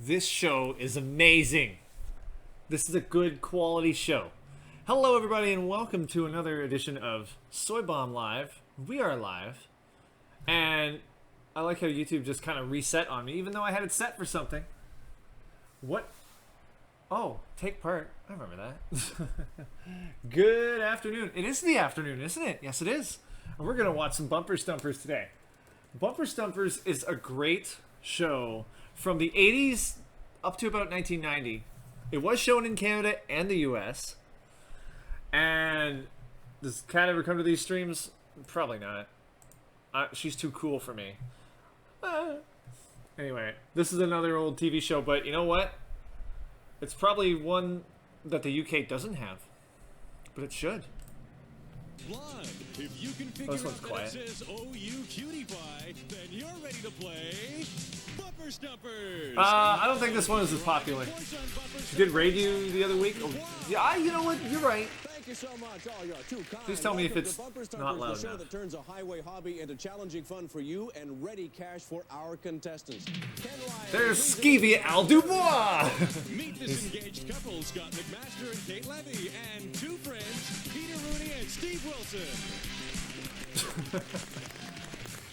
This show is amazing. This is a good quality show. Hello everybody and welcome to another edition of SoyBomb Live. We are live. And I like how YouTube just kind of reset on me, even though I had it set for something. What? Oh, take part. I remember that. Good afternoon. It is the afternoon, isn't it? Yes, it is. And we're going to watch some Bumper Stumpers today. Bumper Stumpers is a great show from the 80s up to about 1990. It was shown in Canada and the US. And does Kat ever come to these streams? Probably not. She's too cool for me. Anyway, this is another old TV show, but you know what? It's probably one that the UK doesn't have. But it should. Blood. If you can figure This one's out quiet. that it says "OU Cutie Pie," then you're ready to play Bumper Stumpers. I don't think this one is as popular. Did raid you the other week? Oh, yeah, you know what? You're right. Thank you so much. Oh, you're too kind. Please tell me if Welcome it's to Bumper Stumpers, not loud the show enough. that turns a highway hobby into challenging fun for you and ready cash for our contestants. Ken Ryan, There's please Skeevy Al Dubois! Meet this engaged couple, Scott McMaster and Kate Levy, and two friends, Peter Rooney and Steve Wilson.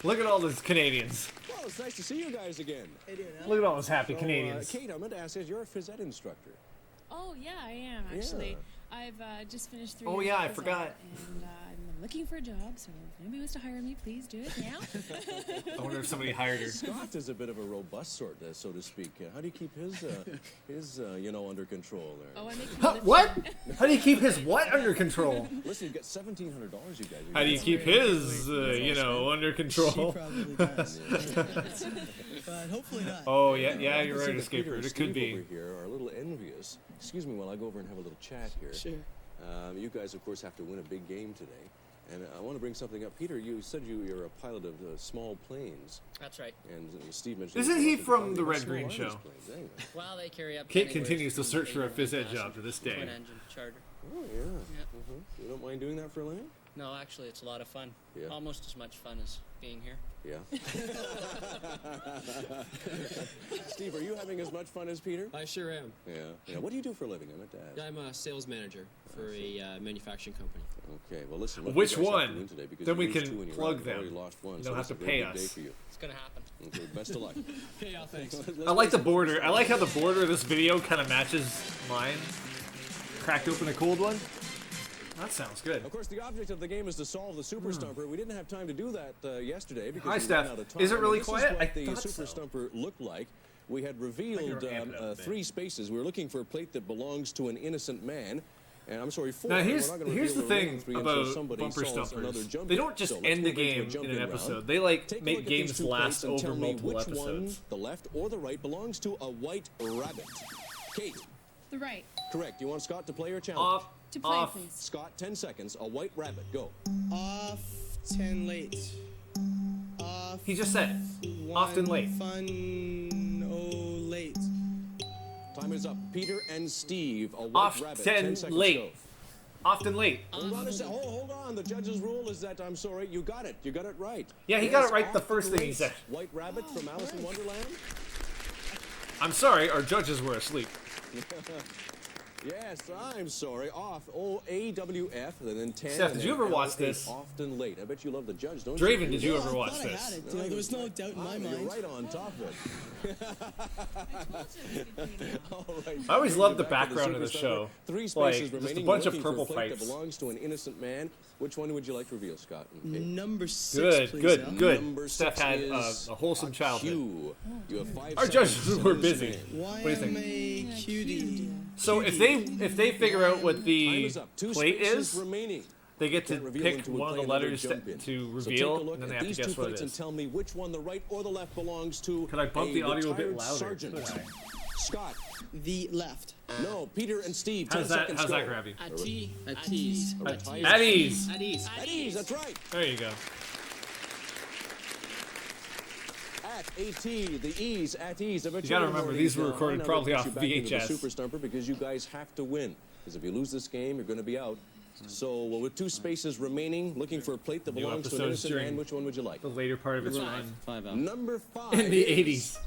Look at all those Canadians. Well, it's nice to see you guys again. Look at all those happy So, Canadians. Kate, I meant to ask you, you're a phys ed instructor. Oh yeah, I am actually. Yeah. I've just finished 3 Oh, years yeah, I of phys ed, forgot. And I'm looking for a job, so if anybody wants to hire me, please do it now. I wonder if somebody hired her. Scott is a bit of a robust sort, so to speak. How do you keep his under control there? Oh, I make Huh, what? How do you keep his what under control? Listen, you get $1,700, you guys. How do you keep his, under control? Probably does. But hopefully not. Oh, yeah, you're right, Peter Escaper. and It Steve could be. over here are a little envious. Excuse me while I go over and have a little chat here. Sure. You guys, of course, have to win a big game today. And I want to bring something up. Peter, you said you're a pilot of small planes. That's right. And Steve mentioned... Isn't he how from the small Red are Green these Show? planes, anyway? Well, they carry up. Kate anywhere continues to from search for a 800 phys ed passenger job to this day. Twin engine charter. Oh, yeah. Yeah. You don't mind doing that for a living? No, actually, it's a lot of fun. Yeah. Almost as much fun as being here. Yeah. Steve, are you having as much fun as Peter? I sure am. Yeah. What do you do for a living? I meant to ask. I'm a sales manager for a manufacturing company. Okay, well listen. look, Which you guys have to one? win today because Then we you lose can two in your plug round. You've them. already lost one, You so don't have this to is a very pay big day us. for you. It's gonna happen. Okay, best of luck. Hey, thanks. I like the border. I like how the border of this video kind of matches mine. Cracked open a cold one. That sounds good. Of course, the object of the game is to solve the Super Stumper. We didn't have time to do that yesterday because Hi, we Steph. ran out of time. Is it really This quiet? Is what I the thought Super so. Stumper looked like. We had revealed you're amping it up a bit. 3 spaces. We were looking for a plate that belongs to an innocent man. And I'm sorry, 4. Now We're here's not gonna the reveal remaining thing 3 until about somebody Bumper solves another Stumpers. jump They in. don't just So let's end the move into game in jumping an round. episode. They like Take a make look at these games 2 last plates and over tell me multiple which episodes. one, the left or the right, belongs to a white rabbit. Kate, The right. correct. You want Scott to play your challenge? To play, Off. please. Scott, 10 seconds. A white rabbit. Go. Off 10 late. Off He just said it. Often late. Fun late. Time is up. Peter and Steve. A white Off rabbit. 10 10 seconds. late. Go. Often late. Hold on a sec. Hold on. The judge's rule is that, I'm sorry, you got it. You got it right. Yeah, he got Yes, it right the often first thing he late. said. White rabbit from Alice in Wonderland. I'm sorry, our judges were asleep. Yes, I'm sorry. Off. O-A-W-F, and then 10. Steph, and did you then ever watch L-A, this? Often late. I bet you love the judge, don't Draven, you? did you Well, ever I watch thought I this? had it. There was no doubt in my You're mind. right on top of it. All right. I always Bring loved you the back to background of the Super show. Stumper. 3 Like, spaces just a remaining. bunch We're of looking for a purple plate pipes. that belongs to an innocent man. Which one would you like to reveal, Scott? and Kate? Number 6, Good, please, good, Al. good. Number Steph 6 had is a wholesome childhood. Q. You have 5 Our seconds judges to were this busy. man. Why What do you am think? a cutie? So if they figure out what Time the is up. 2 plate spaces is, remaining. They get to Can't reveal pick until we one of play the another letters jump in. to So take a reveal, look and then they at have to these guess two what it plates and is. tell me which one, the right or the left, belongs to Could I bump the audio a bit retired louder? sergeant. Why? Scott. The left. No, Peter and Steve. How's 10 that? seconds How's go. that grab you? At ease. At ease. At ease. At ease, that's right. There you go. At AT, the E's, at ease. I bet You gotta know remember, what these it were is now. recorded Now probably that off gets you back into the VHS. Super Stumper, because you guys have to win. Because if you lose this game, you're going to be out. So with 2 spaces remaining, looking for a plate that New belongs to an episodes innocent during man, which one would you like? The later part of its Five. run. 5 out. Number 5 In the is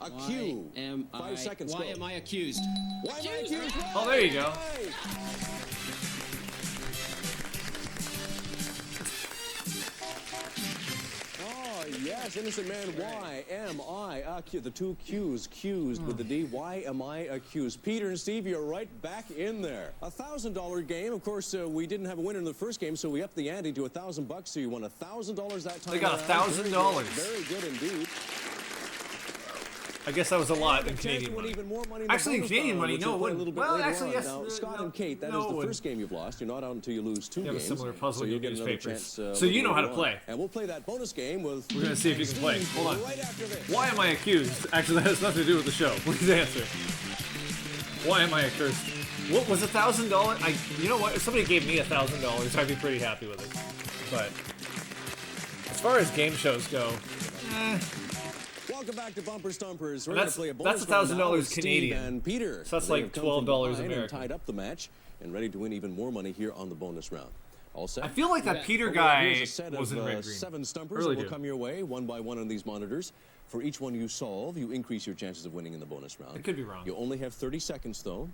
80s. A Q. 5 seconds Why go. am I accused? Why am I accused? Oh, there you go. Right. Oh, yes, innocent man. Why am I accused? The 2 Q's, accused with the D. Why am I accused? Peter and Steve, you're right back in there. $1,000 game. Of course, we didn't have a winner in the first game, so we upped the ante to $1,000. So you won $1,000 that time. They got around. $1,000. Very good indeed. I guess that was a lot And in a chance to Canadian win money. even more money in the Actually, in bonus Canadian round, money, which no, it we'll play a wouldn't. little bit Well, later actually, on. yes. Now, Scott and Kate, that no, is it the wouldn't. first game you've lost. You're not out until you lose 2 You have a games. similar puzzle in you'll your get another newspapers. chance, So a you know little how to later play. on. And we'll play that bonus game with We're gonna see if you can play. Hold on. right after this. Why am I accused? Actually, that has nothing to do with the show. Please answer. Why am I accursed? What was $1,000? You know what? If somebody gave me $1,000, I'd be pretty happy with it. But as far as game shows go, Welcome back to Bumper Stumpers. We're And going to play a bonus that's round now $1,000 with Steve Canadian. and Peter. So that's They like have come from $12 behind and American. tied up the match and ready to win even more money here on the bonus round. All set? I feel like that Peter Well, guy here's a set was of in red green. 7 stumpers Really that will do. come your way one by one on these monitors. For each one you solve, you increase your chances of winning in the bonus round. I could be wrong. You only have 30 seconds, though.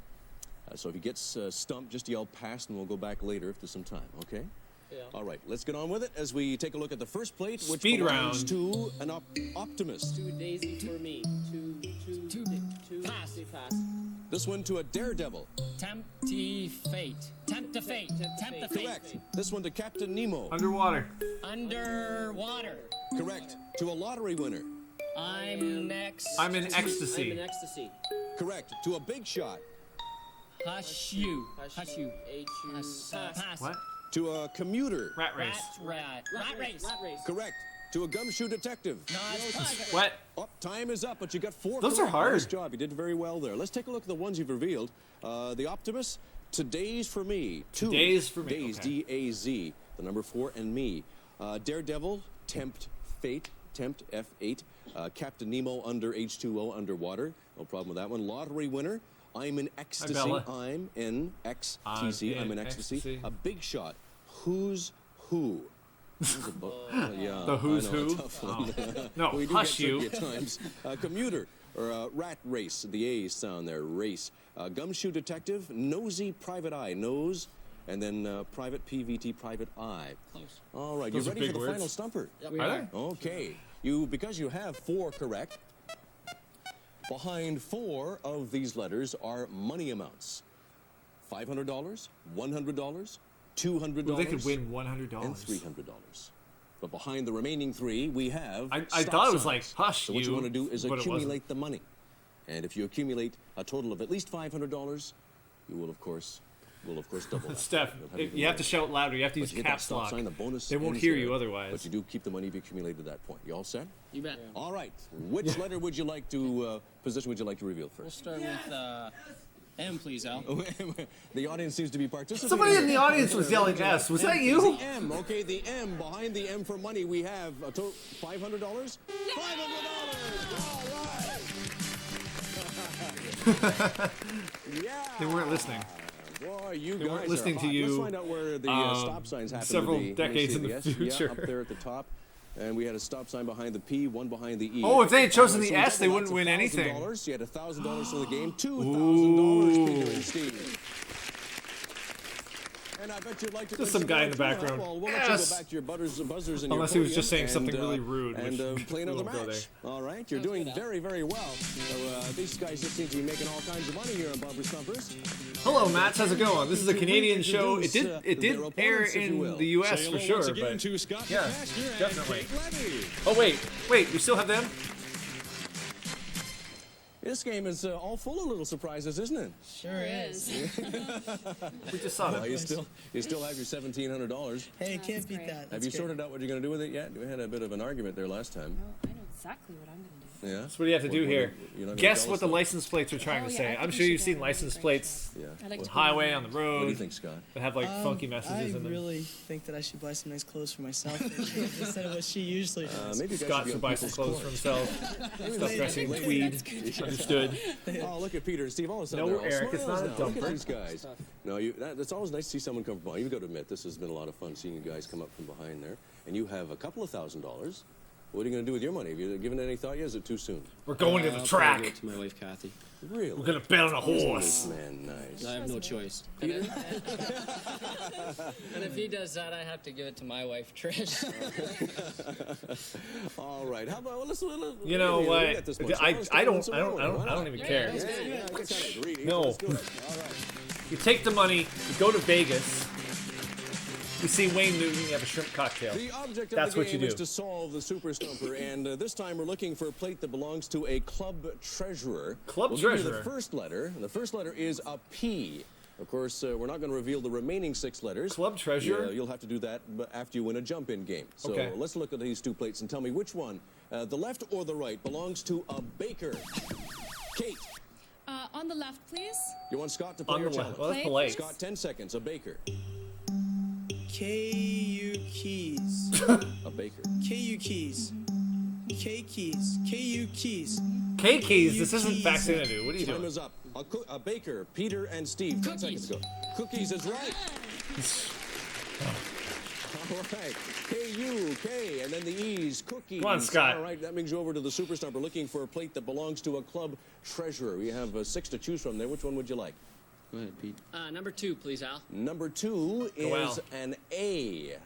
So if he gets stumped, just yell pass, and we'll go back later if there's some time, okay? Yeah. All right, let's get on with it as we take a look at the first plate, which Speed belongs round. to an optimist. Too daisy for me. Too pass. This one to a daredevil. Tempt fate. Tempt the fate. Tempt the fate. Correct. This one to Captain Nemo. Underwater. Underwater. Correct. To a lottery winner. I'm next. I'm in ecstasy. I'm in ecstasy. Correct. To a big shot. Hush you. Hush you. H-U. Pass. What? To a commuter. Rat race. Rat race. Rat race. Correct. To a gumshoe detective. No, it's private. What? Oh, time is up, but you got 4 Those are correct. hard. Nice job. You did very well there. Let's take a look at the ones you've revealed. The Optimus, Today's for Me. 2. Today's for Me, Days, okay. D-A-Z. The number 4 and me. Daredevil, Tempt Fate. Tempt, F8. Captain Nemo, under H2O, underwater. No problem with that one. Lottery winner. I'm in ecstasy. Bella. I'm in ecstasy. I'm in ecstasy. A big shot. Who's who? Yeah, The who's I know, who? a tough one. No, We do hush get tricky you. at times. Commuter, or rat race, the A's sound there, race. Gumshoe detective, nosy private eye, nose, and then private PVT, private eye. Close. All right, Those you are ready for big the words. final stumper? Are they? Okay, because you have 4 correct, behind 4 of these letters are money amounts. $500, $100, $200, Well, they could win $100. and $300. But behind the remaining 3, we have I stop thought it was signs. like, hush So what you you, want to do is but it wasn't. accumulate the money. And if you accumulate a total of at least $500, you will, of course, double that. Steph, You'll even you have more. to shout louder. You have to But use you hit that caps stop lock. sign, the bonus They won't ends hear there, you otherwise. But you do keep the money you've accumulated at that point. You all set? You bet. All right. Which letter would you like to, position would you like to reveal We'll first? start with M, please, Al. The audience seems to be participating. Somebody in the audience was yelling S. Was that you? The M. Okay, the M. Behind the M for money, we have a total $500. $500. All right. Yeah. They weren't listening. Boy, you They guys weren't are listening to hot. you, Let's find out where the stop signs happen several to be. decades Let me in see the S. future. Yeah, up there at the top. And we had a stop sign behind the P, one behind the E. Oh, if they had chosen the So S, they total, wouldn't win that's anything. $1,000. You had $1,000 for the game. $2,000, Peter and Steve. And I bet you'd like to Just bring some guy in the more too, huh? background. Well, we'll let Yes. you go back to your buzzers and Unless he your was just saying podium something really rude, and which play we another won't go match. All right, you're doing very, very well. So these guys just seem to be making all kinds of money here on Bumper Stumpers. Hello, Mats. How's it going? This is a Canadian show. It did Their air opponents, if you will. in the U.S. Say for hello sure, once again but to Scott yeah, McMaster and definitely. Kate Levy. Oh wait, we still have them. This game is all full of little surprises, isn't it? Sure is. We just saw Well, that. you still have your $1,700. Hey, That's can't beat great. that. Have That's you good. sorted out what you're going to do with it yet? We had a bit of an argument there last time. Well, I know exactly what I'm gonna do. Yeah. So what do you have to do here? You're not gonna Guess tell what us the that? license plates are trying Oh, to yeah, say. I think I'm we sure you've should seen go. license Great plates Yeah. I like with to highway on the What do you road think, Scott? that have like funky messages I in them. really think that I should buy some nice clothes for myself instead of what she usually does. Maybe you guys Scott should should be on buy some people's clothes for courts. himself. Stop dressing in tweed. Understood. Oh, look at Peter and Steve. All of a sudden, No, they're all Eric, it's smiles not a now. Look at dumper. these guys. No, it's always nice to see someone come from behind. You've got to admit, this has been a lot of fun seeing you guys come up from behind there. And you have a couple of $1,000. What are you going to do with your money? Have you given it any thought yet? Is it too soon? We're going to the I'll track. probably give it to my wife, Kathy. Really? We're gonna bet on a Isn't horse. this man nice? I have no choice. And if he does that, I have to give it to my wife, Trish. All right. How about let's You know we what? got this much. I Let's don't get into some more. Why I not? don't even care. Yeah, I get kind of greedy. No. Let's do it. All right. You take the money, you go to Vegas. You see Wayne Newton, you have a shrimp cocktail. The object of That's the what you game is do. to solve the Super Stumper, and this time we're looking for a plate that belongs to a club treasurer. Club we'll Give you treasurer? the first letter, and the first letter is a P. Of course, we're not going to reveal the remaining 6 letters. Club treasurer? Yeah, you'll have to do that after you win a jump-in game. So Okay. let's look at these 2 plates and tell me which one, the left or the right, belongs to a baker. Kate, On the left, please. you want Scott to play On your the left. challenge? Well, that's Play, polite. Scott, 10 seconds. A baker. KU keys. A baker. KU keys. K keys. KU keys. K keys. This isn't Keys. Vaccinated. What are you Time doing? is up. A baker, Peter and Steve. 10 seconds ago. Cookies is right. All right. K-U-K, and then the E's, cookies. Come on, Scott. All right, that brings you over to the Super Stumper, looking for a plate that belongs to a club treasurer. We have 6 to choose from there. Which one would you like? Go ahead, Pete. Number 2, please, Al. Number 2 Go is Al. an A.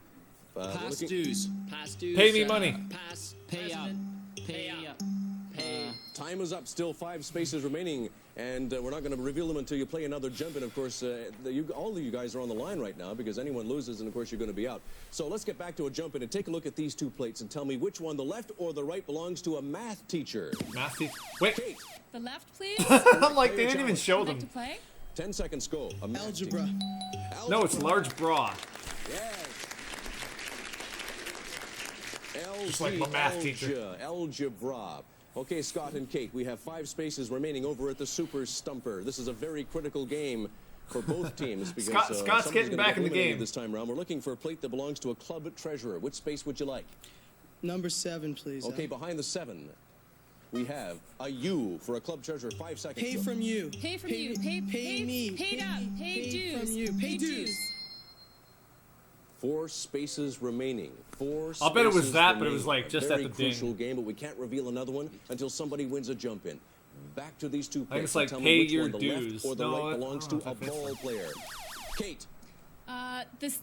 Past dues. Past dues. Pay me money. Pass. Pay up. President. Pay out. up. Pay. Time is up. Still 5 spaces remaining, and we're not going to reveal them until you play another jump. And of course, all of you guys are on the line right now because anyone loses, and of course, you're going to be out. So let's get back to a jump in and take a look at these 2 plates and tell me which one, the left or the right, belongs to a math teacher. Math teacher. Wait. Kate, The left, please. I'm like, they didn't even show Would them. like to play? 10 seconds go. A math Algebra. teacher. No, it's large bra. Yes. Just like my math teacher. Algebra. Okay, Scott and Kate, we have 5 spaces remaining over at the Super Stumper. This is a very critical game for both teams because Scott's somebody's getting gonna back get in the eliminated game. this time around. We're looking for a plate that belongs to a club treasurer. Which space would you like? Number 7, please. Okay, behind the 7, we have a U for a club treasurer. 5 seconds. Pay go. from you. Pay from you. Pay me. Paid up. Pay dues. from you. Pay dues. 4 spaces remaining. 4 spaces I'll bet it was that, but it was remaining. like just a very at the ding. crucial game, but we can't reveal another one until somebody wins a jump in. Back to these 2 think plates. it's like Tell pay me which your one, the dues. left or the No, right belongs I to don't know a if I think ball player. Kate,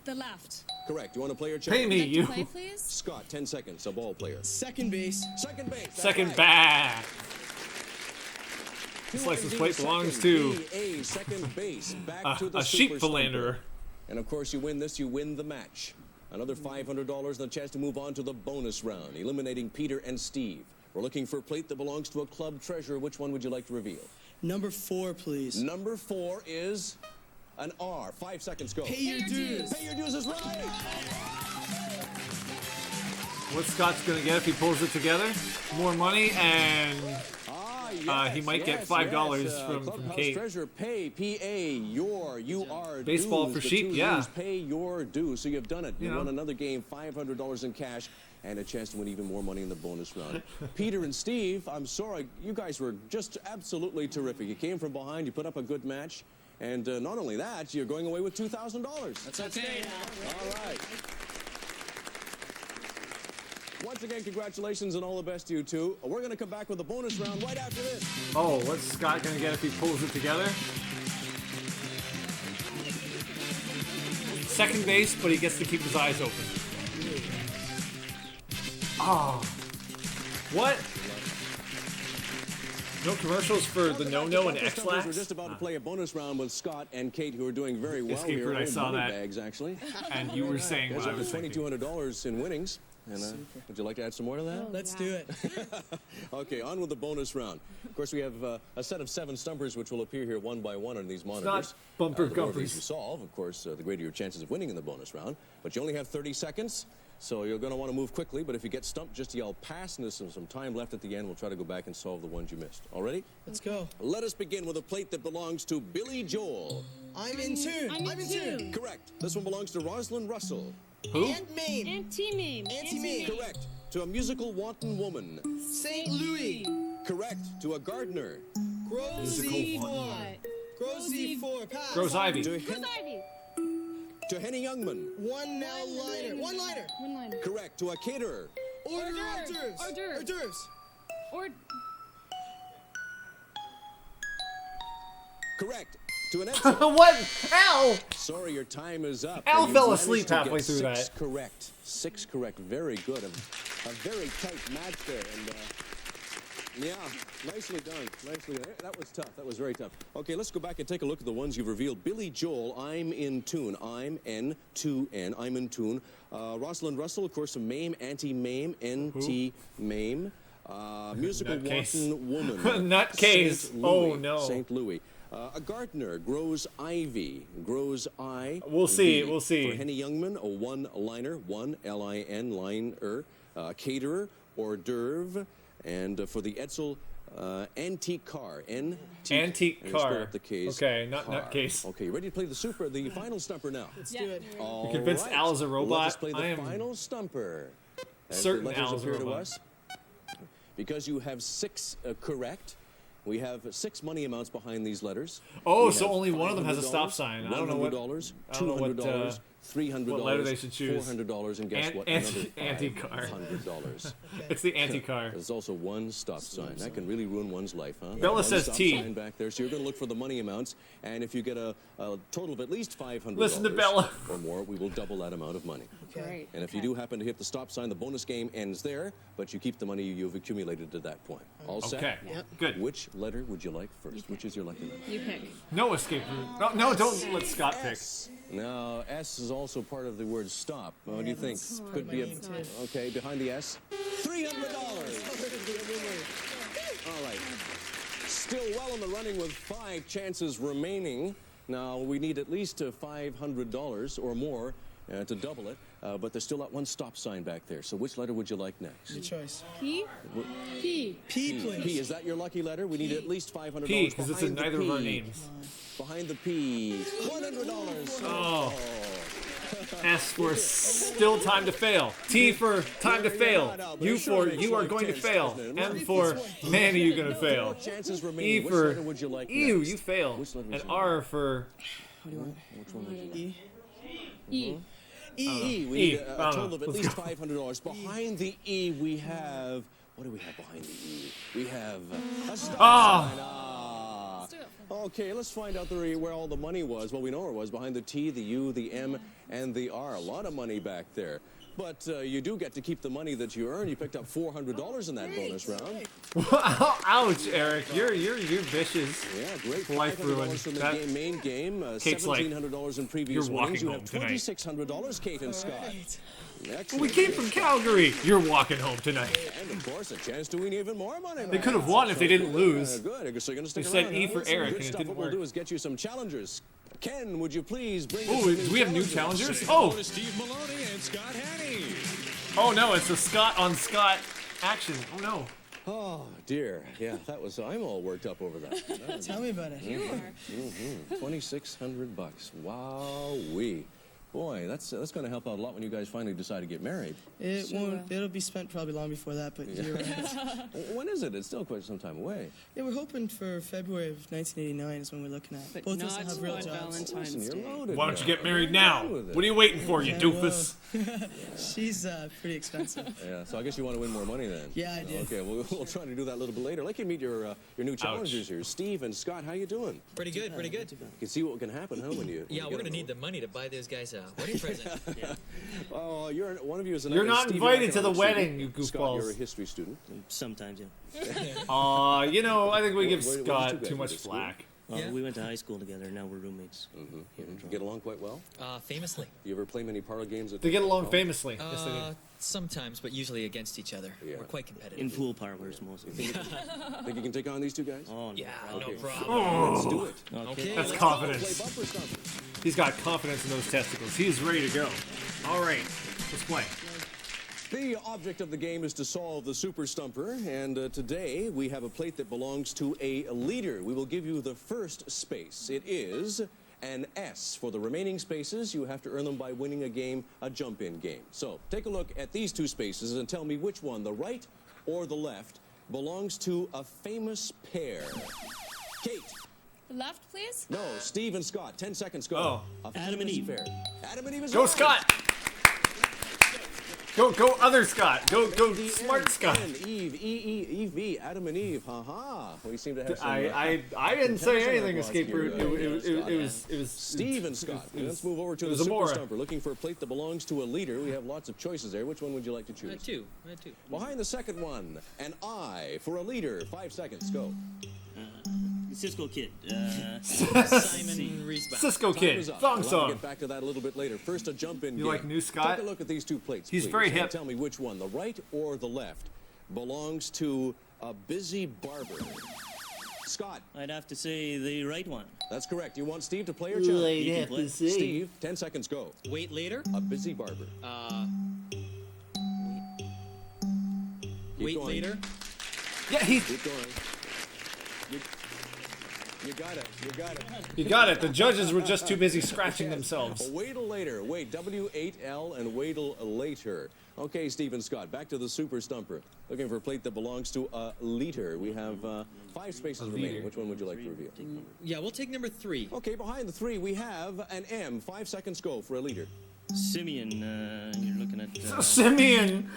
The left. correct. You want to play your Pay challenge? me, Would like you. to play, please. Scott, 10 seconds. A ball player. Second base. Second base. that's Second right. back. This 200 license plate second, belongs to BA, second base. Back to the a sheep Super Stumper. philanderer. And of course, you win this, you win the match. Another $500 and a chance to move on to the bonus round, eliminating Peter and Steve. We're looking for a plate that belongs to a club treasurer. Which one would you like to reveal? Number 4, please. Number 4 is an R. 5 seconds go. Pay your dues. Pay your dues is right. What Scott's gonna get if he pulls it together? More money, and he might get $5 from Clubhouse Kate. Treasurer, pay, P-A, your, U-R, Baseball dues. for The sheep, 2 yeah. U's, pay your dues. So you've done it. You You know. won another game, $500 in cash, and a chance to win even more money in the bonus round. Peter and Steve, I'm sorry, you guys were just absolutely terrific. You came from behind, you put up a good match, and not only that, you're going away with $2,000. That's okay. All right. Once again, congratulations and all the best to you two. We're going to come back with a bonus round right after this. Oh, what's Scott gonna get if he pulls it together? Second base, but he gets to keep his eyes open. Oh. What? No commercials for the No-No and We're X-Lax? just about to play a bonus round with Scott and Kate, who are doing very well Escape here. route, I saw Money that. bags, actually. And you were saying There's what I up was to thinking. $2,200 in winnings. And would you like to add some more to that? Let's do it. Okay, on with the bonus round. Of course, we have a set of 7 stumpers which will appear here one by one on these monitors. not bumper The more of these gumpers. you solve, of course, the greater your chances of winning in the bonus round. But you only have 30 seconds, so you're going to want to move quickly. But if you get stumped, just yell pass, and there's some time left at the end. We'll try to go back and solve the ones you missed. All ready? Let's go. Let us begin with a plate that belongs to Billy Joel. I'm in tune. I'm in tune. Correct. This one belongs to Rosalind Russell. Who? Aunt Mame. Anti-meme. Anti-meme. Correct. To a musical wanton woman. St. Louis. Correct. To a gardener. Grows Musical E4. Grows E4. Pass. Grows Ivy. To, Who's Ivy? to Henny Youngman. One now liner. One liner. One line. Correct. To a caterer. Hors d'oeuvres. d'oeuvres. Hors d'oeuvres. Hors d'oeuvres. Or Correct. To an Edson. What? Al! Sorry, your time is up. Al You fell managed asleep to halfway get through 6 that. correct. 6 correct. Very good. A very tight match there. And yeah, nicely done. Nicely done. That was tough. That was very tough. Okay, let's go back and take a look at the ones you've revealed. Billy Joel, I'm in tune. I'm N2N. I'm in tune. Rosalind Russell, of course, a Mame, anti-Mame, NT-Mame. Musical Nutcase. wanton woman. Nutcase. St. Louis, Oh, no. St. Louis. A gardener grows ivy, grows I. We'll see, we'll see. For Henny Youngman, a one-liner, one L-I-N, liner, caterer, hors d'oeuvre, and for the Edsel, antique car, Antique and spell car. out the case, Okay, not car. nutcase. Okay, ready to play the final stumper now? Let's do it. All convinced right. Al is a robot? Let us play the I am final stumper. As certain the letters Al is a appear to robot. us, because you have 6 correct. We have 6 money amounts behind these letters. Oh, We so have only one of them has a $500, stop sign. I don't know what. $100, I don't know what, $200, $300, what letter they should choose. $400, and guess what? Anti-car. $100. It's the anti-car. There's also one stop sign. That can really ruin one's life, huh? Bella One says stop T. sign back there. So you're going to look for the money amounts, and if you get a total of at least $500 Listen to Bella. or more, we will double that amount of money. great. And if you do happen to hit the stop sign, the bonus game ends there, but you keep the money you've accumulated to that point. All set? Okay, good. Which letter would you like first? Which is your lucky number? You pick. No escape route. No, don't let Scott pick. Now, S is also part of the word stop. What do you think? Could be a... Okay, behind the S. $300! All right. Still well in the running with 5 chances remaining. Now, we need at least $500 or more to double it, but there's still that one stop sign back there. So which letter would you like next? Your choice. P? P. P, please. P, is that your lucky letter? We need at least $500. P, because it's in behind the neither of our P. names. Behind the P, $100. Oh. S for still time to fail. T for time to fail. U for you are going to fail. M for man, are you going to fail? Chances E remaining. Which for letter would you like ew, next? you fail. Which letter would And you like? R for Which one would you like? E. E. E. We E. need a total of at Let's least go. $500. Behind the E, we have... What do we have behind the E? We have a stop Ah. sign. Okay, let's find out where all the money was. Well, we know where it was. Behind the T, the U, the M, and the R. A lot of money back there. But you do get to keep the money that you earn. You picked up $400 in that bonus round. ouch, Eric. You're vicious. Yeah, great. Life $500 ruined. from the That- main game. Kate's like, $1,700 in previous you're walking winnings. You home have tonight. $2,600, Kate and Scott. Excellent. We came from Calgary. You're walking home tonight. And of course, a chance to win even more money. They could have won if they didn't lose. Good. So you're going to stick They said around, E huh? for Eric, Good and it stuff. didn't What we'll work. do is get you some challengers. Ken, would you please bring Oh, us some do we have new challengers? Oh, To Steve Maloney and Scott Hanney. oh no, it's a Scott on Scott action. Oh no. Oh, dear. Yeah, that was... I'm all worked up over that. Tell me about it. $2,600. Wow-wee. Boy, that's going to help out a lot when you guys finally decide to get married. It won't. It'll be spent probably long before that, but you're right. When is it? It's still quite some time away. Yeah, we're hoping for February of 1989 is when we're looking at. But Both of us not will have real on jobs. Valentine's Listen, you're Day. loaded Why don't you now. get married now? What are you waiting for, you Yeah, doofus? She's pretty expensive. Yeah, so I guess you want to win more money then. Yeah, I do. Okay, we'll try to do that a little bit later. Let you meet your new challengers here. Steve and Scott, how you doing? Pretty good, pretty good. You can see what can happen, huh, when you... Yeah, we're gonna need the money to buy those guys a wedding present. Yeah. Oh, one of you is an You're not Steve, invited you're to the an wedding, student. you Scott, you're a goofballs. history student. Sometimes, yeah. You know, I think we give Where did you Scott guys too go much to school? flack. Yeah. We went to high school together. Now we're roommates. Here in You Toronto. get along quite well? Famously. Do you ever play many parlor games? They get along college? famously. Yes, they do. Sometimes, but usually against each other. Yeah. We're quite competitive. In pool parlors mostly. Think you can take on these two guys? Oh, no Yeah, problem. no Okay. problem. Let's do it. Okay. That's Play confidence. bumper stumpers. He's got confidence in those testicles. He's ready to go. All right, let's play. The object of the game is to solve the Super Stumper, and today we have a plate that belongs to a leader. We will give you the first space. It is an S. For the remaining spaces, you have to earn them by winning a jump-in game. So take a look at these two spaces and tell me which one, the right or the left, belongs to a famous pair. Kate. The left, please. No, Steve and Scott. 10 seconds, go. Oh. A Adam and famous Eve. pair. Adam and Eve is Go, right. Scott! Go, other Scott. Go, smart Scott. Eve, E-E-E-V, Adam and Eve. Ha-ha. We seem to have some... I didn't say anything, Escape here, Route. It was Steve and Scott. Let's move over to the was Super Amora. Stumper. Looking for a plate that belongs to a leader. We have lots of choices there. Which one would you like to choose? Two. Two. Behind the second one, an I for a leader. 5 seconds, go. Cisco Kid. Simon Reesbach. Cisco Time Kid. is up. Thong We'll have to song. get back to that a little bit later. First, a jump-in You game. like new Scott? Take a look at these two plates, He's please, very and hip. tell me which one, the right or the left, belongs to a busy barber. Scott, I'd have to say the right one. that's correct. You want Steve to play or challenge? You can play. Steve, 10 seconds, go. Wait later. A busy barber. Keep Wait going. later. Yeah, Keep going. You got it. You got it. you got it. The judges were just too busy scratching themselves. Wait till later. Wait, W8L and wait till later. Okay, Steve and Scott, back to the Super Stumper. Looking for a plate that belongs to a leader. We have 5 spaces remaining. Which one would you like to review? Yeah, we'll take number 3. Okay, behind the 3, we have an M. 5 seconds go for a leader. Simeon, you're looking at Simeon.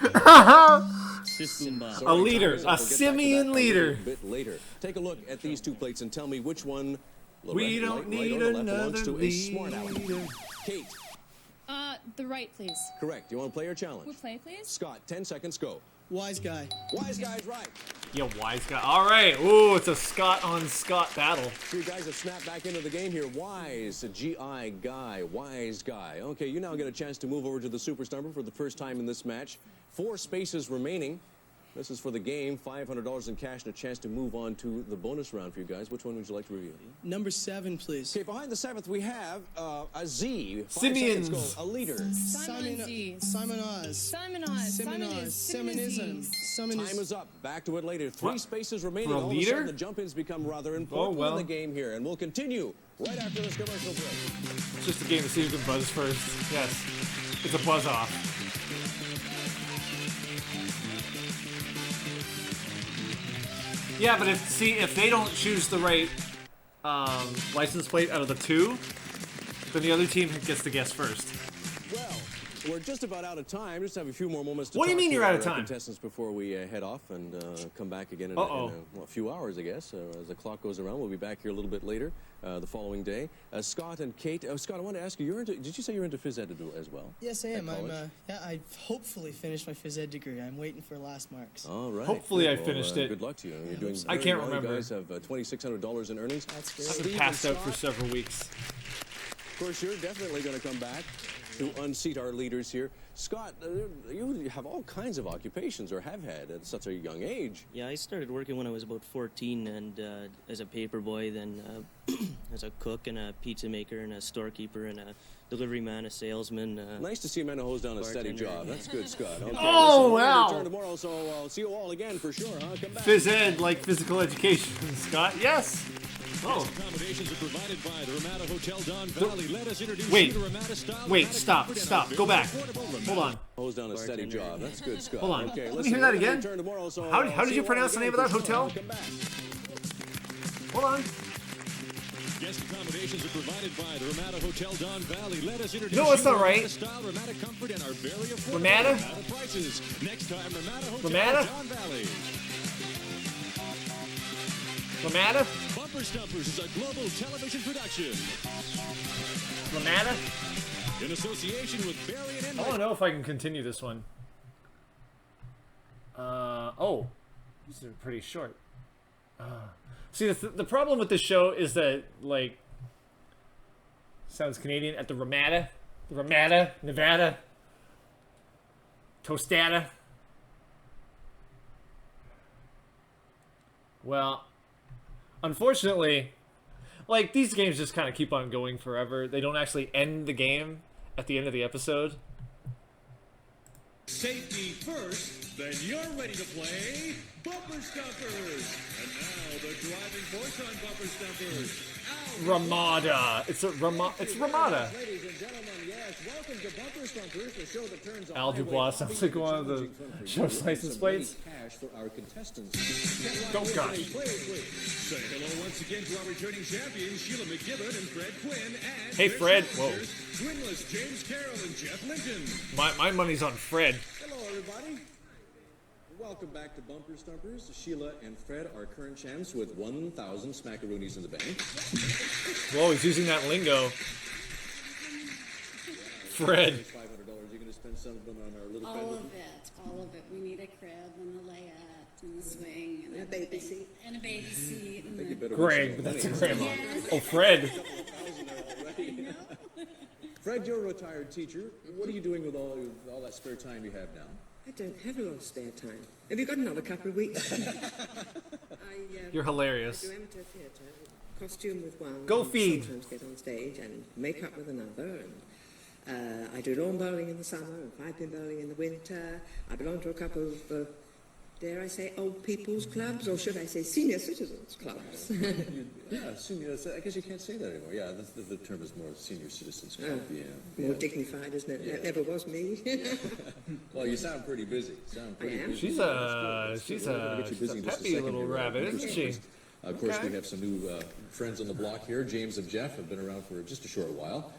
System Bob. Sorry, leader. time is A up. We'll get back to simian that leader. A little bit later. Take a look at these two plates and tell me which one. the We right- don't right need or the left another belongs to a smart aleck. leader. Kate, The right, please. correct. You want to play or challenge? We'll play, please. Scott, 10 seconds go. Wise guy. Wise guy's right. You wise guy. All right. Ooh, it's a Scott on Scott battle. You guys have snapped back into the game here. Wise, G-I guy, wise guy. Okay, you now get a chance to move over to the Super Stumper for the first time in this match. 4 spaces remaining. This is for the game, $500 in cash and a chance to move on to the bonus round for you guys. Which one would you like to review? Number 7, please. Okay, behind the 7th we have a Z. 5 Simeons. seconds go. A leader. Simon Z. Simon Oz. Simon Oz. Simon Oz. Simonism. Time is up. Back to it later. 3 What? spaces remaining. For a All of a leader? sudden, the jump-ins become rather important well. in the game here. And we'll continue right after this commercial break. It's just a game to see who can buzz first. Yes. It's a buzz off. Yeah, but if they don't choose the right license plate out of the 2, then the other team gets to guess first. Well, we're just about out of time. Just have a few more moments to What do you talk mean to you're out our of time? contestants before we head off and come back again in, Uh-oh. a few hours, I guess. As the clock goes around, we'll be back here a little bit later the following day. Scott and Kate. Scott, I want to ask you, did you say you're into phys ed as well? Yes, I am. At I'm, college? I've hopefully finished my phys ed degree. I'm waiting for last marks. All right. Hopefully good. I finished it. Good luck to you. You're doing I very can't well. remember. You guys have $2,600 in earnings. That's great. I've Steve been and passed out for Scott, several weeks. of course, you're definitely going to come back to unseat our leaders here. Scott, you have all kinds of occupations, or have had at such a young age. Yeah, I started working when I was about 14, and as a paper boy, then as a cook and a pizza maker and a storekeeper and a delivery man, a salesman. Nice to see a man who holds down a steady Bartender. job. That's good, Scott. Okay, Oh, listen, we're gonna wow. return tomorrow, so I'll see you all again for sure, huh? Come back. Phys ed, like physical education, Scott. Yes. Oh. Accommodations are provided by the Ramada Hotel Don Valley. Let us introduce Wait. you to Ramada style. Wait, Ramada stop, comfort and stop. our Go very back. affordable Ramada Hold on. Holds down a steady Bartender. job. That's good, Scott. Hold on. Okay, Let me listen, hear that we're gonna again. return tomorrow, so How I'll did see you all pronounce the again name of that for sure. hotel? Come back. Hold on. Guest accommodations are provided by the Ramada Hotel Don Valley. Let us introduce No, that's you to not right. Ramada style, Ramada comfort, and our very affordable Ramada? Ramada prices. Next time, Ramada Hotel Ramada? Don Valley. Lamada? Bumper Stumpers is a global television production. Lamada? In association with Barry and I don't know if I can continue this one. Oh, these are pretty short. See, the problem with this show is that, like, sounds Canadian, at the Ramada, Nevada, Tostada. Well, unfortunately, like, these games just kind of keep on going forever. They don't actually end the game at the end of the episode. Safety first, then you're ready to play Bumper Stumpers. And now the driving force on Bumper Stumpers. Ramada. It's Ramada. Ladies and gentlemen, yes, welcome to Bumper Stumpers, the show that turns Al Dubois sounds like one of the show's license plates. Cash for our contestants. Oh gosh. Say hello once again to our returning champions, Sheila McGibbon and Fred Quinn. And Hey, their Fred. sisters, Twinless James Carroll and Jeff Linton. My money's on Fred. Hello, everybody. Welcome back to Bumper Stumpers. Sheila and Fred are current champs with 1,000 smackaroonies in the bank. Whoa, he's using that lingo. Fred. $500. You're going to spend some of them on our little All of it. We need a crib and a layette and a swing and a baby seat. And a baby seat. And You a... better Greg, win that's some a money. grandma. Yes. Oh, Fred. Fred, you're a retired teacher. What are you doing with all that spare time you have now? I don't have a lot of spare time. Have you got another couple of weeks? You're hilarious. I do amateur theatre, costume with one. Go and feed. Sometimes get on stage and make up with another. And I do lawn bowling in the summer and pipe-in bowling in the winter. I belong to a couple of, dare I say, old people's clubs, or should I say senior citizens clubs? Yeah, senior. I guess you can't say that anymore. Yeah, the term is more senior citizens club. More dignified, isn't it? Yeah. That never was me. Well, you sound pretty busy. I am. She's a peppy little rabbit, isn't she? Of course, Okay. we have some new friends on the block here. James and Jeff have been around for just a short while,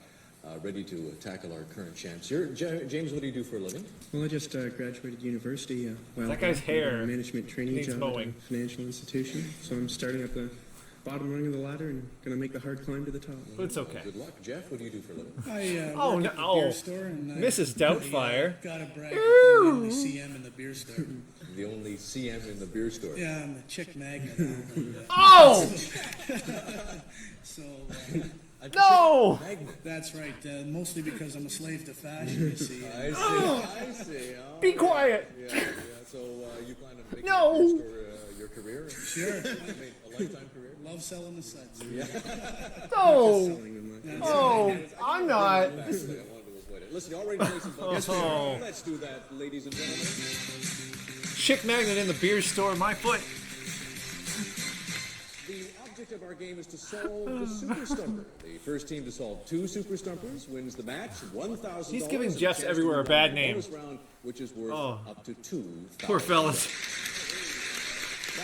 ready to tackle our current champs here. James, what do you do for a living? Well, I just graduated university. That guy's hair management training needs job mowing. at a financial institution. So I'm starting at the bottom rung of the ladder and going to make the hard climb to the top. But it's okay. Good luck. Jeff, what do you do for a living? I Oh, work no. at the Oh. beer store and Mrs. Doubtfire. Gotta brag, I'm the only CM in the beer store. The only CM in the beer store. Yeah, I'm a chick magnet. And, Oh! so No! that's right. Mostly because I'm a slave to fashion. You see. I see. Oh, Be quiet. Yeah. So you plan on making No. the beer store your career? Sure. I mean, a lifetime career? Love selling the suds. No! Oh, I'm not. I wanted to avoid it. Listen, you all ready to play some bumper? Yes, we Oh. are. Let's do that, ladies and gentlemen. Chick magnet in the beer store, my foot. The object of our game is to solve the Super Stumper. The first team to solve 2 Super Stumpers wins the match. $1,000. He's giving and a Jeff's chance to Everywhere a win bad the name. bonus round, which is worth Oh. up to $2,000. Poor fellas. Now,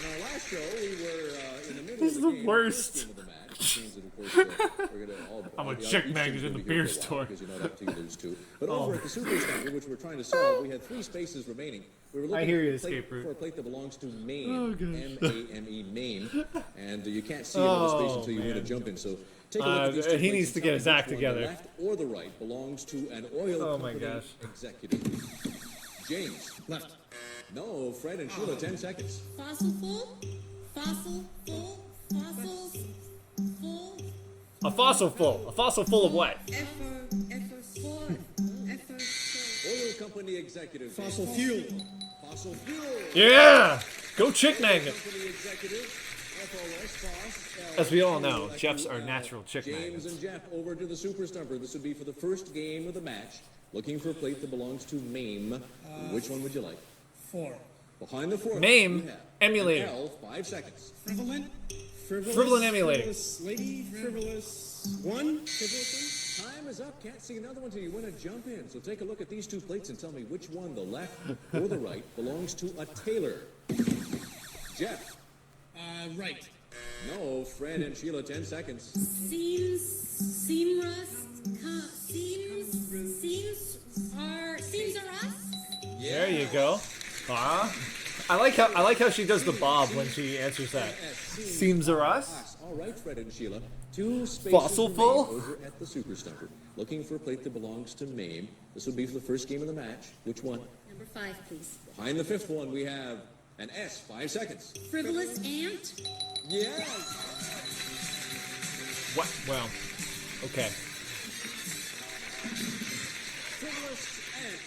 on our last show, we were in the middle This of is the the game, worst. first game of the match, which means that, of course, we're gonna all, I'm a each chick team's magnet gonna in the be beer here for a while, store. because you're not up to lose 2. But over at the Super Stumper, which we're trying to solve, we had 3 spaces remaining. We were looking hear you, for a plate- escape route. for a plate that belongs to Oh, Maine, gosh. M-A-M-E, Maine, and you can't see it on the space Oh, until you win a man. jump in. So take a look at these 2 he plates needs and to tell get me his act which one, together. the left or the right belongs to an oil Oh, my company gosh. executive. James. Left. No, Fred and Sheila, 10 seconds. Fossil full? Fossil full? Fossils full? A fossil full. A fossil full of what? Oil company executive. Fossil fuel. Fossil fuel. Yeah! Go chick magnet. Company executive. FOS, FOS, As we all know, Jeff's our natural chick James magnets. and Jeff over to the Super Stumper. This would be for the first game of the match. Looking for a plate that belongs to MAME. Which one would you like? 4. Behind the 4. MAME, we have emulator. an L, 5 seconds. Frivolent. Frivolent emulator. Frivolous lady. Frivolous one. Time is up. Can't see another one till you win a jump in. So take a look at these 2 plates and tell me which one, the left or the right, belongs to a tailor. Jeff. Right. No, Fred and Sheila, 10 seconds. Seam rust? Seams are rust? There you go. I like how she does the bob when she answers that. Seems are us. All right, Fred and Sheila. 2 spaces Fossil remain full? over at the Super Stumper. Looking for a plate that belongs to Mame. This would be for the first game of the match. Which one? Number 5, please. Behind the 5th one, we have an S. 5 seconds. Frivolous ant? Yes! What? Well, okay. Frivolous ant.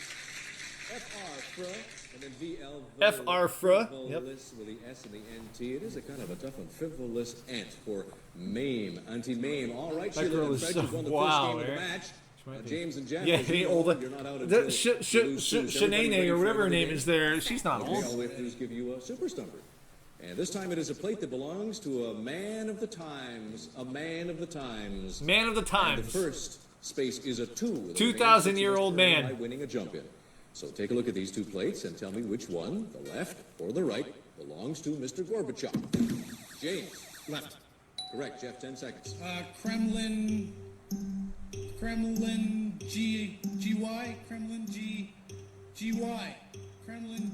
FR, fr, and then VL. FR, fr. Yep. Frivolous with the S and the NT. It is a kind of a tough one. Frivolous ant for Mame. Auntie Mame. All right, That Sheila girl and is Fred, so- you've won the wow, first game of the Eric. match. Might be. James and Jeff. Yeah, as you any know, older. You're not out until you lose soon. So everybody ready for Shanae or whatever her another name game? is there. She's not Okay, all old. we have to do is give you a Super Stumper. And this time it is a plate that belongs to a man of the times. A man of the times. Man of the And times. the first space is a 2. with a 2,000-year-old remaining 6 man. by winning a jump in. So take a look at these 2 plates and tell me which one, the left or the right, belongs to Mr. Gorbachev. James. Left. Correct, Jeff, 10 seconds. Kremlin, GY, Kremlin, GY, Kremlin.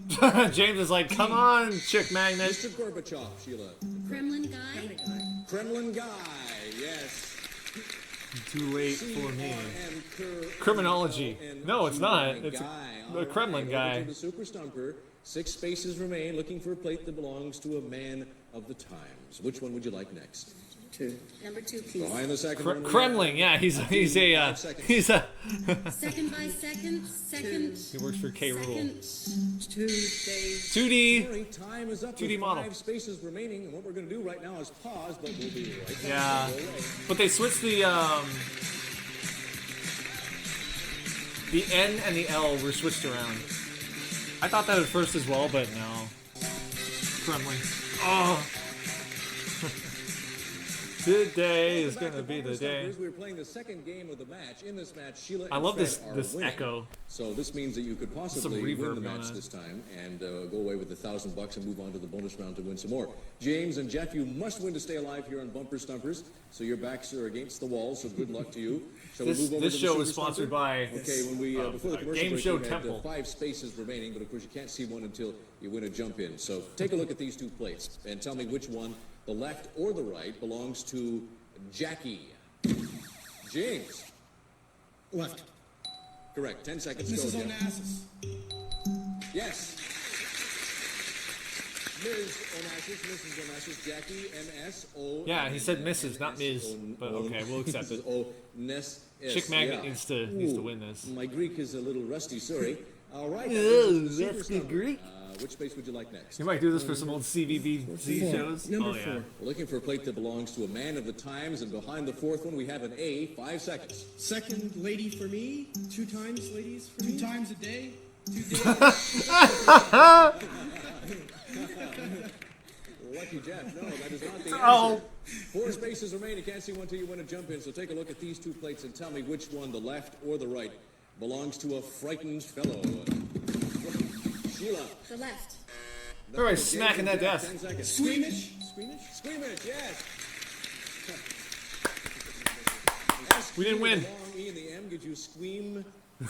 James is like, come on, chick magnet. Mr. Gorbachev, Sheila. Kremlin guy? Kremlin guy, yes. Too late for me. CRM Criminology. No, it's not. It's guy. the All Kremlin right, guy. over to the Super Stumper. 6 spaces remain, looking for a plate that belongs to a man of the times. Which one would you like next? 2. Number 2, please. Behind the second Kre- one. Kremlin, yeah, he's a Second by second, second. he works for K Rule. Second. 2 days. 2D. Sorry, time is up. 2D with model. 5 spaces remaining, and what we're going to do right now is pause, but we'll be right back. Yeah, Don't go away. but they switched the N and the L were switched around. I thought that at first as well, but no. Kremlin. Oh. Today is gonna be the day. We were playing the second game of the match. In this match, Sheila I and love Fred this are this winning. echo. So this means that you could possibly Some win reverb the going match on. this time and go away with $1,000 and move on to the bonus round to win some more. James and Jeff, you must win to stay alive here on Bumper Stumpers. So your backs are against the wall. So good luck to you. Shall we This move over this to the show Super is sponsored Stumper? by Okay, when we before the commercial Game break, Show we had Temple. 5 spaces remaining, but of course you can't see one until you win a jump in. So take a look at these 2 plates and tell me which one, the left or the right, belongs to Jackie. James. Left. Correct. 10 seconds. Mrs. Go, Jeff. Onassis. Yes. Ms. Onassis, Mrs. Onassis, Jackie, M.S.O. Yeah, he said Mrs., not Ms., but okay, we'll accept it. Chick Magnet needs to win this. My Greek is a little rusty, sorry. All right. Ooh, Super that's good Stumper. Greek. Which space would you like next? You might do this for some old CVBZ 4. shows. Number Oh yeah. 4. We're looking for a plate that belongs to a man of the times, and behind the 4th one we have an A. 5 seconds. Second lady for me. 2 times ladies for me. 2 times a day. 2 days. Lucky Jeff. No, that is not the answer. Oh. 4 spaces remain. You can't see one till you win a jump in. So take a look at these 2 plates and tell me which one, the left or the right, belongs to a frightened fellow. Sheila. The left. Everybody's smacking that desk. 10 seconds. Squeamish. Squeamish? Squeamish, yes. We didn't win. The long E and the M gives you squeam,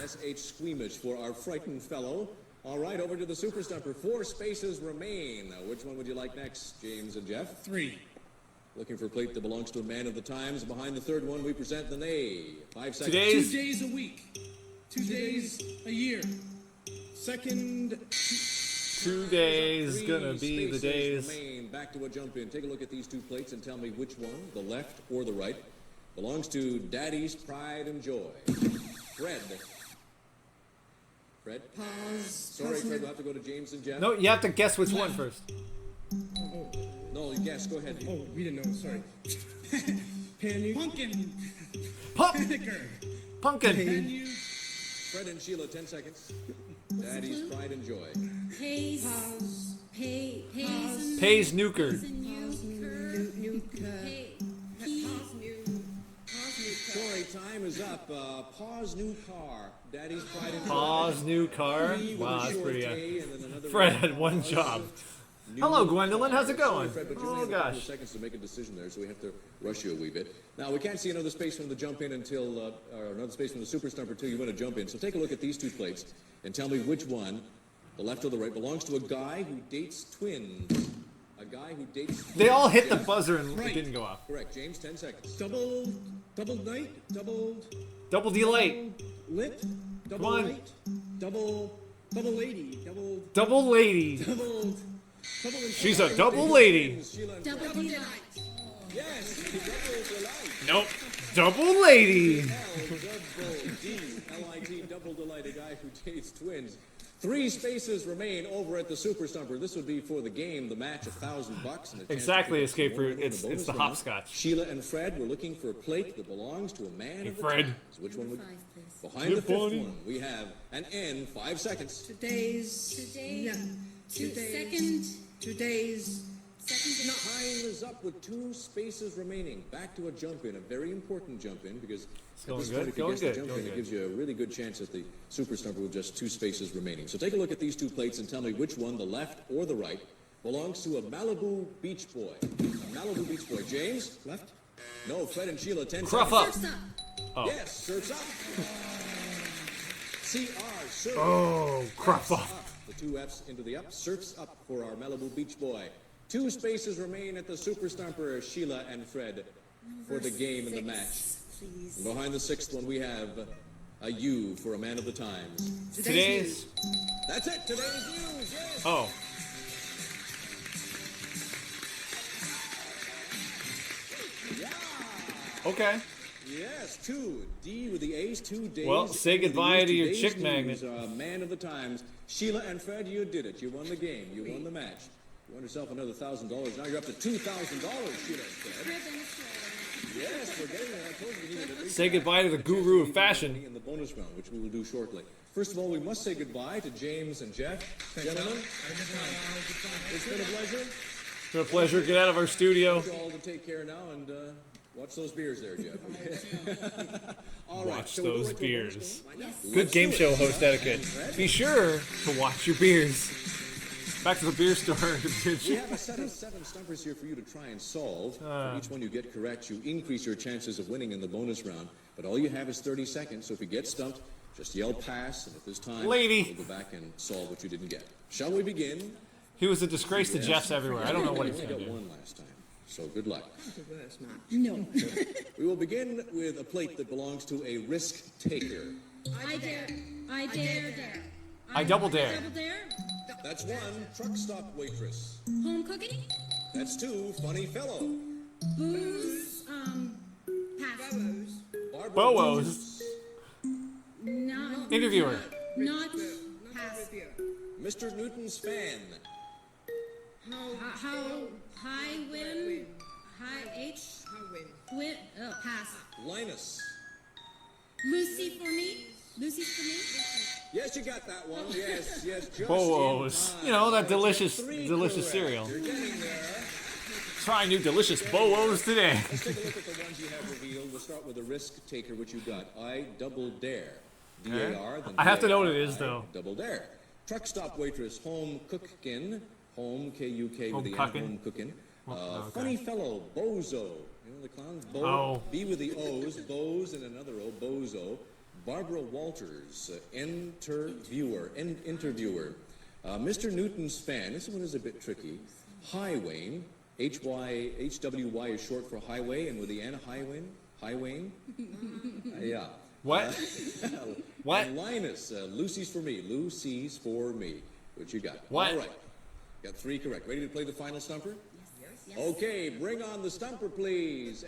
S-H, squeamish for our frightened fellow. All right, over to the Super Stumper. 4 spaces remain. Now, which one would you like next, James and Jeff? 3. Looking for a plate that belongs to a man of the times. Behind the 3rd one, we present the A. 5 seconds. Today's 2 days a week. 2 days a year. Second. 2 days 3 gonna be the spaces days. remain. Back to a jump in. Take a look at these 2 plates and tell me which one, the left or the right, belongs to Daddy's pride and joy. Fred. Fred? Pause. Sorry, Fred, we'll have to go to James and Jeff. No, you have to guess which one first. No, you guess. Go ahead. Oh, we didn't know. Sorry. Pumpkin. Pumpkin. Pumpkin. Fred and Sheila, 10 seconds. Daddy's pride and joy. Pays. Pays. Pays Nuker. Sorry, time is up. Pause new car. Daddy's pride and joy. Pause new car. With Wow, a that's short pretty. K and then another Fred red had one pause. job. New Hello, Gwendolyn. How's it car. going? Sorry, Fred, but you only Oh have a couple of gosh. seconds to make a decision there, so we have to rush you a wee bit. Now, we can't see another space from the jump in until, or another space from the Super Stumper until you win a jump in. So take a look at these 2 plates and tell me which one, the left or the right, belongs to a guy who dates twins. A guy who dates... They all hit the buzzer and Right. it didn't go off. Correct, James, 10 seconds. Double night, Double delay. lit, double on. light, double lady, Double lady. double She's a double lady. Double delight. Yes, double delight. Nope. Double lady. L-I-T, double delight, a guy who dates twins. 3 spaces remain over at the Super Stumper. This would be for the game, the match, $1,000. And a chance to Exactly, pick up escape some more route. money in It's bonus the round. hopscotch. Sheila and Fred were looking for a plate that belongs to a man of the Fred. times. Which one would... 5, please. Behind Good the fifth buddy. one, we have an N, 5 seconds. Today's... Today's... Second. Time is up with 2 spaces remaining. Back to a jump in, a very important jump in, because going at this good, point, if you going guess the good, jump going in, it good. gives you a really good chance at the Super Stumper with just 2 spaces remaining. So take a look at these 2 plates and tell me which one, the left or the right, belongs to a Malibu Beach Boy. A Malibu Beach Boy. James? left. No, Fred and Sheila, 10 Cruff seconds. up. Surf's up. Oh. Yes, surf's up. CR, surf. Oh, crap F's up. up. The 2 F's into the up. Surf's up for our Malibu Beach Boy. 2 spaces remain at the Super Stumper, Sheila and Fred, for the game and the match. Please. And behind the 6th one, we have a U for a man of the times. Today's. That's it. Today's news. Yes. Oh. Okay. Yes, 2. D with the ace, 2 days. Well, say End of the goodbye news. to your Today's chick news, magnet. Man of the times. Sheila and Fred, you did it. You won the game. You won the match. You won yourself another $1,000. Now you're up to $2,000, Sheila and Fred. Crib and a stroller. Yes, we're getting there. I told you we needed at least Say goodbye to the guru of fashion. in the bonus round, which we will do shortly. First of all, we must say goodbye to James and Jeff. Gentlemen, it's been a pleasure. It's been a pleasure. Get out of our studio. You all to take care now and watch those beers there, Jeff. All right, Watch so we'll go those right to a bonus beers. round. Good Let's game do it. show host etiquette. Be sure to watch your beers. Back to the beer store. We have a set of 7 stumpers here for you to try and solve. For each one you get correct, you increase your chances of winning in the bonus round. But all you have is 30 seconds, so if you get stumped, just yell pass, and at this time, Lady. we'll go back and solve what you didn't get. Shall we begin? He was a disgrace to Yes. Jeff's everywhere. I don't know what he's We going only to got do. 1 last time, so good luck. The worst match. No. We will begin with a plate that belongs to a risk taker. I dare. I dare. I double dare. Double dare. That's 1, truck stop waitress. Home cooking. That's 2, funny fellow. Booze. Pass. Barbara Bowo's. Not. Interviewer. Not. Pass. Mr. Newton's fan. How high win? High H. Win. Oh, pass. Linus. Lucy for me. Lucy's for me. Yes, you got that one. Yes, yes. Just Bowo's. in time. You know, that That's delicious, 3 delicious correct. cereal. You're getting there. Try new delicious Bowo's today. Let's take a look at the ones you have revealed. We'll start with the risk taker, which you got. I double dare. D-A-R. Then I have to know what it D-A-R-I, is, though. Double dare. Truck stop waitress, home cookin. Home, K-U-K Home with the cookin'. N, home cookin. okay. Funny fellow, bozo. You know the clowns? Oh. B with the O's, Boz and another O, bozo. Barbara Walters, interviewer. Mr. Newton's fan. This one is a bit tricky. Highwayne. H-W-Y is short for highway, and with the N, Highwayne. Highwayne. Yeah. What? What? And Linus, Lucy's for me. Lucy's for me. What you got? What? All right. Got 3 correct. Ready to play the final stumper? Yes. Okay, bring on the stumper, please.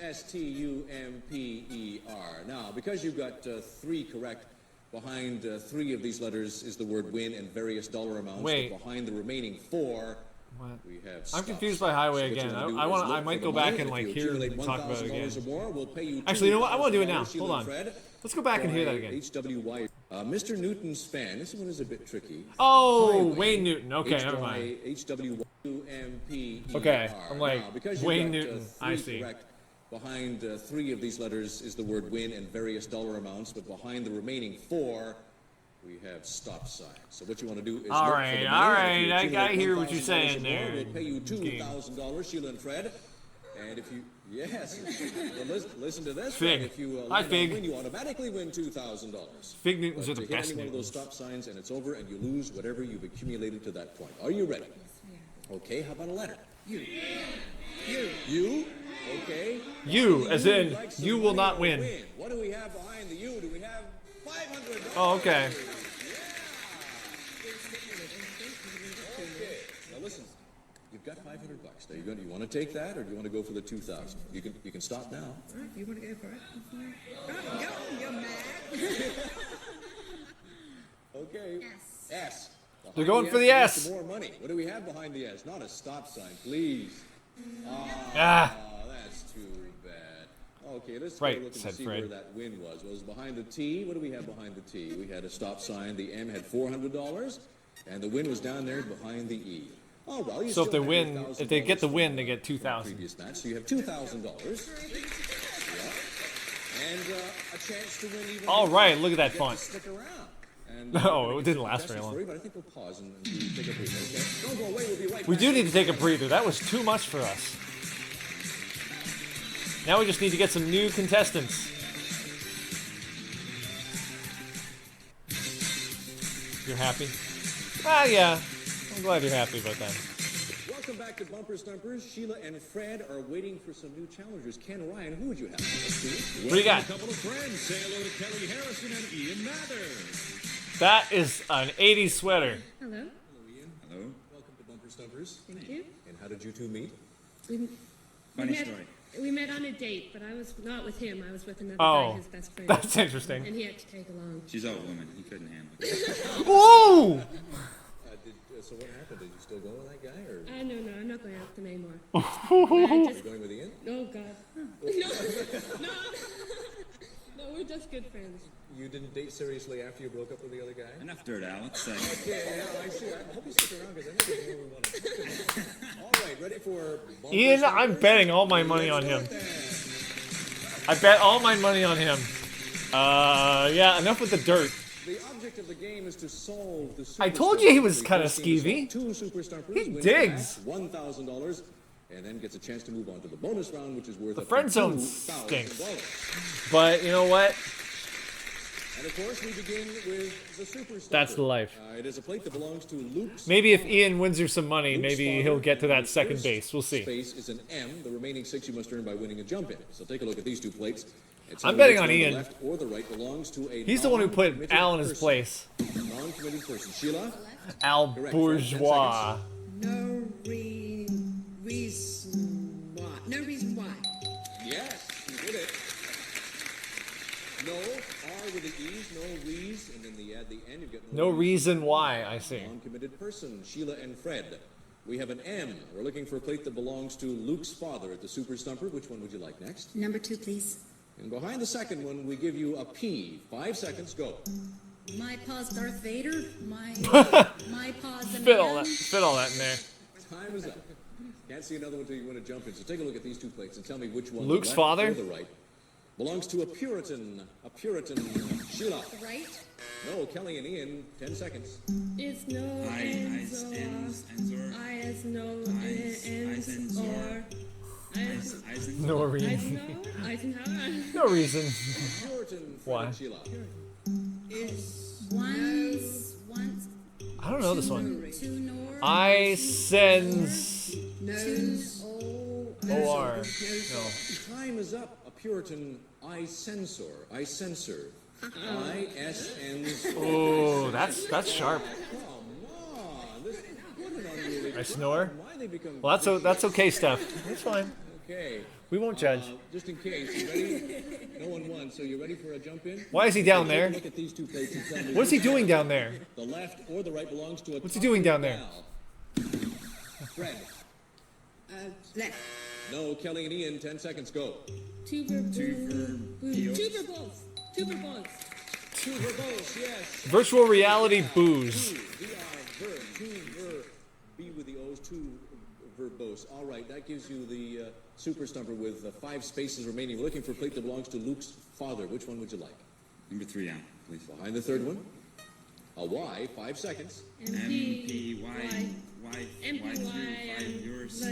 S-T-U-M-P-E-R. Now, because you've got 3 correct, behind 3 of these letters is the word win and various dollar amounts. Wait. But behind the remaining 4, What? we have I'm stops. confused by highway So what again. you wanna do I is want. look I might for go the back money. and If like you hear accumulate and talk about it again. $1,000 or more, we'll pay you Actually, you know what? I want to do it now. $2,000, Sheila Hold on. and Fred. Let's go back and hear that again. HWY. Mr. Newton's fan. This one is a bit tricky. Oh, Highway. Wayne Newton. Okay, never mind. H-W-Y-U-M-P-E-R. Okay, I'm like, Now, because Wayne you've got, Newton. 3 I see. correct, behind 3 of these letters is the word win and various dollar amounts, but behind the remaining 4, we have stop signs. So what you want to do is All look right, for the all money. right. If you I accumulate hear what you're $1,000 saying or more, there, We'll pay you game. $2,000, Sheila and Fred. And if you, yes, well, listen to this. Fig. If you Hi, line up Fig. win, you automatically win $2,000. Fig Newtons But are the you hit best any one of those Newtons. stop signs and it's over, and you lose whatever you've accumulated to that point. Are you ready? Okay, how about a letter? You. You? Okay. You, as in, you will not win. What do we have behind the U? Do we have $500? Oh, okay. Okay. Now listen, you've got $500. Now you want to take that, or do you want to go for the 2,000? You can stop now. All right, you want to go for it? Go, you're mad. Okay. S. They're going for the S. Some more money. What do we have behind the S? Not a stop sign, please. That's too bad. Okay, let's Right, go look and said see Fred. where that win was. Well, it was behind the T. What do we have behind the T? We had a stop sign. The M had $400, and the win was down there behind the E. Oh well. You So if still they have win, $8,000 if they get the win, from they get the 2,000. previous match. So you have $2,000. Yeah. And a chance to win even. All right, look at that Get to font. Stick around. And No, it didn't last very contestants long. for you, but I think we'll pause and take a breather. Okay? Don't go away. We'll be right We back. do need to take a breather. That was too much for us. Now we just need to get some new contestants. You're happy? Ah, yeah. I'm glad you're happy about that. Welcome back to Bumper Stumpers. Sheila and Fred are waiting for some new challengers. Ken, Ryan, who would you have? Let's see. What do you got? A couple of friends. Say hello to Kelly Harrison and Ian Mather. That is an 80s sweater. Hello. Hello, Ian. Hello. Welcome to Bumper Stumpers. Thank you. And how did you two meet? We met on a date, but I was not with him. I was with another Oh, guy, his best friend. that's interesting. And he had to take along. She's all woman. He couldn't handle it. Whoa! So what happened? Did you still go with that guy, or No, I'm not going out with him anymore. are I you just, going with Ian? oh, God. No, we're just good friends. You didn't date seriously after you broke up with the other guy? Enough dirt, Alex. Okay, yeah, I see. I hope you stick around because I think we want to talk about. All right, ready for Bumper Ian, I'm Stumpers? betting all my money on him. I bet all my money on him. Yeah, enough with the dirt. The object of the game is to solve the I Super told you he Stumpers. was The kinda first team to skeevy. solve 2 Super Stumpers He wins digs. the match, $1,000, and then gets a chance to move on to the bonus round, which is worth The up friend to zone $2,000. stinks. But you know what? And of course, we begin with the Super Stumper. That's the life. It is a plate that belongs to Luke's Maybe if father. Ian wins her some money, Luke's maybe father, he'll get to and that the second first base. We'll see. Space is an M. The remaining 6 you must earn by winning a jump in. So take a look at these 2 plates. And tell I'm me betting which on one, the Ian. left or the right belongs to a He's the one who put non-committed Al in his person. place. Non-committed person. Sheila? Al Correct. Bourgeois. No reason why. No reason why. Yes, you did it. No, R with the E's, no re's, and then at the end you've got No reason why, I see. Non-committed person, Sheila and Fred. We have an M. We're looking for a plate that belongs to Luke's father at the Super Stumper. Which one would you like next? Number 2, please. And behind the second one, we give you a P. 5 seconds, go. My pa's Darth Vader. My pa's a Fit all man. that in there. Time is up. Can't see another one until you win a jump in. So take a look at these 2 plates and tell me which one. Luke's the left father? or the right belongs to a Puritan. A Puritan. Sheila. The right. No, Kelly and Ian. 10 seconds. It's no Enzor. I as no Enzor. No reason. Eisenhower. No reason. Puritan. Fred Why? and Sheila. Once. I don't know this one. Two nor. I sense Two. OR. No. Time is up. A Puritan. I censor. I censor. I-S-N. Oh, that's sharp. Come on. This, what an unruly I snore. Why they become Well, that's okay, Steph. That's fine. Okay. We won't judge. Just in case, you ready? No one won, so you ready for a jump in? Why is he down there? Look at these 2 plates and tell me What's he which doing one, down there? the left or the right belongs to a. What's he doing down there? Fred. Left. No, Kelly and Ian. 10 seconds. Go. Tuber balls. Two verbose. Yes. Virtual reality booze. V-I-ver. Two ver. B with the O's. Two verbose. All right. That gives you the Super Stumper with 5 spaces remaining. We're looking for a plate that belongs to Luke's father. Which one would you like? Number 3 down, please. Behind the third one. A Y. 5 seconds. M-P-Y. Yours.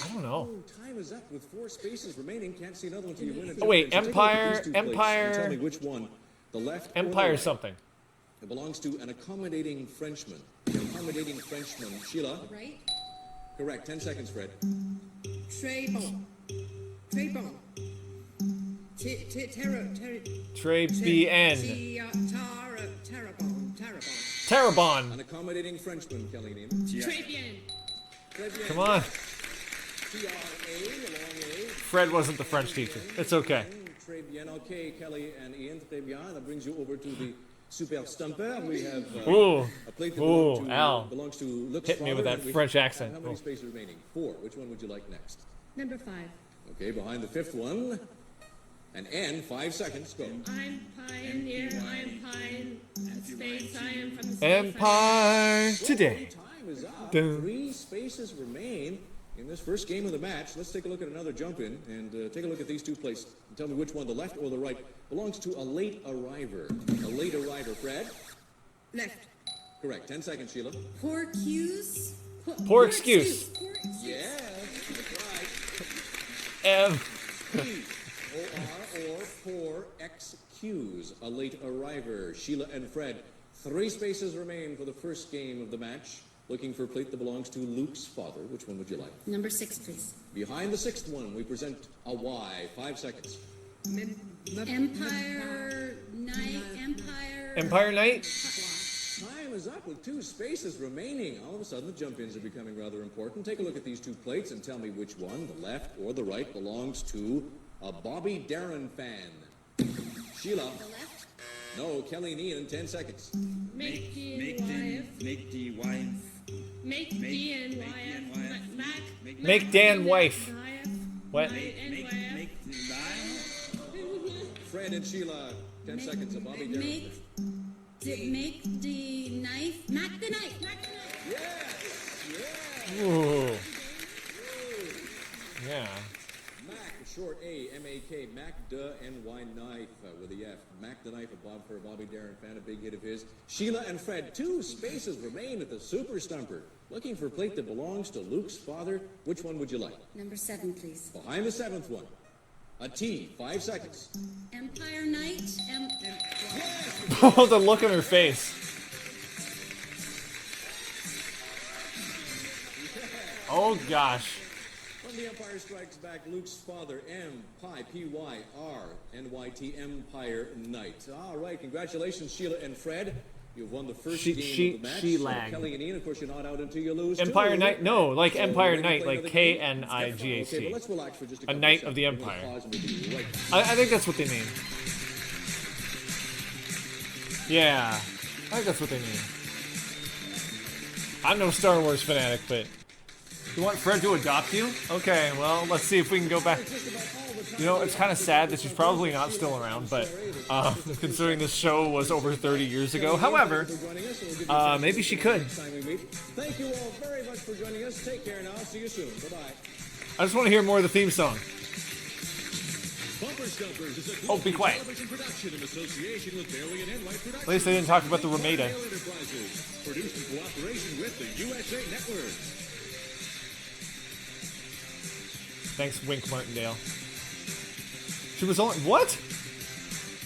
I don't know. Oh, time is up with 4 spaces remaining. Can't see another one until you win it. Oh, wait, So take a look at Empire- these 2 plates Empire- and tell me which one. The left or the Empire right. something. It belongs to an accommodating Frenchman. An accommodating Frenchman. Sheila. Right. Correct. 10 seconds, Fred. Trebon. Trebon. Trebien. Tarabon. Tarabon. An accommodating Frenchman, Kelly Neiman. Trebien. Come on. T-R-A, the long A. Fred wasn't the French teacher. It's okay. Très bien. Okay, Kelly and Ian, très bien. That brings you over to the Super Stumper. We have Ooh. a plate that Ooh, Al. belongs to Luke's Hit me father, with that and we French have accent. How many Oh. spaces remaining? 4. Which one would you like next? Number 5. Okay, behind the 5th one. And N, 5 seconds. Go. I'm pioneer, I'm pine, space, I am from the Empire today. Time is up. Dun. 3 spaces remain in this first game of the match. Let's take a look at another jump in and take a look at these two places. And tell me which one, the left or the right, belongs to a late arriver. A late arriver, Fred. Left. Correct. 10 seconds, Sheila. Poor cues. Poor excuse. Yes, that's right. P-O-R or poor excuse. A late arriver. Sheila and Fred. 3 spaces remain for the first game of the match. Looking for a plate that belongs to Luke's father. Which one would you like? Number 6, please. Behind the 6th one, we present a Y. 5 seconds. Empire Night, Empire. Empire Knight. Time is up with 2 spaces remaining. All of a sudden, the jump-ins are becoming rather important. Take a look at these 2 plates and tell me which one, the left or the right, belongs to a Bobby Darin fan. Sheila. The left. No, Kelly and Ian, 10 seconds. Make D and YF. Make the wife. Make D and YF. Make Dan wife. What? Make the life. Fred and Sheila, 10 seconds. A Bobby Darin fan. Make the knife. Mac the knife. Mac the knife. Yes! Ooh. Yeah. Mac, short A, M-A-K, Mac the N-Y knife with a F. Mac the knife, for a Bobby Darin fan, a big hit of his. Sheila and Fred, 2 spaces remain at the Super Stumper. Looking for a plate that belongs to Luke's father. Which one would you like? Number 7, please. Behind the 7th one. A T, 5 seconds. Empire Night. Oh, the look on her face. Oh gosh. When the Empire Strikes Back, Luke's father, P-Y-R-N-Y-T, Empire Knight. All right, congratulations, Sheila and Fred. You've won the first game of the match. She lagged. Kelly and Ian, of course, you're not out until you lose. Empire Knight? No, like So Empire we're Knight, gonna play like another game. K-N-I-G-H-T. Okay, well, let's relax for just A couple Knight of of the seconds. We're Empire. gonna pause and we'll be right back. I think that's what they mean. Yeah, I think that's what they mean. I'm no Star Wars fanatic, but you want Fred to adopt you? Okay, well, let's see if we can go back. You know, it's kind of sad that she's probably not still around, but considering this show was over 30 years ago. However, maybe she could. Thank you all very much for joining us. Take care now. See you soon. Bye-bye. I just want to hear more of the theme song. Bumper Stumpers is a Oh, be quiet. television production in association with Bailey and Enright Productions. At least they didn't talk about the Ramada. Enterprises, produced in cooperation with the USA Network. Thanks, Wink Martindale. She was only what?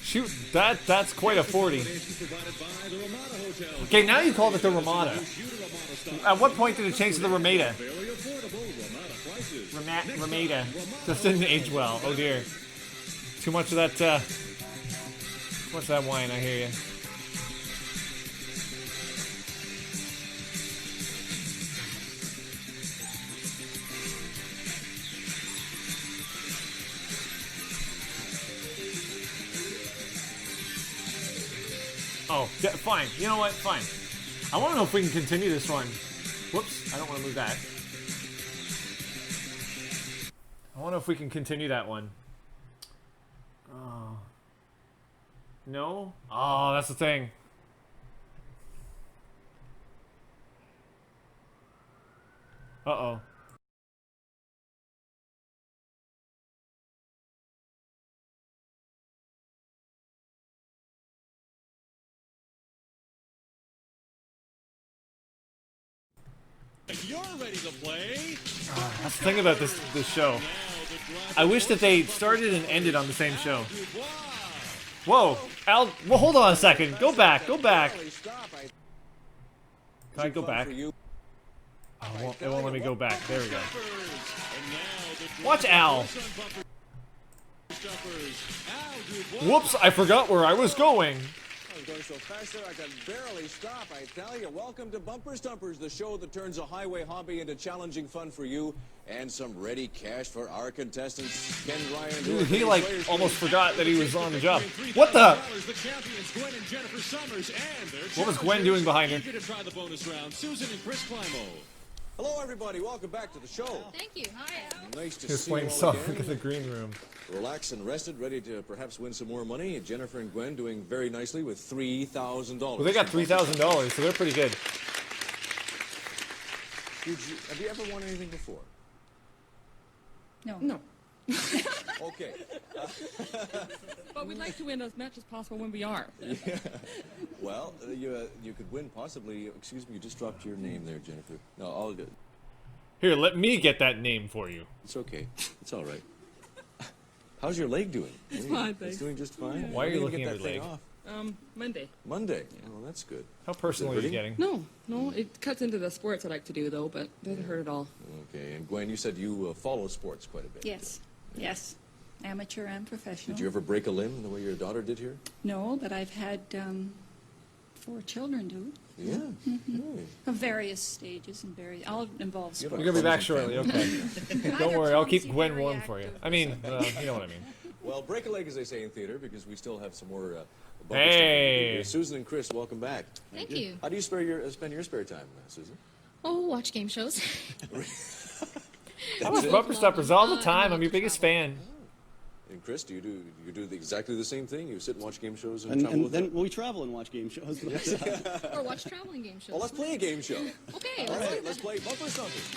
Shoot, that's quite a 40. Okay, now you call it the Ramada. At what point did it change to the Ramada? Ramada. Just didn't age well. Oh dear. Too much of that. Too much of that wine. I hear you. Oh, fine. You know what? Fine. I want to know if we can continue this one. Whoops, I don't want to move that. I want to know if we can continue that one. Oh. No? Oh, that's the thing. Uh-oh. You're ready to play. That's the thing about this show. I wish that they started and ended on the same show. Whoa, Al, well, hold on a second. Go back, go back. Can I go back? Oh, it won't let me go back. There we go. Watch Al. Whoops, I forgot where I was going. I was going so fast there I could barely stop, I tell you. Welcome to Bumper Stumpers, the show that turns a highway hobby into challenging fun for you and some ready cash for our contestants. Ken Ryan. Dude, he like almost forgot that he was on the job. What the? What was Gwen doing behind her? Hello, everybody. Welcome back to the show. Thank you. Hi. Nice to He was see playing you all song again. in the green room. Relaxed and rested, ready to perhaps win some more money. Jennifer and Gwen doing very nicely with $3,000. Well, they got $3,000, so they're pretty good. Have you ever won anything before? No. No. Okay. But we'd like to win as much as possible when we are. Yeah. Well, you could win possibly. Excuse me, you just dropped your name there, Jennifer. No, all good. Here, let me get that name for you. It's okay. It's all right. How's your leg doing? It's fine, thanks. It's doing just fine. Why are you looking get at that your thing leg? off? Monday. Monday. Oh, that's good. How personal are you getting? No, it cuts into the sports I like to do, though, but it doesn't hurt at all. Okay, and Gwen, you said you follow sports quite a bit. Yes, yes. Amateur and professional. Did you ever break a limb the way your daughter did here? No, but I've had 4 children do it. Yeah. Of various stages and various, all involve sports. You're gonna be back shortly, okay. Don't worry, I'll keep Gwen warm for you. I mean, you know what I mean. Well, break a leg, as they say in theater, because we still have some more. Hey, Susan and Chris, welcome back. Thank you. How do you spend your spare time, Susan? Oh, watch game shows. I watch Bumper Stumpers all the time. I'm your biggest fan. And Chris, do you do exactly the same thing? You sit and watch game shows and travel with then them? we travel and watch game shows. Or watch traveling game shows. Well, let's play a game show. Okay. All right, let's play Bumper Stumpers.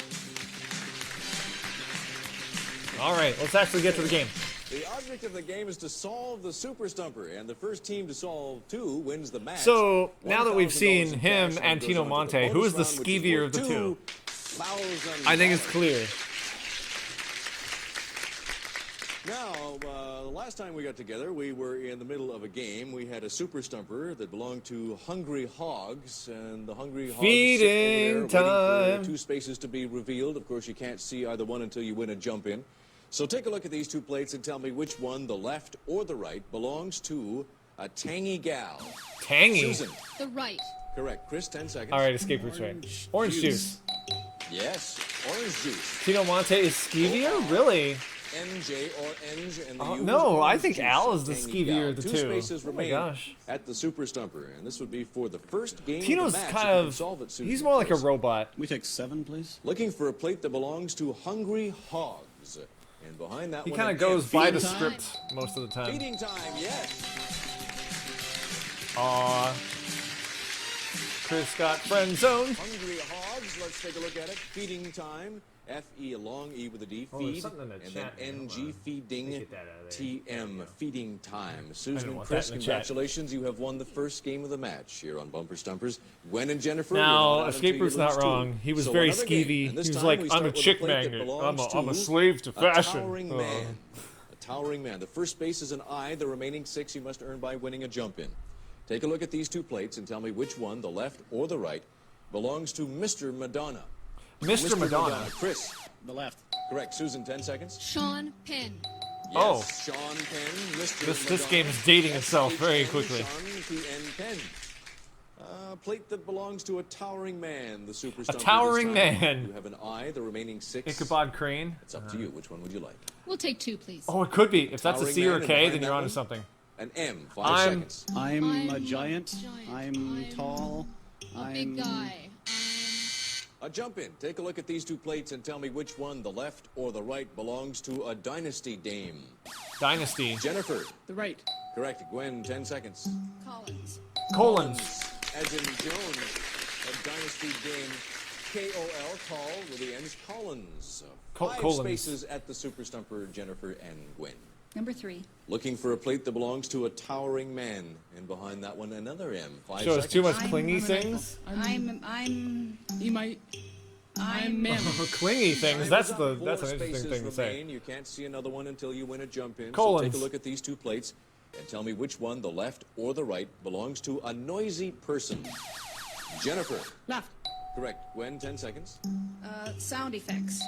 All right, let's actually get to the game. The object of the game is to solve the Super Stumper, and the first team to solve 2 wins the match. So, now that we've seen $1,000 him in and cash Tino goes on to Monte, the who is the bonus round, which is skeevier worth of the two? $2,000. I think it's clear. Now, the last time we got together, we were in the middle of a game. We had a Super Stumper that belonged to Hungry Hogs, and the Hungry Hogs Feeding sit over there waiting time. for 2 spaces to be revealed. Of course, you can't see either one until you win a jump in. So take a look at these 2 plates and tell me which one, the left or the right, belongs to a tangy gal. Tangy? Susan. The right. Correct. Chris, 10 seconds. All right, escape routes right. Orange juice. Yes, orange juice. Tino Monte is skeevier? Really? NJ or NJ, and the U is No, I orange think juice. Al is the Tangy skeevier gal. of the 2 two. spaces Oh my remain gosh. at the Super Stumper, and this would be for the first game Tino's of the match. kind If you can of, solve it, Susan, he's more like a Chris. robot. We take 7, please. Looking for a plate that belongs to Hungry Hogs, and behind that He one, kind an of goes F. by the Feeding time. script most of the time. Feeding time, yes. Aw. Chris got friend zoned. Hungry Hogs, let's take a look at it. Feeding time. F-E, a long E with a D, Oh, there's feed, something in the and chat here. then Hold N-G, on. feeding, Get that out of there. T-M, feeding time. Susan and want Chris, that in the chat. congratulations, you have won the first game of the match here on Bumper Stumpers. Gwen and Jennifer, Now, you're not out Escape until you Route's not lose 2. wrong. He was So very another game, skeevy. and this He was time like, we I'm start a with chick plate that magnet. belongs I'm a to slave to fashion. A towering man. A towering man. The first space is an I. The remaining 6 you must earn by winning a jump in. Take a look at these 2 plates and tell me which one, the left or the right, belongs to Mr. Madonna. Mr. Madonna. Chris. The left. Correct. Susan, 10 seconds. Sean Penn. Yes, Oh. Sean Penn, Mr. This Madonna. game is dating itself very S-H-N, quickly. Sean P.N. Penn. Plate that belongs to a towering man, the Super Stumper. towering this time. man. You have an I, the remaining 6. Ichabod Crane. It's up to you. Which one would you like? We'll take 2, please. Oh, it could be. If that's a Towering C or a man, and K, behind then that you're onto one? something. An M, 5 I'm- seconds. I'm a giant. I'm tall. A I'm big guy. A jump in. Take a look at these 2 plates and tell me which one, the left or the right, belongs to a dynasty dame. Dynasty. Jennifer. The right. Correct. Gwen, 10 seconds. Collins. Colons. As in Joan, a dynasty dame. K-O-L, call with the ends, Collins. 5 Collins. spaces at the Super Stumper, Jennifer and Gwen. Number 3. Looking for a plate that belongs to a towering man. And behind that one, another M. 5 Shows seconds. too much clingy things. You might. I'm men. Clingy things. That's Four an interesting spaces thing to say. remain. You can't see another one until you win a jump in. So Collins. take a look at these 2 plates and tell me which one, the left or the right, belongs to a noisy person. Jennifer. Left. Correct. Gwen, 10 seconds. Sound effects.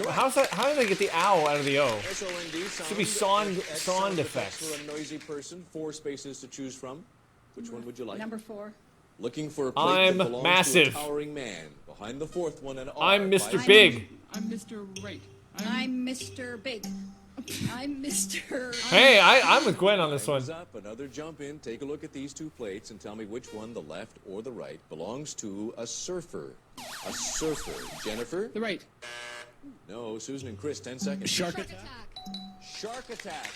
How's that? How did they get the ow out of the O? SOND, sound. Should be sound effects. For a noisy person. 4 spaces to choose from. Which one would you like? Number 4. Looking for a plate I'm that belongs massive. to a towering man. Behind the 4th one and I'm Mr. Big. I'm Mr. Right. I'm Mr. Big. I'm Mr. Hey, I'm with Gwen on this one. Time's up. Another jump in. Take a look at these 2 plates and tell me which one, the left or the right, belongs to a surfer. A surfer. Jennifer? The right. No. Susan and Chris, 10 seconds. Shark attack. Shark attack.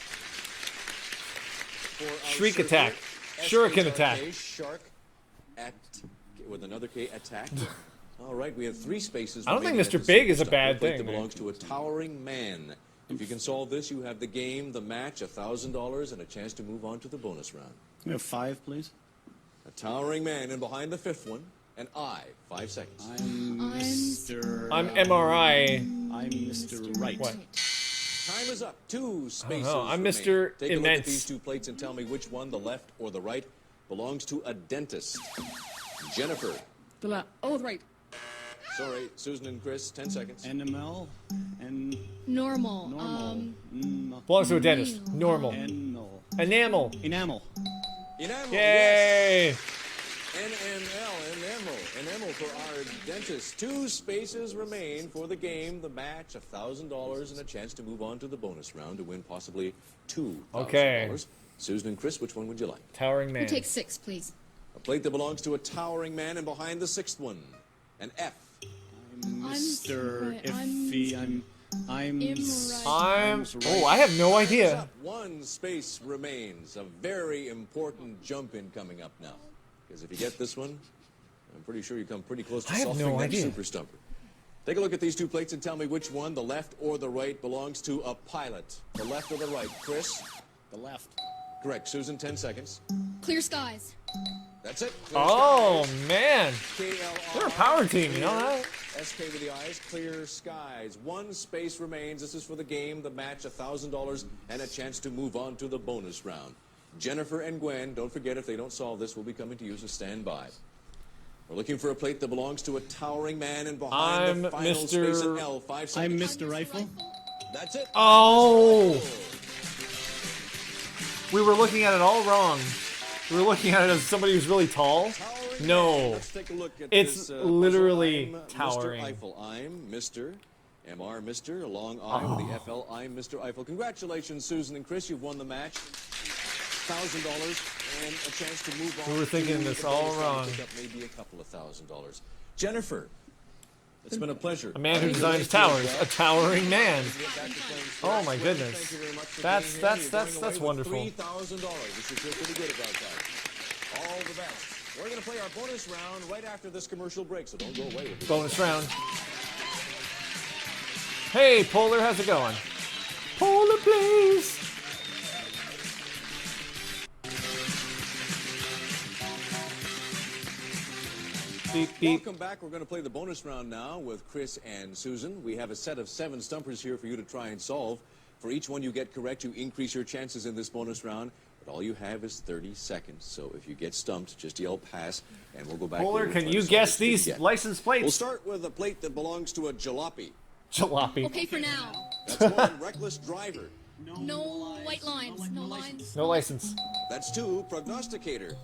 For our Shriek surfer, attack. Shuriken attack. Shark at with another K attack. All right, we have 3 spaces. I don't think remaining Mr. at the Big is a Superstar. bad The plate thing, that belongs to a towering man. If you can solve this, you have the game, the match, $1,000, and a chance to move on to the bonus round. We have 5, please. A towering man, and behind the 5th one, and 5 seconds. I'm Mr. I'm MRI. I'm Mr. Right. What? Time is up. 2 spaces. I'm remain. Mr. Take a look Immense. at these 2 plates and tell me which one, the left or the right, belongs to a dentist. Jennifer. The left. Oh, the right. Sorry, Susan and Chris, 10 seconds. NML and Normal. normal. Belongs to a dentist. Normal. Enamel. Enamel. Enamel. Enamel. Yay! Yes. Enamel for our dentist. 2 spaces remain for the game, the match, $1,000, and a chance to move on to the bonus round to win possibly $2,000. Okay. Susan and Chris, which one would you like? Towering man. We'll take 6, please. A plate that belongs to a towering man, and behind the 6th one, an F. Mr. right. Iffy. I'm Oh, I have no idea. 1 space remains. A very important jump in coming up now. Because if you get this one, I'm pretty sure you come pretty close to I have solving no that idea. super stumper. Take a look at these 2 plates and tell me which one, the left or the right, belongs to a pilot. The left or the right? Chris? the left. Correct. Susan, 10 seconds. Clear skies. That's it. Clear Oh, skies. man. KLR. They're a power team, you know that? SK with the eyes, clear skies. 1 space remains. This is for the game, the match, $1,000, and a chance to move on to the bonus round. Jennifer and Gwen, don't forget, if they don't solve this, we'll be coming to you, so stand by. We're looking for a plate that belongs to a towering man, and behind the I'm final Mr. space in L, 5 I'm seconds. Mr. Rifle. That's it. Oh! We were looking at it all wrong. We were looking at it as somebody who's really tall. Towering No. man. Let's take a look at It's this, literally puzzle. I'm towering. Mr. Eiffel. I'm Mr. MR Mr. A long I with the FL. I'm Mr. Eiffel. Congratulations, Susan and Chris. You've won the match. $1,000 and a chance to move on. We were thinking to this the all bonus round, wrong. pick up maybe a couple of $1,000. Jennifer, it's been a pleasure. A man who designs towers. A towering man. Oh my goodness. Thank you very much for That's being here. You're going away with wonderful. $3,000. You should feel pretty good about that. All the best. We're going to play our bonus round right after this commercial break, so don't go away. With Bonus round. Hey, Polar, how's it going? Polar, please. Beep, beep. Welcome back. We're going to play the bonus round now with Chris and Susan. We have a set of 7 stumpers here for you to try and solve. For each one you get correct, you increase your chances in this bonus round. But all you have is 30 seconds. So if you get stumped, just yell pass, and we'll go back. Polar, over and can try you to solve guess this till you these get. license plates? We'll start with a plate that belongs to a jalopy. Jalopy. Okay for now. That's 1, reckless driver. No white lines. No lines. No license. That's 2, prognosticator.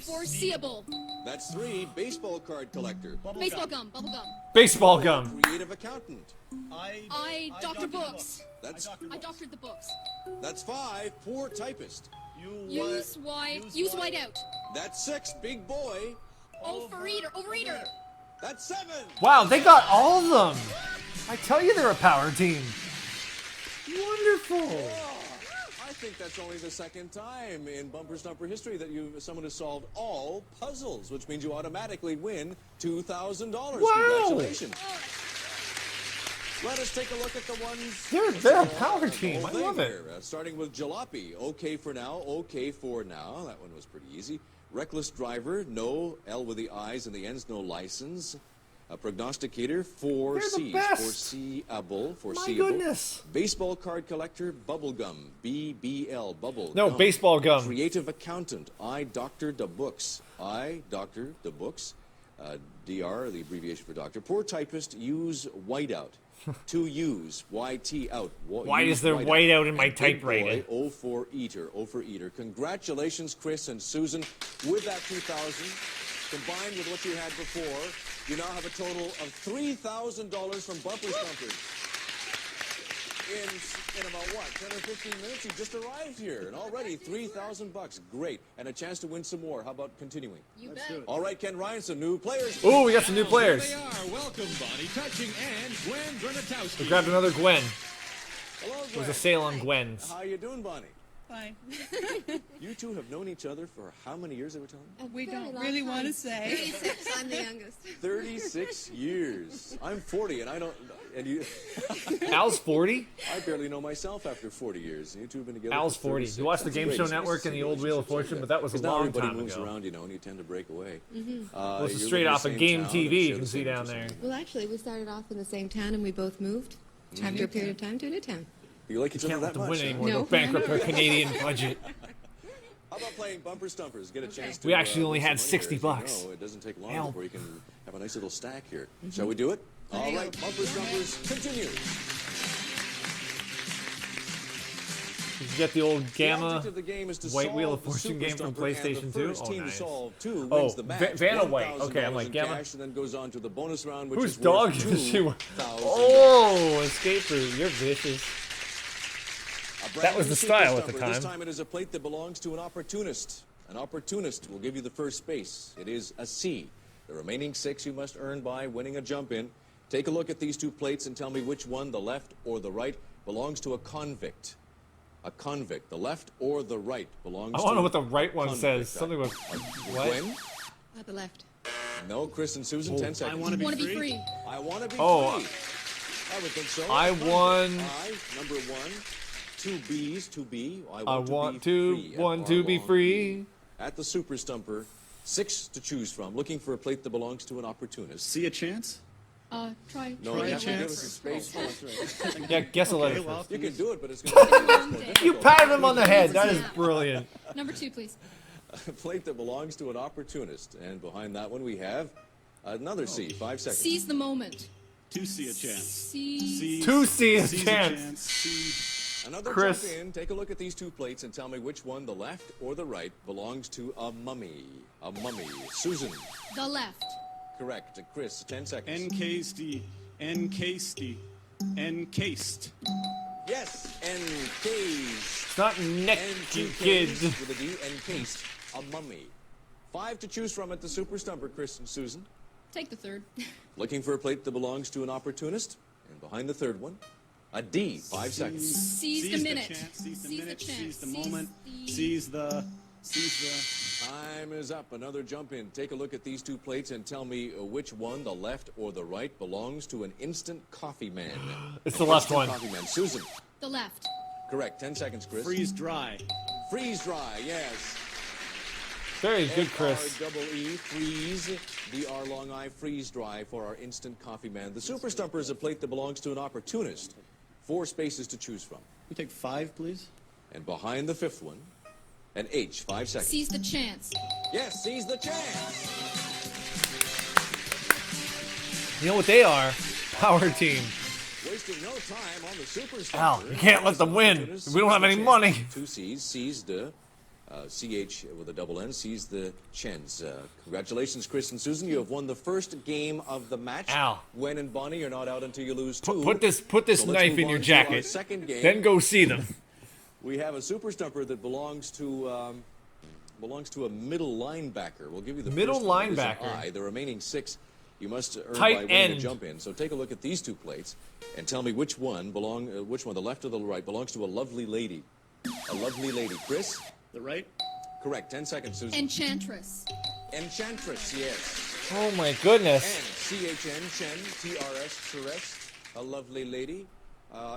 Foreseeable. That's 3, baseball card collector. Baseball gum. Bubble gum. Baseball gum. Creative accountant. I doctor books. That's I doctored the books. 5, poor typist. Use white out. That's 6, big boy. Overeater. That's 7. Wow, they got all of them. I tell you, they're a power team. Wonderful. I think that's only the 2nd time in Bumper Stumper history that someone has solved all puzzles, which means you automatically win $2,000. Congratulations. Let us take a look at the ones. They're a power team. I love it. Starting with Jalopy. Okay for now. Okay for now. That one was pretty easy. Reckless driver. No. L with the I's and the N's. No license. A prognosticator. 4 They're the C's. best. Foreseeable. My goodness. Baseball card collector. Bubblegum. BBL. Bubble. No, gum. baseball gum. Creative accountant. I doctor the books. I doctor the books. DR, the abbreviation for doctor. Poor typist, use whiteout. To use, YT out. Why is there whiteout in my typewriter? O for eater, O for eater. Congratulations, Chris and Susan, with that 2,000. Combined with what you had before, you now have a total of $3,000 from Bumper Stumpers. In about, what, 10 or 15 minutes? You just arrived here, and already $3,000. Great. And a chance to win some more. How about continuing? You bet. All right, Ken Ryan, some new players. Ooh, we got some new players. There they are. Welcome, Bonnie Touching and Gwen Brenatowski. We grabbed another Gwen. Hello, Gwen. There's a sale on Gwens. How you doing, Bonnie? Fine. You two have known each other for how many years, they were telling me? We don't really want to say. 36, I'm the youngest. 36 years. I'm 40, and I don't... And you... Al's 40? I barely know myself after 40 years. You two have been together Al's for 40. 36. You watched the That's Game great. Show It's nice Network to and see the old Wheel of relationships Fortune, like but that was a now long everybody time moves ago. around, you know, and you tend to break away. Well, this is you straight live in off the of same Game town TV. and You share can the see same down interests. there. Well, actually, we started off in the same town and we both moved after a period of time to a new town. You like each You other can't let that them much, win huh? anymore. No. They'll bankrupt our Canadian budget. How about playing Bumper Stumpers? Get a chance to... We actually only win had some money here. $60. As you know, it doesn't take long Hell. before you can have a nice little stack here. Shall we do it? All right, Bumper Stumpers, continue. Did you get the old The Gamma object of the game is to White solve Wheel of the Fortune Super game from Stumper, and PlayStation the 2? first Oh, team to nice. solve two Oh, wins the match. Vanna White. Okay, I'm $1,000 like, in Gamma. cash, and then goes on to the bonus round, which Whose is dog worth is she? $2,000. Oh, escape route. You're vicious. A brand That was new the Super style at the Stumper. This time. time it is a plate that belongs to an opportunist. An opportunist will give you the first space. It is a C. The remaining 6 you must earn by winning a jump in. Take a look at these two plates and tell me which one, the left or the right, belongs to a convict. A convict. The left or the right belongs I to want to know what the right one convict. says. Something with what? Gwen? At the left. No, Chris and Susan, 10 seconds. I want to be Want to free. be free. I want to be Oh, free. I would think so. I won. I, number 1. 2 B's, 2B. I want to be free. At the Super Stumper, 6 to choose from. Looking for a plate that belongs to an opportunist. See a chance? Try. No, Try you a have to give chance. us a space. Oh, that's right. Yeah, guess a letter Okay, well, first. You can do it, but it's going to be more difficult. You patted him on the head. That is brilliant. Number 2, please. A plate that belongs to an opportunist. And behind that one, we have another C. 5 seconds. Seize the moment. To see a chance. Seize. To see a Seize chance. See- Another Chris. jump in. Take a look at these two plates and tell me which one, the left or the right, belongs to a mummy. A mummy. Susan. The left. Correct. Chris, 10 seconds. Encased. Encased. Yes, encased. It's not neck, you kids. With a D, encased. A mummy. 5 to choose from at the Super Stumper, Chris and Susan. Take the third. Looking for a plate that belongs to an opportunist. And behind the third one, a D. 5 seconds. Seize the minute. chance. Seize the Seize minute. the chance. Seize the Seize moment. the- Seize the. Time is up. Another jump in. Take a look at these two plates and tell me which one, the left or the right, belongs to an instant coffee man. It's the left one. Coffee man. Susan. The left. Correct. 10 seconds, Chris. Freeze dry. Freeze dry. Yes. Very good, Chris. F-R-E-E, freeze, D-R long I, freeze dry for our instant coffee man. The Super Stumper is a plate that belongs to an opportunist. 4 spaces to choose from. We take 5, please. And behind the 5th one, an H, 5 seconds. Seize the chance. Yes, seize the chance. You know what they are? Power team. Wasting no time on the Super Stumper. Al, you can't let them win. We don't have any money. 2 C's, seized CH with a double N, seized the chance. Congratulations, Chris and Susan. You have won the first game of the match. Al. Gwen and Bonnie, you're not out until you lose 2. Put this So let's knife move in your on to our jacket. second game. Then go see them. We have a Super Stumper that belongs to a middle linebacker. We'll give you the Middle first one. It is an linebacker. I. The remaining 6 you must earn Tight by winning a end. jump in. So take a look at these two plates and tell me which one, the left or the right, belongs to a lovely lady. A lovely lady. Chris? The right. Correct. 10 seconds, Susan. Enchantress. Enchantress, yes. Oh my goodness. N-C-H-N, Chen, T-R-S, Therese, a lovely lady.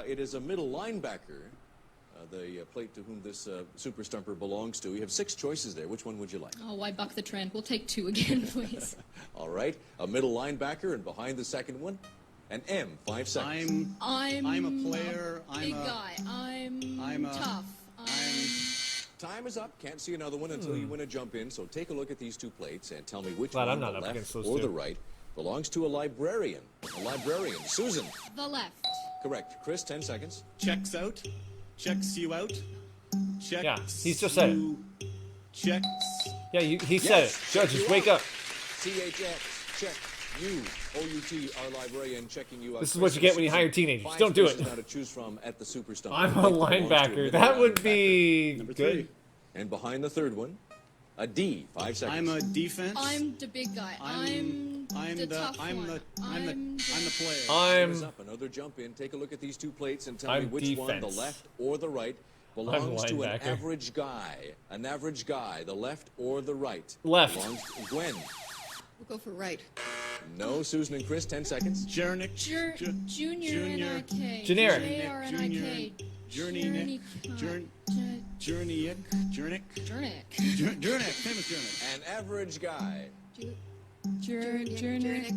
It is a middle linebacker, the plate to whom this Super Stumper belongs to. You have 6 choices there. Which one would you like? Oh, why buck the trend? We'll take 2 again, please. All right. A middle linebacker, and behind the second one, an M. 5 seconds. I'm a player. Big guy. I'm I'm a- tough. Time is up. Can't see another one until you win a jump in. So take a look at these two plates and tell me which Glad I'm one, not the up left against those or two. the right, belongs to a librarian. A librarian. Susan. The left. Correct. Chris, 10 seconds. Checks out. Checks you out. Checks. Yeah, he's just said it. you- Checks. Yeah, he said it. Judges, wake up. CHX. Check. You. OUT. Our librarian checking you out. This is what you get when you hire teenagers. Five Don't do it. spaces now to choose from at the Super Stump. I'm a Plate that belongs to linebacker. middle That would linebacker. be Number good. 3. And behind the third one, a D. 5 seconds. I'm a defense. I'm the big guy. I'm the tough I'm one. the player. Time is I'm up. Another jump in. Take a look at these two plates and tell me I'm which one, the defense. left or the right, belongs to an linebacker. average guy. An average guy, the left or the right. Left. Belongs to Gwen. We'll go for right. No, Susan and Chris, 10 seconds. Jernick. Junior N-I-K. Generic. J-R-N-I-K. Journey. Journey. Journey. Jernick. Journey. Famous Journey. An average guy. generic.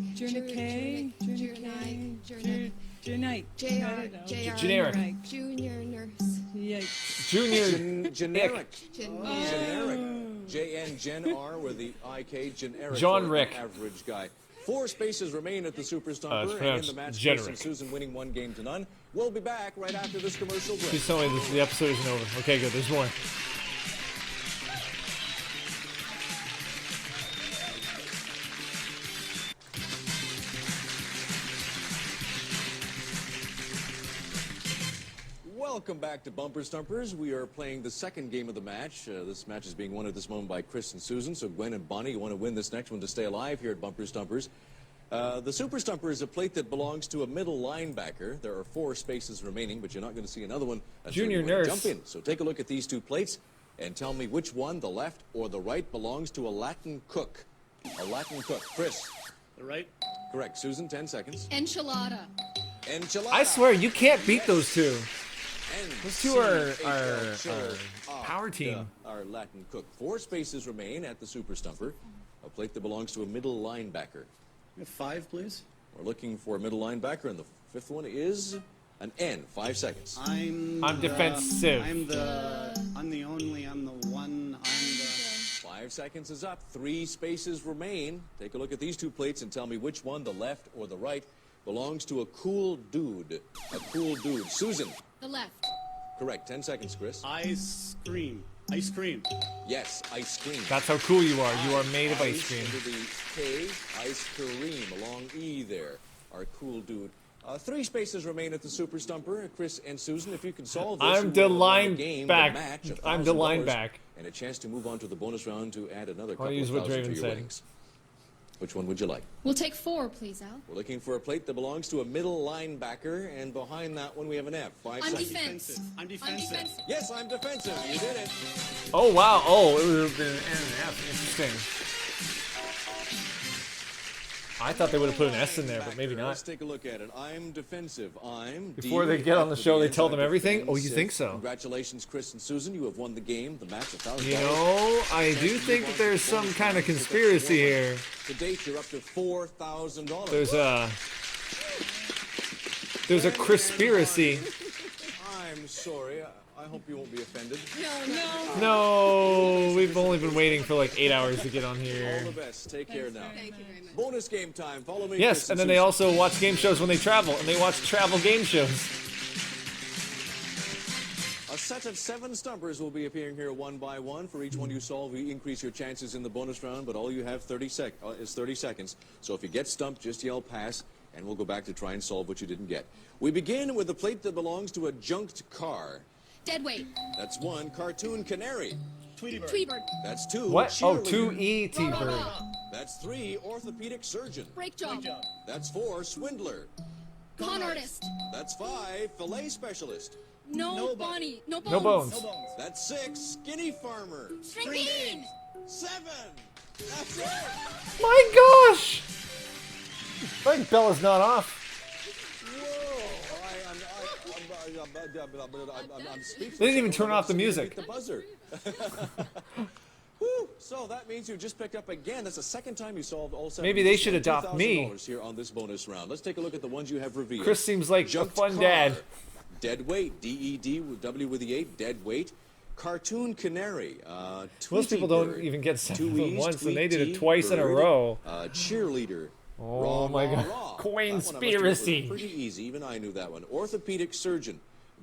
Junior nurse. Junior. Generic. Oh. Generic. J-N, Gen R with the I-K, generic. John for an Rick. Average guy. 4 spaces remain at the Super it's Stumper, and in the pronounced match, Chris generic. and Susan winning 1-0. We'll be back right after this commercial break. Please tell me the episode isn't over. Okay, good. There's more. Welcome back to Bumper Stumpers. We are playing the second game of the match. This match is being won at this moment by Chris and Susan. So Gwen and Bonnie, you want to win this next one to stay alive here at Bumper Stumpers. The Super Stumper is a plate that belongs to a middle linebacker. There are 4 spaces remaining, but you're not going to see another one until Junior you win a nurse. jump in. So take a look at these two plates and tell me which one, the left or the right, belongs to a Latin cook. A Latin cook. Chris. The right. Correct. Susan, 10 seconds. Enchilada. Enchilada. I swear, you can't beat those two. And Those two are CHL, power team. Our Latin cook. 4 spaces remain at the Super Stumper. A plate that belongs to a middle linebacker. 5, please. We're looking for a middle linebacker, and the 5th one is an N. 5 seconds. I'm defensive. I'm the one. 5 seconds is up. 3 spaces remain. Take a look at these two plates and tell me which one, the left or the right, belongs to a cool dude. A cool dude. Susan. The left. Correct. 10 seconds, Chris. Ice cream. Ice cream. Yes, ice cream. That's how cool you are. You are made of ice cream. Under the K, ice cream, along E there. Our cool dude. 3 spaces remain at the Super Stumper. Chris and Susan, if you can solve this, I'm you the will win line game, back. the match, I'm the $1,000, line back. and a chance to move on to the bonus round to add another I'll couple use of what thousand Draven to your said. winnings. Which one would you like? We'll take 4, please, Al. We're looking for a plate that belongs to a middle linebacker, and behind that one we have an F. 5 I'm seconds. defense. I'm defensive. Yes, I'm defensive. You did it. Oh, wow. Oh, it would have been an N and an F. Interesting. I thought they would have put an S in there, but maybe Let's not. take a look at it. I'm defensive. I'm Before D. they get on the show, they tell them Inside everything? defensive. Oh, you think so? Congratulations, Chris and Susan. You have won the game, the match, $1,000. You know, I do think that there's some kind of conspiracy here. To date, you're up to $4,000. There's a conspiracy. I'm sorry. I hope you won't be offended. No, we've only been waiting for like 8 hours to get on All here. the best. Take care now. Thank you very much. Bonus game time. Follow me. Yes, Chris and then they Susan. also watch game shows when they travel, and they watch travel game shows. A set of 7 stumpers will be appearing here one by one. For each one you solve, we increase your chances in the bonus round, but all you have is 30 seconds. So if you get stumped, just yell pass, and we'll go back to try and solve what you didn't get. We begin with a plate that belongs to a junked car. Deadweight. That's 1. Cartoon canary. Tweetbird. That's 2. What? Oh, Cheerleader. 2 ET bird. That's 3. Orthopedic surgeon. Brake job. That's 4. Swindler. Con artist. That's 5. Fillet specialist. No Bonnie. No bones. No bones. That's 6. Skinny farmer. String bean. 7. That's it. My gosh! I think Bella's not off. I'm speechless. They didn't even turn off the I'm music. The buzzer. Whew. So that means you just picked up again. That's the second time you solved all 7. Maybe they should adopt me. $2,000 here on this bonus round. Let's take a look at the ones you have revealed. Chris seems like a Junked fun car. dad. Dead weight. D-E-D with W with the 8. Dead weight. Cartoon Canary. Most people don't Bird, even get 7 of them Tweez, once, and they did Tweety it twice in a Bird, row. Cheerleader. Oh my God. That one I must admit was Coinspiracy. pretty easy. Even I knew that one. Orthopedic surgeon.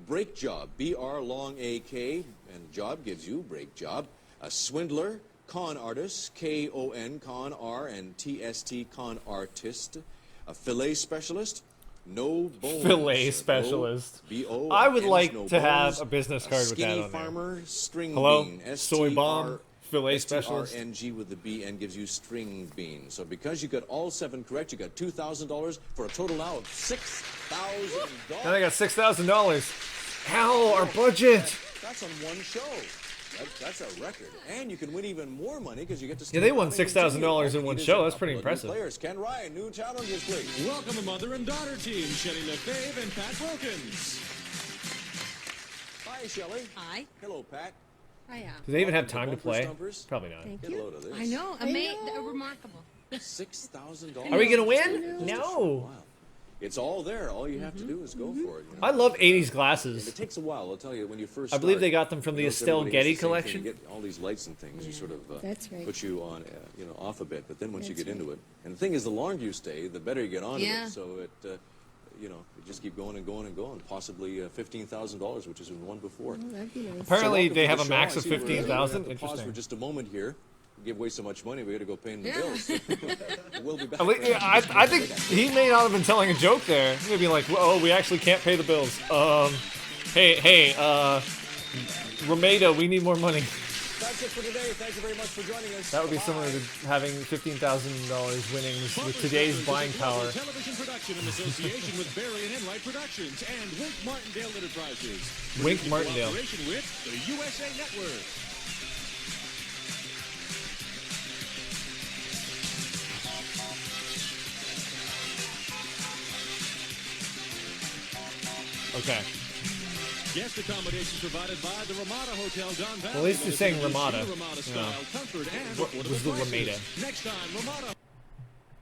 Brake job. BR long AK. And job gives you brake job. A swindler. Con artist. KON. Con R. And TST. Con artist. A fillet specialist. No bones. Fillet specialist. B-O. I would like no to have bones. a business card with that Skinny on there. farmer. String Hello? bean. SoyBomb. Fillet specialist. STRNG with the B N gives you string bean. So because you got all 7 correct, you got $2,000 for a total now of $6,000. And I got $6,000. Hell, our budget. That's on one show. That's a record. And you can win even more money because you get to. Yeah, they won $6,000 in one show. That's pretty impressive. Players, Ken Ryan, new challenges, please. Welcome a mother and daughter team, Shelley Lefebvre and Pat Wilkins. Hi, Shelley. Hi. Hello, Pat. Hiya. Do they even have time to play? Stumpers. Probably not. Thank Get a you. load of this. I know. Remarkable. $6,000. Are we gonna win? No. Wow. It's all there. All you have to do is go for it. You know? I love 80s And glasses. it takes a while. I'll tell you when you first. I believe start, they got them from the notice Estelle everybody has Getty the same thing. collection. You get all these lights and things. You sort of That's right. put you on, off a bit. But then once you get into it, and the thing is, the longer you stay, the better you get onto Yeah. it. So it, you just keep going and going and going. Possibly $15,000, which has been won before. That'd be nice. Apparently, welcome they to have the a show. max I of see we're 15,000. gonna have to pause for Interesting. just a moment here. We give away so much money, we got to go paying the bills. We'll be back. I think he may not have been telling a joke there. He may be like, "Oh, we actually can't pay the bills. Hey, Romeda, we need more money." That's it for today. Thank you very much for joining us. That would be similar to having $15,000 winnings with today's buying power. Television production in association with Barry and Enright Productions and Wink Martindale Enterprises. Wink In Martindale. cooperation with the USA Network. Okay. Guest accommodations provided by the Ramada Hotel Don Valley. Well, at least you're saying Ramada. Ramada style, Yeah. comfort, and What affordable was the prices. Ramada? Next time, Ramada.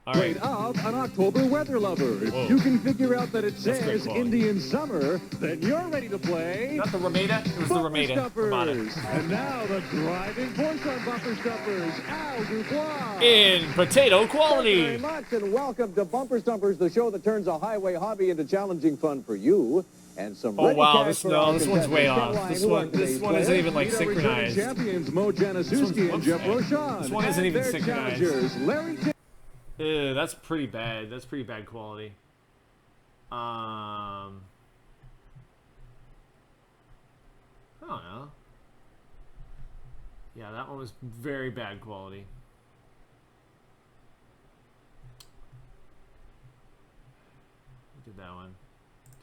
All right. Of an October weather lover. If Whoa. you can figure out that it That's great says quality. Indian summer, then you're ready to play. Not the Ramada. It was the Bumper Ramada. Stumpers. Ramada. And now the driving force on Bumper Stumpers, Al Dubois. In potato Thank you very quality. much, and welcome to Bumper Stumpers, the show that turns a highway hobby into challenging fun for you. And some Oh ready wow, cash this for our one's way contestants. off. Caroline, This who are one today's isn't players? even like Meet our returning synchronized. champions, Mo Januszewski and Jeff Rochon. This one isn't and even their synchronized. challengers, Larry Ew, that's pretty bad. That's pretty bad quality. I don't know. Yeah, that one was very bad quality. We did that one.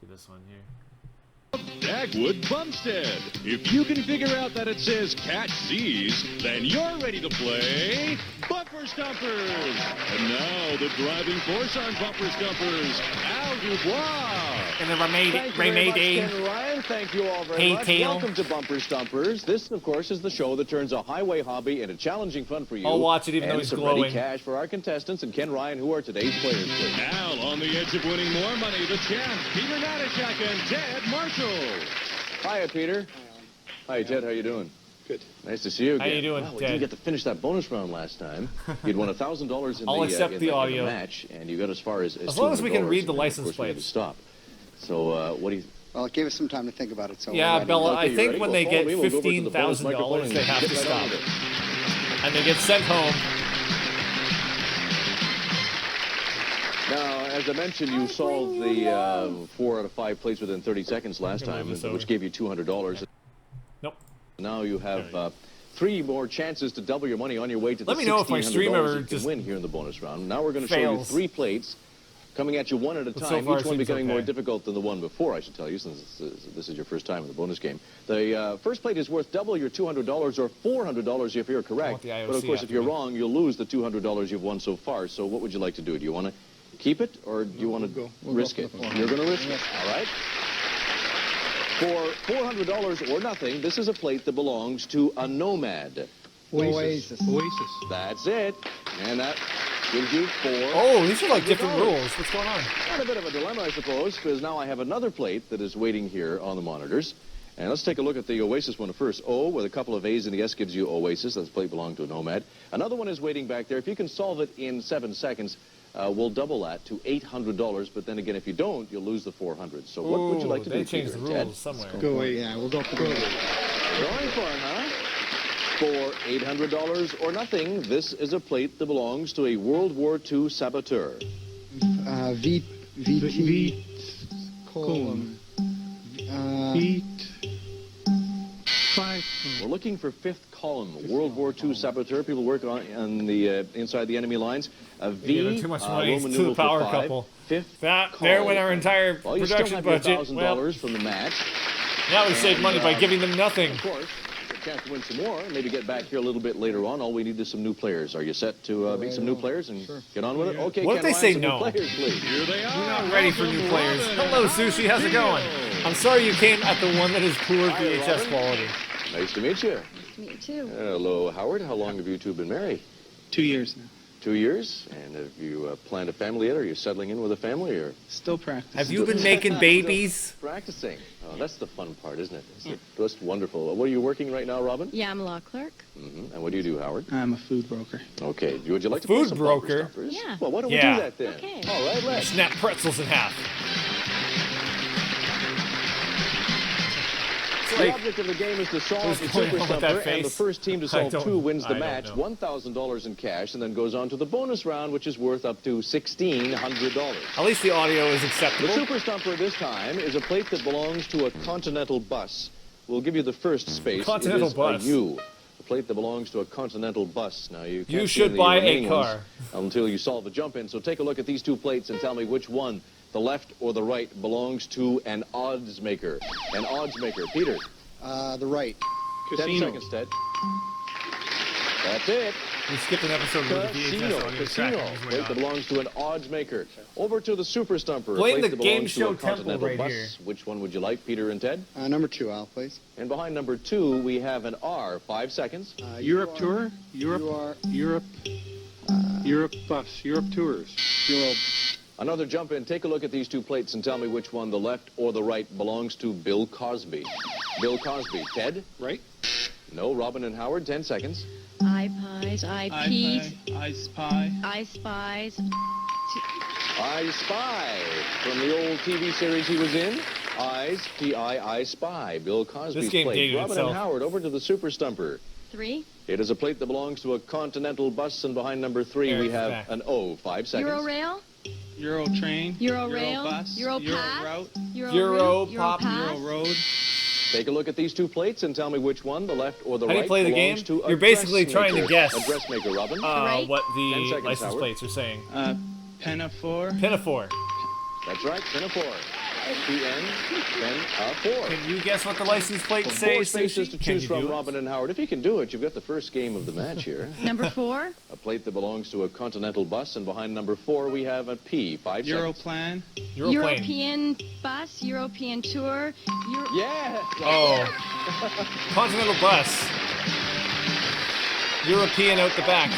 Do this one here. Dagwood Bumstead. If you can figure out that it says catch C's, then you're ready to play Bumper Stumpers. And now the driving force on Bumper Stumpers, Al Dubois. And then Ramada. Thank you very much, Ken Ryan. Thank you all very Hey, much. Tail. Welcome to Bumper Stumpers. This, of course, is the show that turns a highway hobby into challenging fun for you. I'll watch it even though and he's some glowing. ready cash for our contestants and Ken Ryan, who are today's players. Please. Al on the edge of winning more money, the champs, Peter Natashak and Ted Marshall. Hiya, Peter. Hi, Ted. How you doing? Good. Nice to see you again. How you doing, wow, we Ted? didn't get to finish that bonus round last time. You'd won $1,000 in I'll accept in the in audio. match, and you got as far as As long as we can $200, read the and license of course, we had to plates. stop. So, what do you? Well, it gave us some time to think about it. So Yeah, Bella, Okay, I you think ready? when Well, they follow get me. We'll go over to the bonus microphone $15,000, and they have get to right on stop. with it. And they get sent home. Now, as I mentioned, you solved the 4 out of 5 plays within 30 seconds last Gonna time, move this which over. gave you $200. Nope. Now you have 3 more chances to double your money on your way to the Let me know if my stream $1,600 ever you can just win here in the bonus round. Now we're going to show you fails. 3 plates coming at you one at a But so time, far it each one seems becoming more okay. difficult than the one before, I should tell you, since this is your first time in the bonus game. The first plate is worth double your $200 or $400 if you're correct. the IOC But of course, if after you're me. wrong, you'll lose the $200 you've won so far. So what would you like to do? Do you want to keep it, or do you want to risk it? You're going to risk it, all right? For $400 or nothing, this is a plate that belongs to a nomad. Oasis. That's it. And that gives you 4. Oh, these are like different rules. What's going on? And a bit of a dilemma, I suppose, because now I have another plate that is waiting here on the monitors. And let's take a look at the Oasis one first. O with a couple of A's and the S gives you Oasis. That's plate belonging to a Nomad. Another one is waiting back there. If you can solve it in 7 seconds, we'll double that to $800. But then again, if you don't, you'll lose the 400. So what would you like to do, They changed Peter the and Ted? rules somewhere. Go away. Yeah, we'll go for the Going for it, huh? For $800 or nothing, this is a plate that belongs to a World War II saboteur. VT column. We're looking for fifth column, World War II saboteur. People work on the inside the enemy lines. A V, Giving too much money Roman to the numeral for power 5. couple. Fifth There column. went our entire Well, you still production have your budget. $1,000 Well, from the match. now we saved money by And, giving them nothing. Of course, a chance to win some more. Maybe get back here a little bit later on. All we need is some new players. Are you set to meet some new players and get on with it? Okay, What if Ken they Ryan, say some no? new players, please. Here they are. We're not ready for new players. Hello, Sushi. How's it going? I'm sorry you came at the one that is poor Hi, VHS Robin. quality. Nice to meet you. Me too. Hello, Howard. How long have you two been married? 2 years now. 2 years? And have you planned a family yet? Are you settling in with a family? Or Still practicing. Have you been making babies? practicing? Oh, that's the fun part, isn't it? That's wonderful. What are you working right now, Robin? Yeah, I'm a law clerk. And what do you do, Howard? I'm a food broker. Okay. Would you like to Food play some bumper broker? stumpers? Yeah. Well, why don't we Yeah. do that then? Okay. All right, let's. Snap pretzels in half. It's The like, object of the game is to solve What's the going Super on with that Stumper, and the face? first team to I solve don't- 2 wins the I don't match, know. $1,000 in cash, and then goes on to the bonus round, which is worth up to $1,600. at least the audio is The acceptable. Super Stumper this time is a plate that belongs to a Continental bus. We'll give you the first space. Continental it is bus. A U. A plate that belongs to a Continental bus. Now you can't You see should the buy a remaining ones car. until you solve the jump in. So take a look at these 2 plates and tell me which one, the left or the right, belongs to an odds maker. An odds maker. Peter. The right. 10 seconds, Ted. That's it. We skipped an episode where the Casino. VHS audio Casino. tracking was way Plate that off. belongs to an odds maker. Over to the Super Stumper. a Blame plate the that game belongs to show a temple Continental right bus. here. Which one would you like, Peter and Ted? Number 2, Al, please. And behind number 2, we have an R. 5 seconds. Europe tour? Europe bus. Europe tours. Euro. Another jump in. Take a look at these 2 plates and tell me which one, the left or the right, belongs to Bill Cosby. Bill Cosby. Ted? Right? No. Robin and Howard. 10 seconds. I pies, I Pete, I spy. I spies. I Spy. From the old TV series he was in. Eyes. P-I, Spy. Bill Cosby's This game plate. dated Robin itself. and Howard. Over to the Super Stumper. 3. It is a plate that belongs to a Continental bus, and behind number 3 There, we have back. an O. 5 seconds. Euro Euro train. Euro rail, bus. Euro Euro pass, route. Euro pop, pass. Euro road. Take a look at these 2 plates and tell me which one, the left or the How do right, you play the belongs game? to a You're basically dressmaker. trying to guess. A dressmaker, Robin. Right. What 10 the seconds, license Howard. plates are saying. Pinafore. Pinafore. That's right, Pinafore. P-N, Pinafore. Can you guess what the license plates Well, say, 4 spaces Sushi? to Can choose you from, do it? Robin and Howard. If you can do it, you've got the first game of the match here. Number 4. A plate that belongs to a Continental bus, and behind number 4 we have a P. 5 seconds. Europlan. Europlane. European bus, European tour. Yeah! Oh. Continental bus. European out the back.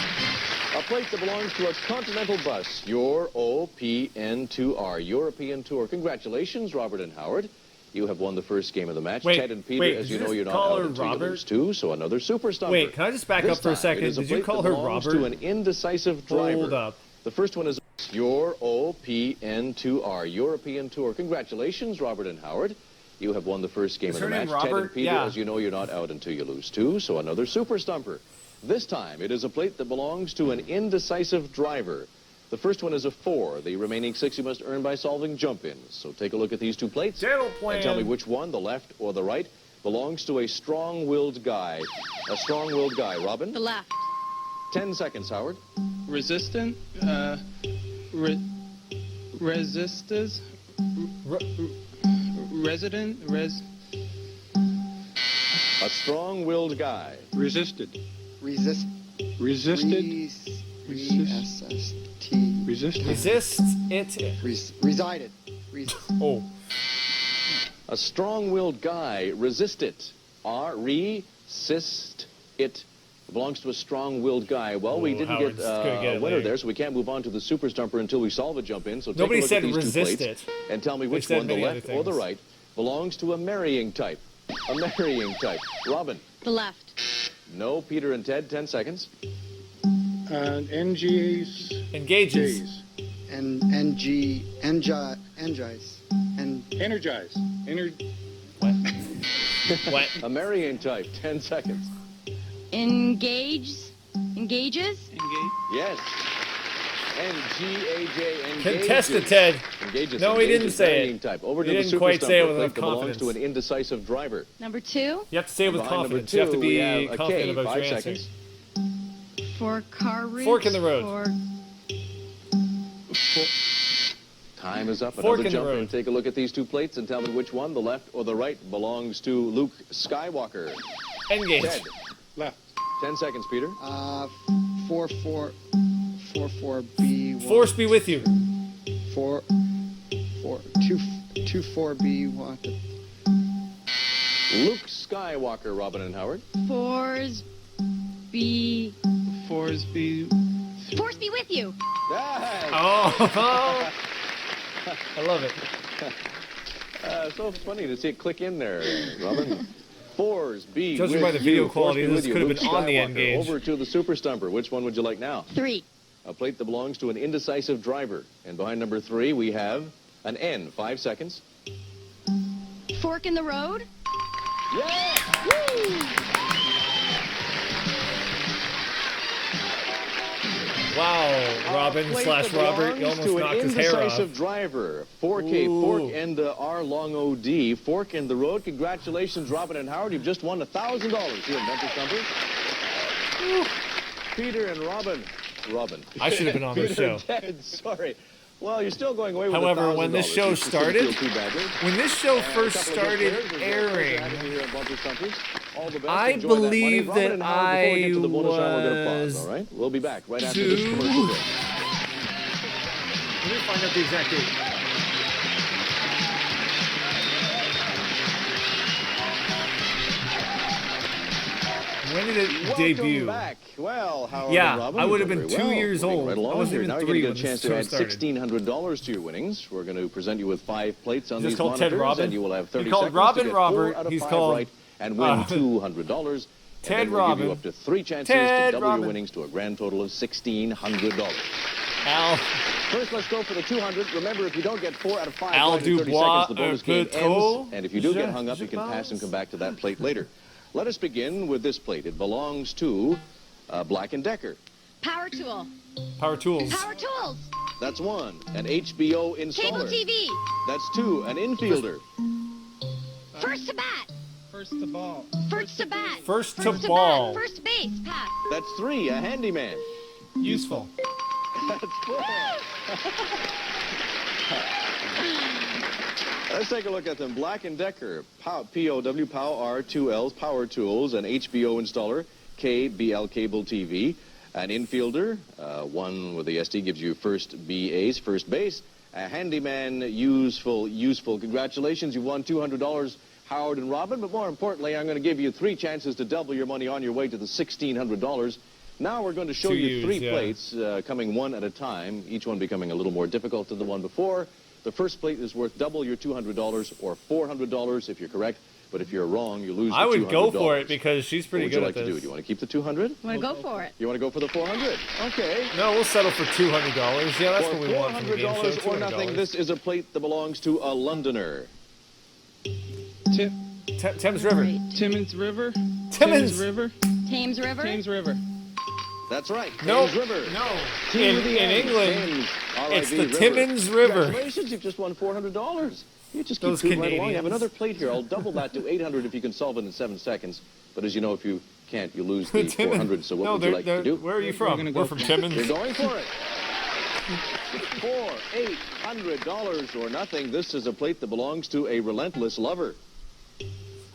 A plate that belongs to a Continental bus. Your O-P-N-2-R. European Tour. Congratulations, Robert and Howard. You have won the first game of the match. Wait, Ted and Peter, wait, as did you you know, just you're not call out her until you Robert? lose 2, so another Super Stumper. Wait, can I just back This up for a time, second? it is a Did you plate call that her belongs Robert? to an indecisive driver. Hold up. The first one is your O-P-N-2-R. European Tour. Congratulations, Robert and Howard. You have won the first game Is of the her name match. Ted and Robert? Peter, Yeah. as you know, you're not out until you lose 2, so another Super Stumper. This time, it is a plate that belongs to an indecisive driver. The first one is a 4. The remaining 6 you must earn by solving jump-ins. So take a look at these 2 plates Dental plan. and tell me which one, the left or the right, belongs to a strong-willed guy. A strong-willed guy. Robin? The left. 10 seconds, Howard. Resistant. Resistors. Resident. A strong-willed guy. Resisted. Resist. Resisted. R-E-S-S-T. Resisted. Resist it. Resided. Oh. A strong-willed guy. Resist it. Resist it. Belongs to a strong-willed guy. Well, we Ooh, didn't Howard's get gonna get a it winner later. there, so we can't move on to the Super Stumper until we solve a jump-in. So Nobody take a look said at these 2 resist plates it. and tell me They which said one, the many other left or the things. right, belongs to a marrying type. A marrying type. Robin. The left. No. Peter and Ted, 10 seconds. NGs. Engages. And NG. Energize. And Energize. What? A marrying type, 10 seconds. Engages. Yes. N-G-A-J. Contestant, Ted. Engages. No, he didn't Engages, say marrying it. type. Over He to the didn't super quite say it stumper with plate enough that belongs confidence. to an indecisive driver. Number 2. You have to say it with Behind confidence. number You have to two, we be have a confident K, about 5 your answer. seconds. For car route. Fork in the road. Time is up. Fork Another in the jump road. in. Take a look at these 2 plates and tell me which one, the left or the right, belongs to Luke Skywalker. Engage. Ted. Left. 10 seconds, Peter. 4-4-B. Force be with you. 2-4-B. What? Luke Skywalker, Robin and Howard. Force be with you. Yes. Oh. I love it. So funny to see it click in there, Robin. Fours, B. Judging by the video quality, this could have been on the Engage. Over to the Super Stumper. Which one would you like now? 3. A plate that belongs to an indecisive driver. And behind number 3, we have an N. 5 seconds. Fork in the road. Yeah! Woo! Wow, Robin slash Robert, you almost knocked his hair off. Indecisive driver. 4K, Ooh. fork and R long OD. Fork in the road. Congratulations, Robin and Howard. You've just won $1,000 here in Memphis Stumpers. Peter and Robin. I should have been on this Peter show. and Ted, sorry. Well, you're still going away with However, $1,000. when this show You shouldn't started, feel too badly. when this show And first a couple of started good players. It was a pleasure airing, having you here on Bumper Stumpers. All the best. I Enjoy that money. believe Robin that and Howard, before we get to the bonus round, we're going to was pause, all right? We'll be back right after this commercial break. Let me find out the exact date. When did it debut? Welcome back. Well, Howard Yeah, and Robin, I would have you've been done 2 very years well. old. Right I along wasn't here. even Now you're 3 going to when get a this chance to show add started. $1,600 to your winnings. We're going to present you with 5 plates on He's these called Ted monitors, Robin. and you will have 30 He called seconds Robin to get Robert. 4 out of He's 5 called, right and win $200. Ted and then we'll Robin. give you up to 3 chances Ted to double Robin. your winnings to a grand total of $1,600. Al. First, let's go for the 200. Remember, if you don't get 4 out of 5 Al right in 30 Dubois, seconds, the bonus game Peto, ends. And if you do get hung up, you can Jacques. pass and come back to that plate later. Let us begin with this plate. It belongs to Black & Decker. Power tool. Power tools. Power tools. That's 1. An HBO installer. Cable TV. That's 2. An infielder. First to bat. First to ball. First to bat. First to ball. Bat. First base. Pass. That's 3. A handyman. Useful. That's 4. Let's take a look at them. Black & Decker, P-O-W, POW-R, 2 L's, Power Tools, an HBO installer, KBL Cable TV, an infielder, 1 with the SD gives you first BAs, first base, a handyman, useful. Congratulations, you've won $200, Howard and Robin, but more importantly, I'm going to give you 3 chances to double your money on your way to the $1,600. Now we're going to show you 3 plates coming one at a time, each one becoming a little more difficult than the one before. The first plate is worth double your $200 or $400 if you're correct. But if you're wrong, you lose the $200. I would go for it because she's pretty good at at this. What would you like to do? Do you want to keep the 200? Want to go for it? You want to go for the 400? Okay. No, we'll settle for $200. Yeah, that's For what we want from the game show. $400 or nothing, this is a plate that belongs to a Londoner. Thames River. Timmins River. Timmins River. Thames River. Thames River. That's right. No, Thames River. no. In England, Thames, it's the R-I-V, river. Timmins River. Congratulations, you've just won $400. You just keep Those cruising right along. You Canadians. have another plate here. I'll double that to 800 if you can solve it in 7 seconds. But as you know, if you can't, you lose the 400. So what would you like to do? Where are you from? We're from Timmins. You're going for it. $800 or nothing. This is a plate that belongs to a relentless lover.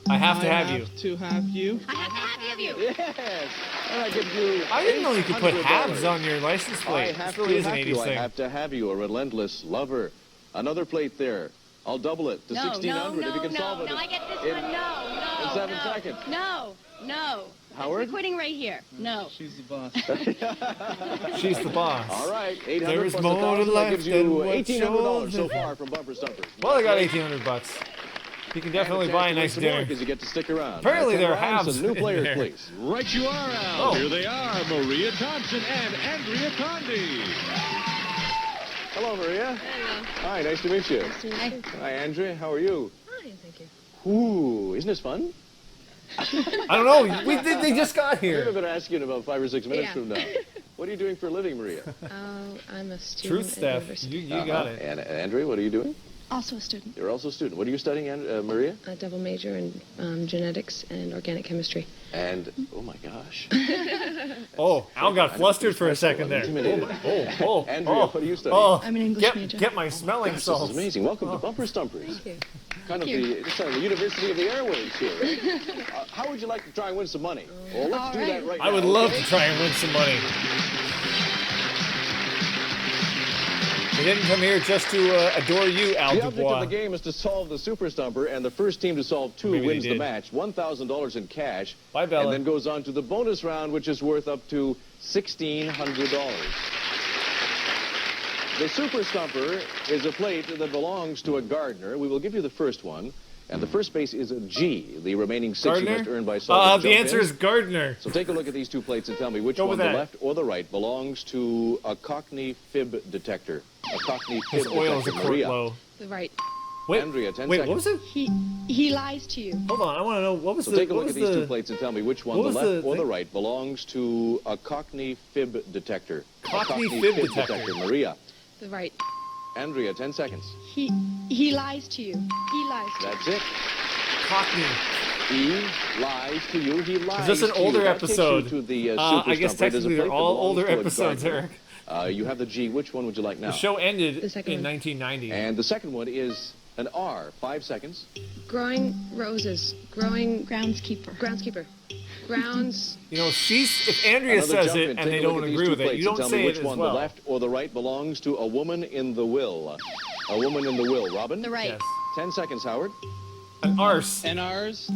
I have to have you. To have you. I have to have you. Yes. And I give you I didn't know you could put $800. halves on your license plate. I have This really to is an have 80s you. I thing. have to have you, a relentless lover. Another plate there. I'll double it to 1,600 if you can solve it. No, I get this in, one. No. in 7 seconds. No. Howard? We're quitting right here. No. She's the boss. She's the boss. All right, 800 There's plus more to 1,000, that life gives than you what $1,800 so shows. far from Bumper Stumpers. Well, I got $1,800. You can definitely buy a nice dinner. Because you get to stick around. Apparently there are rounds, halves some new in players, there. please. Right you are, Al. Oh. Here they are, Maria Thompson and Andrea Condi. Hello, Maria. Hello. Hi, nice to meet you. Nice to meet you. Hi, Andrea. How are you? Fine, thank you. Ooh, isn't this fun? I don't know. They just got Maybe here. I'm going to ask you in about 5 or 6 minutes Yeah. from now. What are you doing for a living, Maria? I'm a student. Truth, at Steph. university. You got it. And Andrea, what are you doing? Also a student. You're also a student. What are you studying, Maria? A double major in genetics and organic chemistry. And, oh my gosh. Oh, Al got flustered for a second there. Oh, Andrea, what are you studying? Oh, I'm an English major. Get my smelling This salts. is amazing. Welcome to Bumper Stumpers. Thank you. Kind of Thank you. it's like the University of the Airways here, right? How would you like to try and win some money? Well, let's All do that right now. I would love okay? to try and win some money. They didn't come here just to adore you, Al The object Dubois. of the game is to solve the Super Stumper, and the first team to solve two Maybe they wins the did. match. $1,000 in cash. Bye, Bella. And then goes on to the bonus round, which is worth up to $1,600. The Super Stumper is a plate that belongs to a gardener. We will give you the first one. And the first base is a G. The remaining 6 you Gardener? must earn by solving The answer jump-ins. is Gardner. So take a look at these two plates and tell me which Go one, with the that. left or the right, belongs to a Cockney fib detector. A Cockney fib His oil is a detector. quart Maria. low. The right. Wait, Andrea, 10 wait, seconds. what was it? He lies to you. Hold on, I want to know what was So the. take a what look was at these the, two plates and tell me which one, what the was left the or the thing? right, belongs to a Cockney fib detector. Cockney a fib detector. Maria. The right. Andrea, 10 seconds. He lies to you. He lies to you. That's it. Cockney. He lies to you. He lies Is this an to you. older That takes you episode? to the Super I guess Stumper. It is a technically they're plate that all belongs older to a episodes, gardener. Eric. You have the G. Which one would you like now? The show ended The second in one. 1990. And the second one is an R. 5 seconds. Growing roses. Growing groundskeeper. Groundskeeper. Grounds. You know, if Andrea Another says jump it in. and Take they a look don't at these agree two with it, plates you and don't tell me say which it as one, well. the left or the right, belongs to a woman in the will. A woman in the will. Robin? The right. Yes. 10 seconds, Howard. An arse. NRs,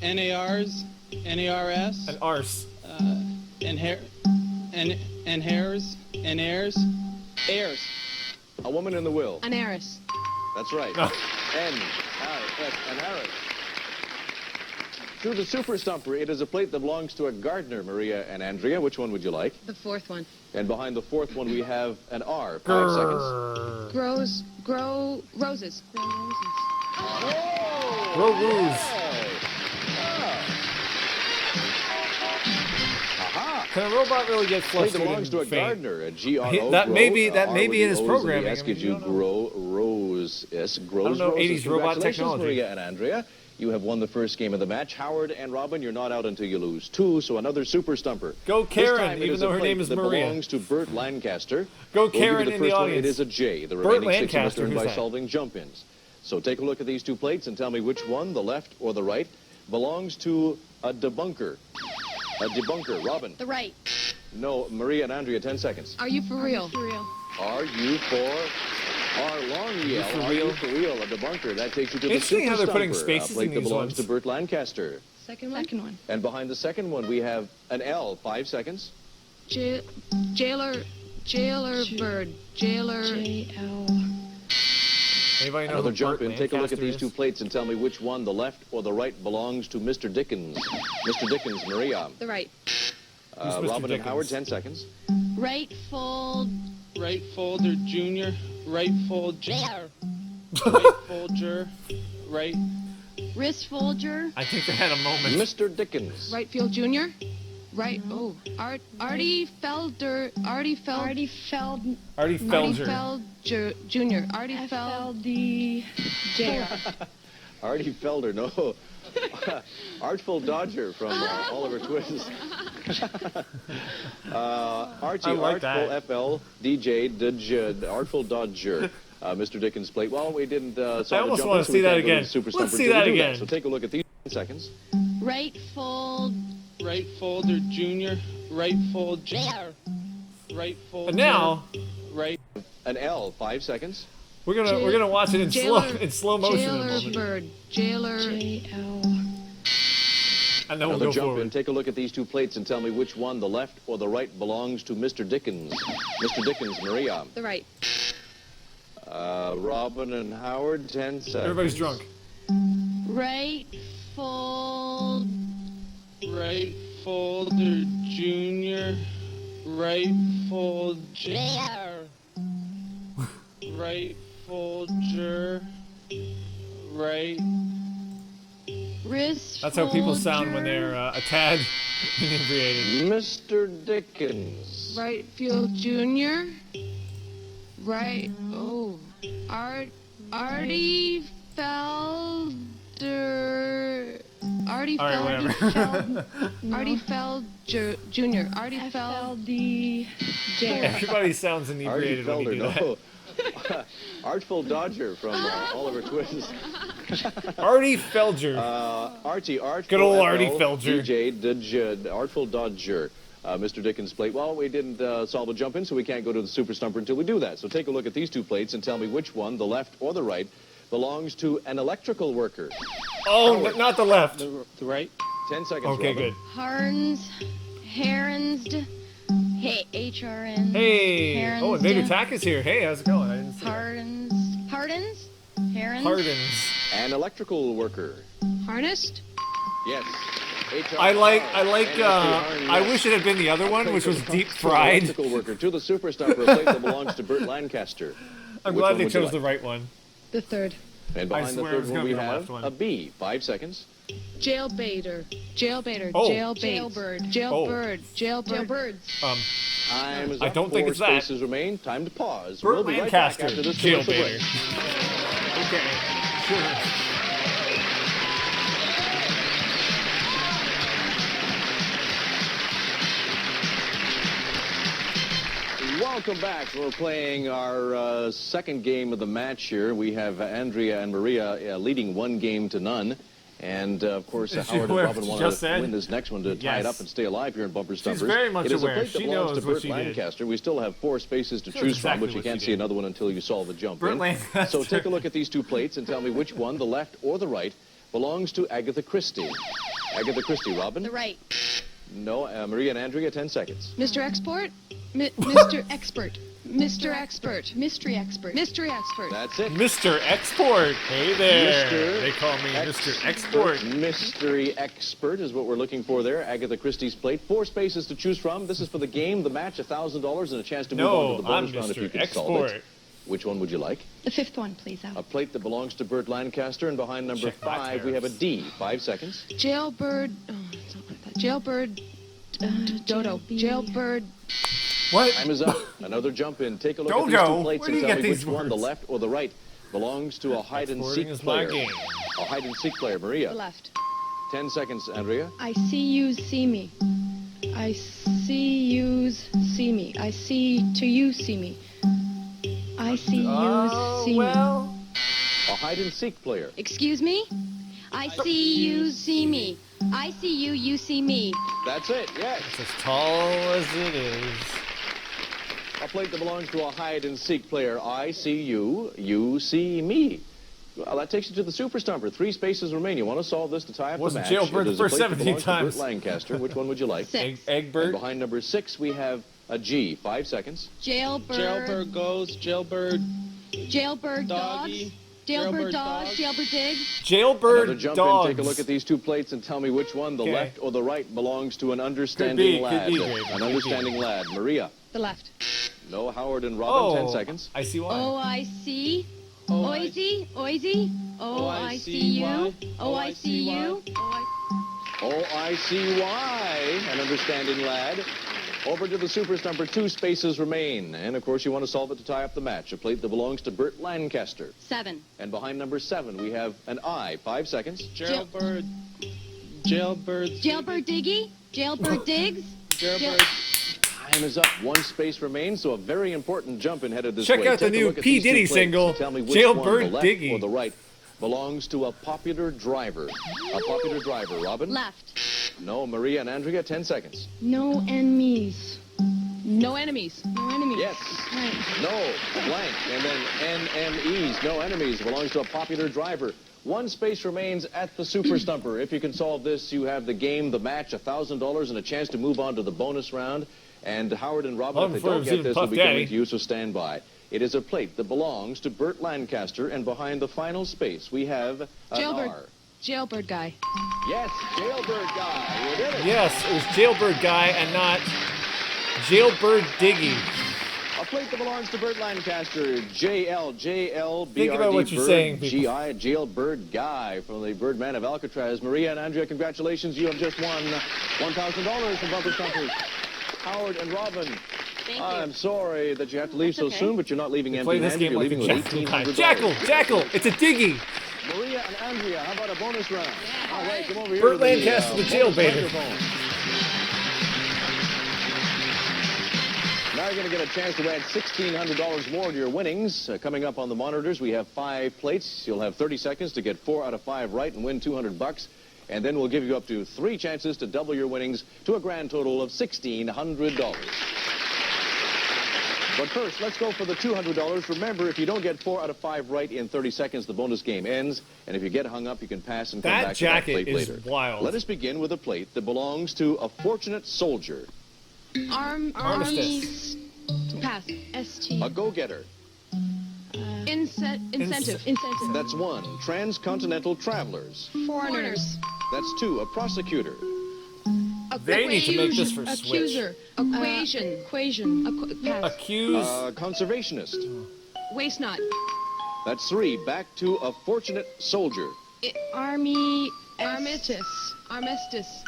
NARs, NARS, An arse. and hairs, and heirs, heirs. A woman in the will. An heiress. That's right. No. An Harris. To the Super Stumper, it is a plate that belongs to a gardener, Maria and Andrea. Which one would you like? The fourth one. And behind the fourth one, we have an R. 5 seconds. Grow roses. Grow roses. Grow rose. Aha! Can a robot really get Plate flustered that belongs and to a faint? gardener, a G-R-O. That may be- grow, that R may with be in the his O's and the programming. S I mean, gives you you don't know. grow rose. Yes, grows I don't know roses. 80s robot Congratulations, technology. Maria and Andrea. You have won the first game of the match. Howard and Robin, you're not out until you lose 2, so another Super Stumper. Go This Karen, time it even is though a her plate name is that Maria. belongs to Burt Lancaster. Go We'll give you Karen the in first the one. It audience. is a J. The Burt remaining 6 you must Lancaster, earn who's by that? solving jump-ins. So take a look at these two plates and tell me which one, the left or the right, belongs to a debunker. A debunker. Robin. The right. No, Maria and Andrea, 10 seconds. Are you for real? For real. Are you for our long yell? for Are real? you for real? A debunker. That takes you to the Interesting Super how they're putting Stumper, spaces a plate in that these belongs ones. to Burt Lancaster. Second one. Second one. And behind the second one, we have an L. 5 seconds. Jailer bird. Jailer. J-L. Anybody know Another who jump Burt in. Take a look at Lancaster these is? two plates and tell me which one, the left or the right, belongs to Mr. Dickens. Mr. Dickens, Maria. The right. Who's Mr. Robin and Dickens? Howard, 10 seconds. Right fold. Right folder junior, right fold, right folger, right. Wrist folger. I think they had a moment. Mr. Dickens. Right field junior. Right. Oh. Artie Felder. Artie Artie Felger. Junior. Artie Feldy. Jr. Artie Felder, no. Artful Dodger from Oliver Twist. Archie, I like Artful that. FL, DJ, Artful Dodger. Mr. Dickens played. Well, we didn't solve I almost the want jump, to so see we that can't go to again. the Super Let's Stumper see till we that do again. So take a look at these 10 seconds. Right fold. Right folder junior, right fold, right folder. And now right. An L, 5 seconds. we're gonna watch it in slow motion. In a Jailer moment. bird. Jailer. J-L. And then we'll Another go jump forward. in. Take a look at these two plates and tell me which one, the left or the right, belongs to Mr. Dickens. Mr. Dickens, Maria. The right. Robin and Howard, 10 seconds. Everybody's drunk. Right folder junior. Right folder. Right folder. Right. Wrist. That's how people sound when they're a tad inebriated. Mr. Dickens. Right field junior. Right. Oh. Artie Felder. Artie All right, Felder. whatever. Artie Feld Jr. Artie Feld the Everybody sounds inebriated when you do that. Artful Dodger from Oliver Twist. Artie Felger. Archie. Good old Artie Felger. DJ, Artful Dodger. Mr. Dickens' plate. Well, we didn't solve a jump in, so we can't go to the Super Stumper until we do that. So take a look at these two plates and tell me which one, the left or the right, belongs to an electrical worker. Oh, not the left. The right. 10 seconds. Okay, Robin. good. Heronsd. Hey, HRN. Hey. Heronsd. Oh, and Big Attack is here. Hey, how's it going? I didn't see that. Hardens. Herons. Hardens. An electrical worker. Harnessed. Yes. I wish it had been the other one, which was deep fried. Electrical worker to the Super Stumper, a plate that belongs to Burt Lancaster. I'm Which glad one they would you chose the like? right one. The third. And I behind the swear it third was one gonna we be the have left one. a B. 5 seconds. Jailbaiter. Jailbaiter. Oh. Jailbird. Jailbird. Jailbirds. Time is I up. don't think 4 it's that. spaces remain. Time to pause. Burt We'll be right back Lancaster. after this commercial Jailbaiter. break. Okay, sure. Welcome back. We're playing our second game of the match here. We have Andrea and Maria leading 1-0. And, of course, Is she Howard and aware Robin of what want she to just win said? this next one to tie it Yes. up and stay alive here in Bumper Stumpers. very much it is aware. A plate that She belongs knows to what Burt she did. Lancaster. We still have 4 spaces to She knows choose from, exactly but you what can't she see did. another one until you solve a jump Burt in. Lancaster. So take a look at these 2 plates and tell me which one, the left or the right, belongs to Agatha Christie. Agatha Christie, Robin? The right. No, Maria and Andrea, 10 seconds. Mr. Export. Mr. Expert. Mr. Expert. Mystery Expert. Mystery Expert. That's it. Mr. Export. Hey there. Mr. They call me Mr. Export. Mystery Expert is what we're looking for there. Agatha Christie's plate. 4 spaces to choose from. This is for the game, the match, $1,000, and a chance to move on to the bonus I'm round if you Mr. can solve Export. it. Which one would you like? The fifth one, please, A Al. plate that belongs to Burt Lancaster, and behind number Check my 5 we have a tariffs. D. 5 seconds. Jailbird. Oh, it's not like that. Jailbird. Dodo. Jailbird. What? Time is up. Another jump in. Take a look at these Dodo? 2 plates Where do and you tell get me these which one, the words? left or the right, belongs to a hide-and-seek Exporting is my player. game. A hide-and-seek player. Maria. The left. 10 seconds, Andrea. I see you, see me. I see yous, see me. I see to you, see me. I see you, see me. A hide-and-seek player. Excuse me? I see you, see me. I see you, you see me. That's it, yes. It's as tall as it is. A plate that belongs to a hide-and-seek player. I see you, you see me. Well, that takes you to the Super Stumper. 3 spaces remain. You want to solve this to tie up Wasn't the match. jailbird It is the a first plate that 17 belongs to times. Burt Lancaster. Which one would you like? 6. Eggbird. And behind number 6, we have a G. 5 seconds. Jailbird. Jailbird goes. Jailbird. Jailbird Doggy. dogs. Jailbird Jailbird dogs. dogs. Jailbird digs. Jailbird Another jump dogs. in. Take a look at these 2 plates and tell me which one, the Okay. left or the right, belongs to an understanding lad. Graven, An could understanding be. lad. Maria. The left. No, Howard and Robin. 10 seconds. I see why. Oh, I see. Oh, I- Oisy. Oisy. Oh, I see you. Oh, I see you. Oh, I see why. An understanding lad. Over to the Super Stumper. 2 spaces remain. And, of course, you want to solve it to tie up the match. A plate that belongs to Burt Lancaster. 7. And behind number 7, we have an I. 5 seconds. Jailbird. Jailbird. Jailbird diggy. Jailbird digs. Jailbird. Time is up. 1 space remains, so a very important jump in headed this Check way. out the Take a new look at P. these 2 Diddy plates single, and tell me which Jailbird one, the left Diggy. or the right, belongs to a popular driver. A popular driver. Robin? Left. No, Maria and Andrea. 10 seconds. No enemies. No enemies. No enemies. Yes. Right. No, blank. And then NMEs, no enemies, belongs to a popular driver. 1 space remains at the Super Stumper. If you can solve this, you have the game, the match, $1,000, and a chance to move on to the bonus round. And Howard and Robin, Well, if they before it don't was get even this, will Puff be Daddy. coming to you, so stand by. It is a plate that belongs to Burt Lancaster, and behind the final space, we have an Jailbird. R. Jailbird guy. Yes, Jailbird Guy. You did it. Yes, it was Jailbird Guy and not Jailbird Diggy. A plate that belongs to Burt Lancaster, JLBRD. Think about what you're saying, people. GI, Jailbird Guy from the Birdman of Alcatraz. Maria and Andrea, congratulations. You have just won $1,000 from Bumper Stumpers. Howard and Robin. Thank you. I'm sorry that you have to leave That's so okay. soon, but you're not leaving Play this empty-handed. game You're like leaving a with $1,800. Jackal, it's a Diggy. Maria and Andrea, how about a bonus round? All right, come over here. Burt to the, Lancaster, the bonus jailbaiter. microphone. Now you're going to get a chance to add $1,600 more to your winnings. Coming up on the monitors, we have 5 plates. You'll have 30 seconds to get 4 out of 5 right and win $200. And then we'll give you up to 3 chances to double your winnings to a grand total of $1,600. But first, let's go for the $200. Remember, if you don't get 4 out of 5 right in 30 seconds, the bonus game ends. And if you get hung up, you can pass and come That back to that jacket plate is later. wild. Let us begin with a plate that belongs to a fortunate soldier. Armistice. Pass. ST. A go-getter. Incentive. That's 1. Transcontinental travelers. Foreigners. That's 2. A prosecutor. They need to make this for Switch. Accuser. Equation. Pass. Accuse. A conservationist. Waste not. That's 3. Back to a fortunate soldier. Armistice. Armistice.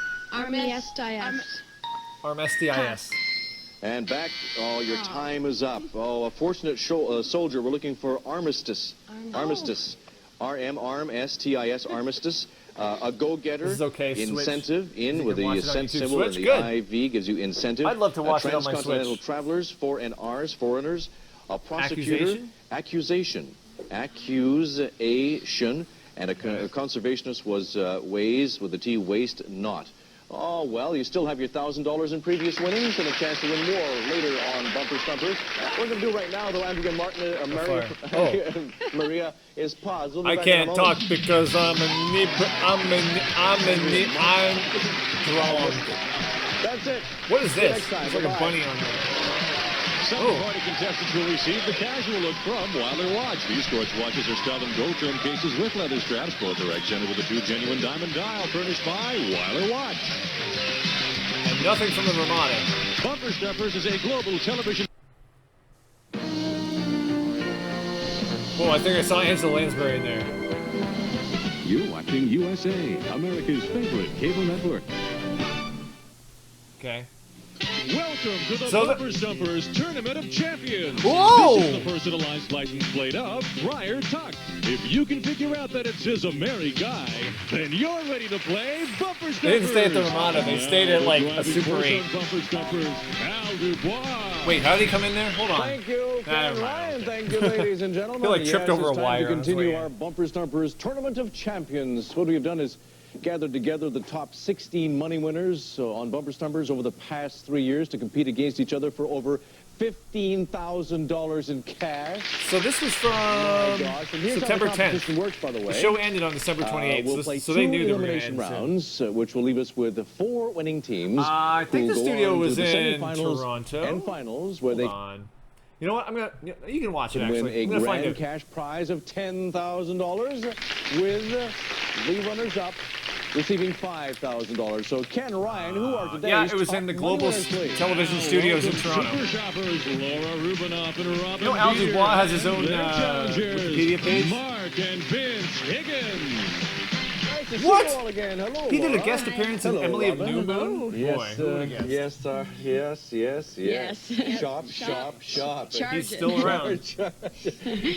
And back, oh, your time is up. Oh, a fortunate soldier. We're looking for armistice. Armistice. R-M-S-T-I-S, armistice. A go-getter. This is okay, Switch. Incentive, in You with can the watch it on cent YouTube. symbol and Switch, the good. IV gives you incentive. I'd love to watch it on my Transcontinental Switch. travelers, 4 R's, foreigners. A prosecutor. Accusation? Accusation. And a conservationist was ways with the T, waste not. Oh, well, you still have your $1,000 in previous winnings and a chance to win more later on Bumper Stumpers. What we're going to do right now, though, Andrea Martin, Maria is paused. We'll be I back in a can't moment. talk because I'm wrong. That's it. What is See you this? next time. It's like a Bye-bye. bunny on there. Semi-final contestants will receive the casual look from Wilder Watch. These sports watches are stub and go trim cases with leather straps. Both are accented with a 2 genuine diamond dial, furnished by Wilder Watch. And nothing from the Ramada. Bumper Stumpers is a global television. Whoa, I think I saw Angela Lansbury in there. You're watching USA, America's favorite cable network. Okay. Welcome to the So Bumper Stumpers Tournament of Champions. Whoa! This is the personalized license plate of Friar Tuck. If you can figure out that it says a merry guy, then you're ready to play Bumper Stumpers. They didn't stay at the Ramada. They stayed at like a Super 8. Bumper Stumpers, Al Dubois. Wait, how did he come in there? Hold on. Thank you, Ken Never mind. Ryan. Thank you, ladies and gentlemen. I feel like tripped over a it's time wire to on his way continue in. our Bumper Stumpers Tournament of Champions. What we have done is gathered together the top 16 money winners on Bumper Stumpers over the past 3 years to compete against each other for over $15,000 in cash. So this was from And here's September how the 10th. competition works, by the way. The show ended on December 28th, We'll play so they two knew they were going to elimination end soon. rounds, which will leave us with 4 winning teams. I think who the will go studio on to was the in semifinals Toronto. and finals, where they Hold on. You know what? You can watch it can win actually. a I'm gonna find grand it. cash prize of $10,000 with the runners-up receiving $5,000. So Ken Ryan, who are today's Yeah, it was top in the money Global winners, please. Television Studios in Toronto. Super Shoppers, Laura Rubinoff and Robin You know, Al Peters. Dubois has his own Their challengers, Wikipedia page. Mark and Vince Higgins. Nice to see What? you all again. Hello, He did a Laura. guest appearance in Hello, Emily of Robin. New Moon. Boy, Yes, who would've guessed? yes, sir. Yes. Yes. Shop. He's still around.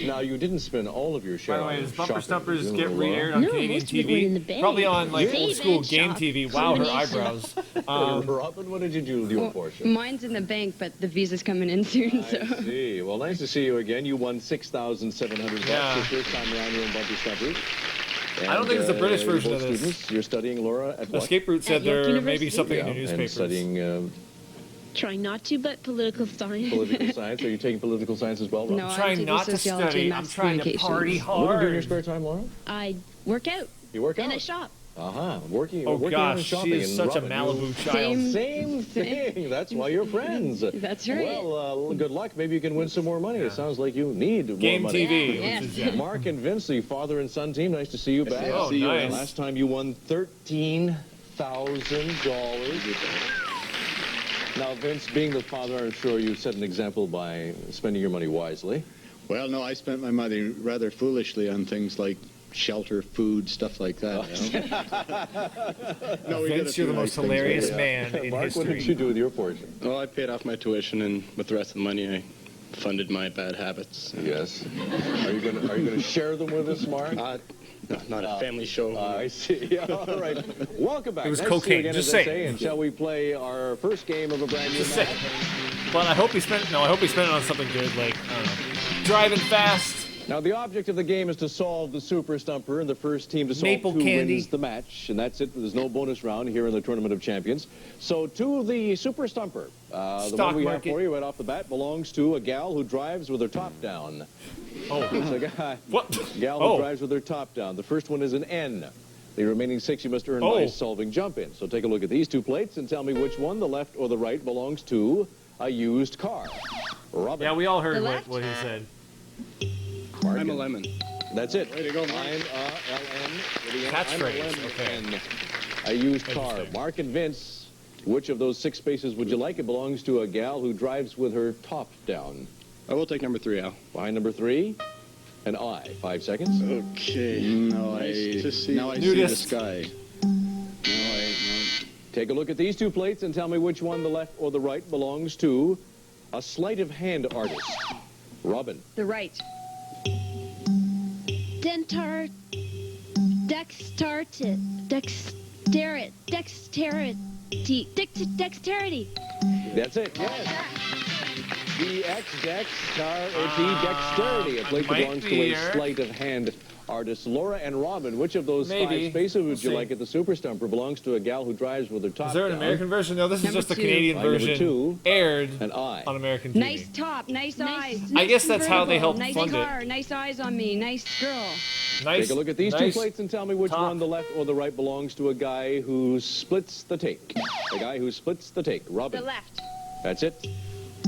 Now, you didn't spend all of your By shopping. the way, does Bumper Stumpers you get know, re-aired on No, Canadian most of it went in the TV? bank. Probably on like Save old school and game shop. TV. Wow, her Combination. eyebrows. Robin, what did you do with your portion? Mine's in the bank, but the visa's coming in soon, so. I see. Well, nice to see you again. You won $6,700 Yeah. the first time around here in Bumper Stumpers. I don't think it's the British you're version both of this. students. You're studying, Laura, at what? Escape Route said At York there may be University. something in your And newspapers. studying Trying not to, but political science. political science. Are you taking political science as well, Laura? No, I'm I'm trying taking not to sociology study. and I'm mass trying to communications. party What do you do in your hard. spare time, Laura? I work out You work out? in a shop. Working Oh on gosh, shopping. she is and such a Robin, Malibu child. Same thing. That's why you're friends. That's right. Well, good luck. Maybe you can win some more money. It sounds like you need Game more money. TV. Yeah. Which is, Mark and Vince, the father and son team. Nice to see you back. Oh, See you nice. Last time you won $13,000. Now, Vince, being the father, I'm sure you set an example by spending your money wisely. Well, no, I spent my money rather foolishly on things like shelter, food, stuff like that. No, Vince, you're the most hilarious man in Mark, history. what did you do with your portion? Well, I paid off my tuition, and with the rest of the money, I funded my bad habits. Yes. Are you going to share them with us, Mark? No, not a family show. I see. All right. Welcome back. It was Nice to see you cocaine. again, Just as I say. say. And shall we play our first game of a brand new Just match? say. But I hope he spent. No, I hope he spent it on something good, like I don't know, driving fast. Now, the object of the game is to solve the Super Stumper, and the first team to solve Maple two candy. wins the match. And that's it. There's no bonus round here in the Tournament of Champions. So, to the Super Stumper. The Stock one we market. have for you right off the bat belongs to a gal who drives with her top down. Oh, It's a guy. what? Gal who drives with her top down. The first one is an N. The remaining 6 you must earn by solving jump-in. So take a look at these two plates and tell me which one, the left or the right, belongs to a used car. Robin. Yeah, we all heard what he said. I'm a lemon. That's it. Way to go, Mike. I'm LN. with the N. Catchphrase, I'm a okay. N. A used car. Mark and Vince, which of those 6 spaces would you like? It belongs to a gal who drives with her top down. I will take number 3, Al. Behind number 3, an I. 5 seconds. Okay. Now I see the Nudist. sky. Take a look at these two plates and tell me which one, the left or the right, belongs to a sleight of hand artist. Robin. The right. Dexterity. That's it, yes. Dexterity. A plate that belongs to a sleight of hand artist. Laura and Robin, which of those 5 spaces would you like at the Super Stumper? Belongs to a gal who drives with her top Is there an down. American version? No, this is just the Canadian Number version 2, aired an I. on American TV. Nice top, nice eyes. I guess that's how they help nice fund car, it. nice eyes on me, nice girl. Nice. Take a look at these nice 2 plates and tell me which top. one, the left or the right, belongs to a guy who splits the take. A guy who splits the take. Robin. The left. That's it.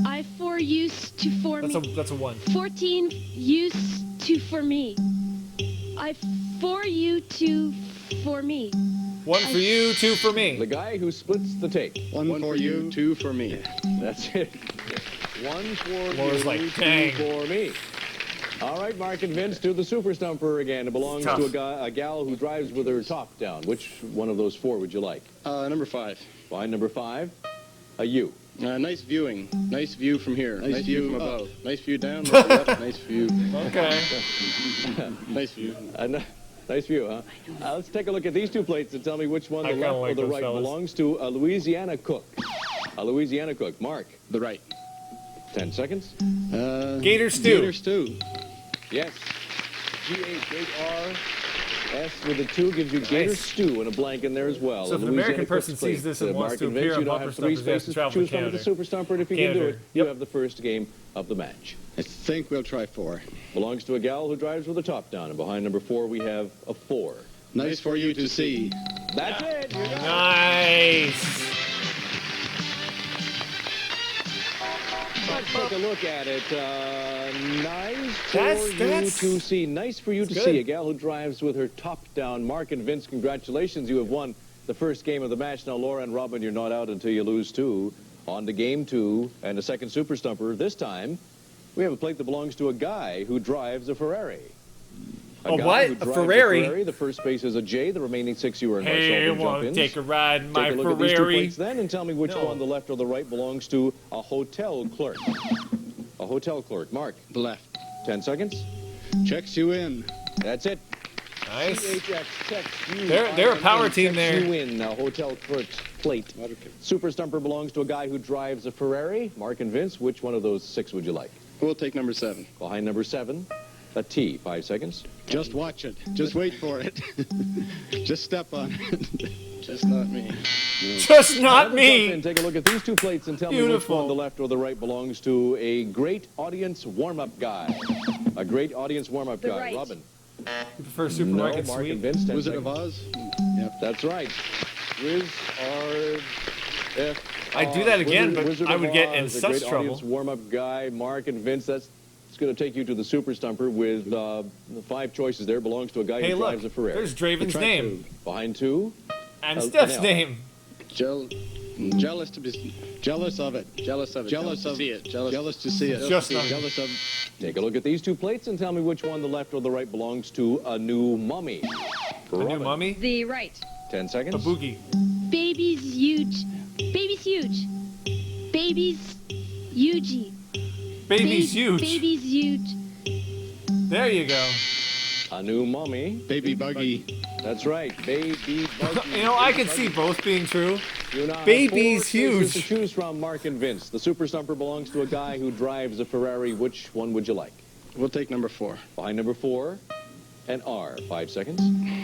I for used to for me. That's a 1. 14 used to for me. I for you to for me. 1 for you, 2 for me. The guy who splits the take. One for you, 2 for me. That's it. 1 for Laura's you, like, 2 dang. for me. All right, Mark and Vince, to the Super Stumper again. It belongs Tough. to a gal who drives with her top down. Which one of those 4 would you like? Number 5. Behind number 5, a U. Nice viewing. Nice view from here. Nice view from above. Nice view down. Nice view. Okay. Nice view. Nice view, huh? Let's take a look at these 2 plates and tell me which one, the left or the right, belongs to a Louisiana cook. A Louisiana cook. Mark. The right. 10 seconds. Gator stew. Gator stew. Yes. G-H-A-R-S with a 2 gives you Gator stew and a blank in there as well. So if an American person sees this and wants to appear on Bumper Three Stumpers, he has to spaces to travel choose to from at the Canada. Super Stumper, and if you can do it, you have the first game of the match. I think we'll try 4. Belongs to a gal who drives with a top down, and behind number 4 we have a 4. Nice for you to see. That's it. You got it. Nice. Let's take a look at it. Nice for That's- you to see. Nice for you to good. see. A gal who drives with her top down. Mark and Vince, congratulations. You have won the first game of the match. Now, Laura and Robin, you're not out until you lose 2. On to game 2 and a second Super Stumper. This time, we have a plate that belongs to a guy who drives a Ferrari. A guy what? who A drives Ferrari? The first space is a J. The remaining 6 you earn by Hey, solving want to jump-ins. take a ride in my Take a look at these 2 Ferrari? plates then and tell me which No. one, the left or the right, belongs to a hotel clerk. A hotel clerk. Mark. The left. 10 seconds. Checks you in. That's it. Nice. CHX checks you. They're a power team there. You win a hotel clerk's plate. Super Stumper belongs to a guy who drives a Ferrari. Mark and Vince, which one of those 6 would you like? We'll take number 7. Behind number 7, a T. 5 seconds. Just watch it. Just wait for it. Just step on it. Just not me. Just not Jump me. in, take a look at these 2 plates and tell me which Beautiful. one, the left or the right, belongs to a great audience warm-up guy. A great audience warm-up The guy. right. Robin. You prefer supermarket Mark sweet? and Vince. 10 Wizard of seconds. Oz? Yep. That's right. I'd do that again, but Wizard I of would get Oz, in a such great trouble. audience warm-up guy, Mark and Vince. It's going to take you to the Super Stumper with the 5 choices there. Belongs to a guy Hey, who look, drives a Ferrari. there's Draven's name. Behind 2. And Steph's L. name. Jealous of it. Jealous of it. Jealous of to see it. Jealous to see it. Just jealous of. Take a look at these 2 plates and tell me which one, the left or the right, belongs to a new mummy. A new mummy? The right. 10 seconds. A boogie. Baby's huge. Baby's huge. Baby's huge. Baby's huge. Baby's huge. There you go. A new mummy. Baby buggy. That's right. Baby buggy. You know, I could see both being true. You now have Baby's 4 choices huge. to choose from, Mark and Vince. The Super Stumper belongs to a guy who drives a Ferrari. Which one would you like? We'll take number 4. Behind number 4, and R. 5 seconds.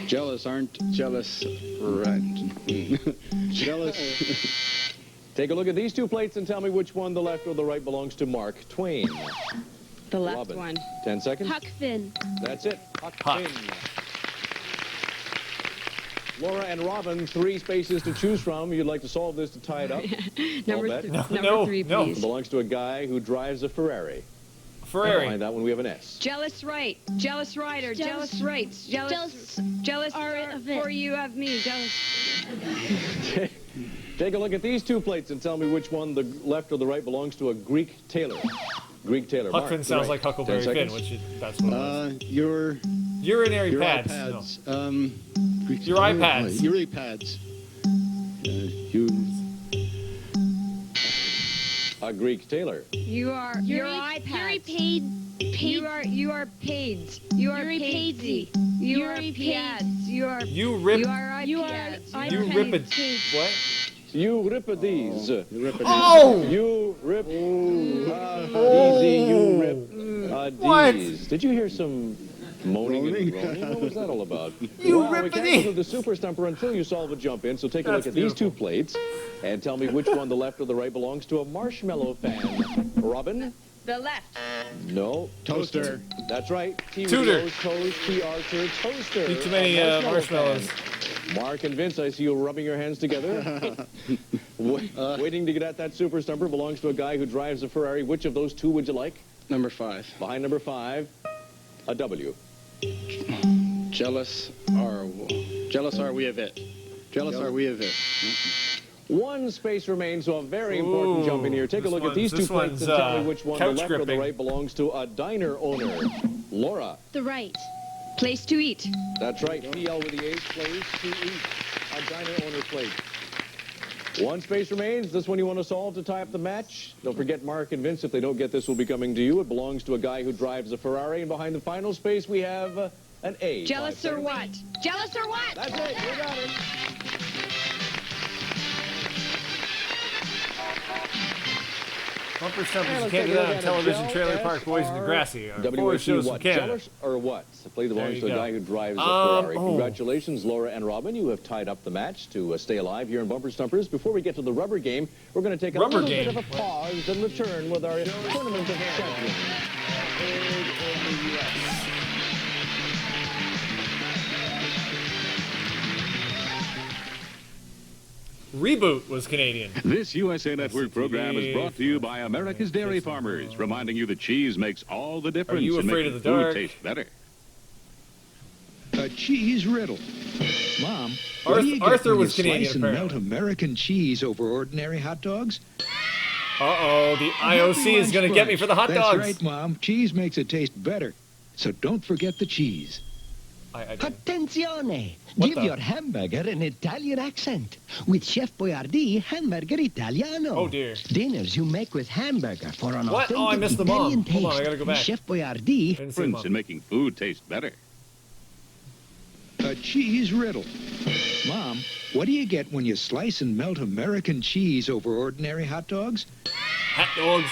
Jealous aren't. Jealous. Right. Jealous. Take a look at these 2 plates and tell me which one, the left or the right, belongs to Mark Twain. The left Robin. one. 10 seconds. Huck Finn. That's it. Huck Huck. Finn. Laura and Robin, 3 spaces to choose from. You'd like to solve this to tie it up? Number, bet. number 3, no. please. Belongs to a guy who drives a Ferrari. Ferrari. And behind that one, we have an S. Jealous right. Jealous rider. Jealous rights. Jealous are of it. for you of me. Jealous. Take a look at these 2 plates and tell me which one, the left or the right, belongs to a Greek tailor. Greek tailor. Huck Mark, Finn the sounds right. like Huckleberry 10 Finn, seconds. which that's what it was. Your Urinary pads. iPads. Your iPads. Your iPads. A Greek tailor. You are your iPad. You are paids. You are paidsy. You are pads. You are. You rip. You are iPads. You rip it. What? You rip a these. Oh! You rip. Easy. You rip a What? D's. Did you hear some moaning and groaning? What was that all about? You Wow, rip we a can't D. go to the Super Stumper until you solve a jump in. So take a That's look at these 2 beautiful. plates and tell me which one, the left or the right, belongs to a marshmallow fan. Robin? The left. No. Toaster. That's right. T. Tutor. Rose, toast, T. Archer, toaster. Eat too many A marshmallows. fan. Mark and Vince, I see you rubbing your hands together. Waiting to get at that Super Stumper belongs to a guy who drives a Ferrari. Which of those 2 would you like? Number 5. Behind number 5, a W. Jealous are we of it. Jealous are we of it. 1 space remains, so a very important jump in here. Take a this look at these 2 this plates and one's, tell me which one, the couch left or the gripping. right, belongs to a diner owner. Laura. The right. Place to eat. That's right. PL with the H, place to eat. A diner owner plate. 1 space remains. This one you want to solve to tie up the match. Don't forget Mark and Vince. If they don't get this, will be coming to you. It belongs to a guy who drives a Ferrari. And behind the final space, we have an A. Jealous or what? Jealous or what? That's it. You got it. Bumper Stumpers, you let's can't take do a that look on at television. it. Trailer Park Boys in Degrassi. Our 4 WAC shows from what? Canada. Jealous or what? The play belongs you to a go. guy who drives a Ferrari. oh. Congratulations, Laura and Robin. You have tied up the match to stay alive here in Bumper Stumpers. Before we get to the rubber game, we're going to take a Rubber little game? bit of a pause and return with our Tournament of Champions. Reboot was Canadian. This USA Network program is brought to you by America's Dairy Farmers, reminding you that cheese makes all the difference you in afraid making of the dark? food taste better. A cheese riddle. Mom, what do you get Arthur when was you Canadian, slice and apparently. melt American cheese over ordinary hot dogs? Uh-oh, the IOC is going to get me for the hot That's dogs. right, Mom. Cheese makes it taste better. So don't forget the cheese. Attenzione! What Give the? your hamburger an Italian accent. With Chef Boyardee Hamburger Italiano. Oh, dear. Dinners you make with hamburger for an What? authentic Oh, I missed the mom. Italian taste. Hold on, I gotta go back. Chef Boyardee. Difference in making food taste better. A cheese riddle. Mom, what do you get when you slice and melt American cheese over ordinary hot dogs? Hot dogs.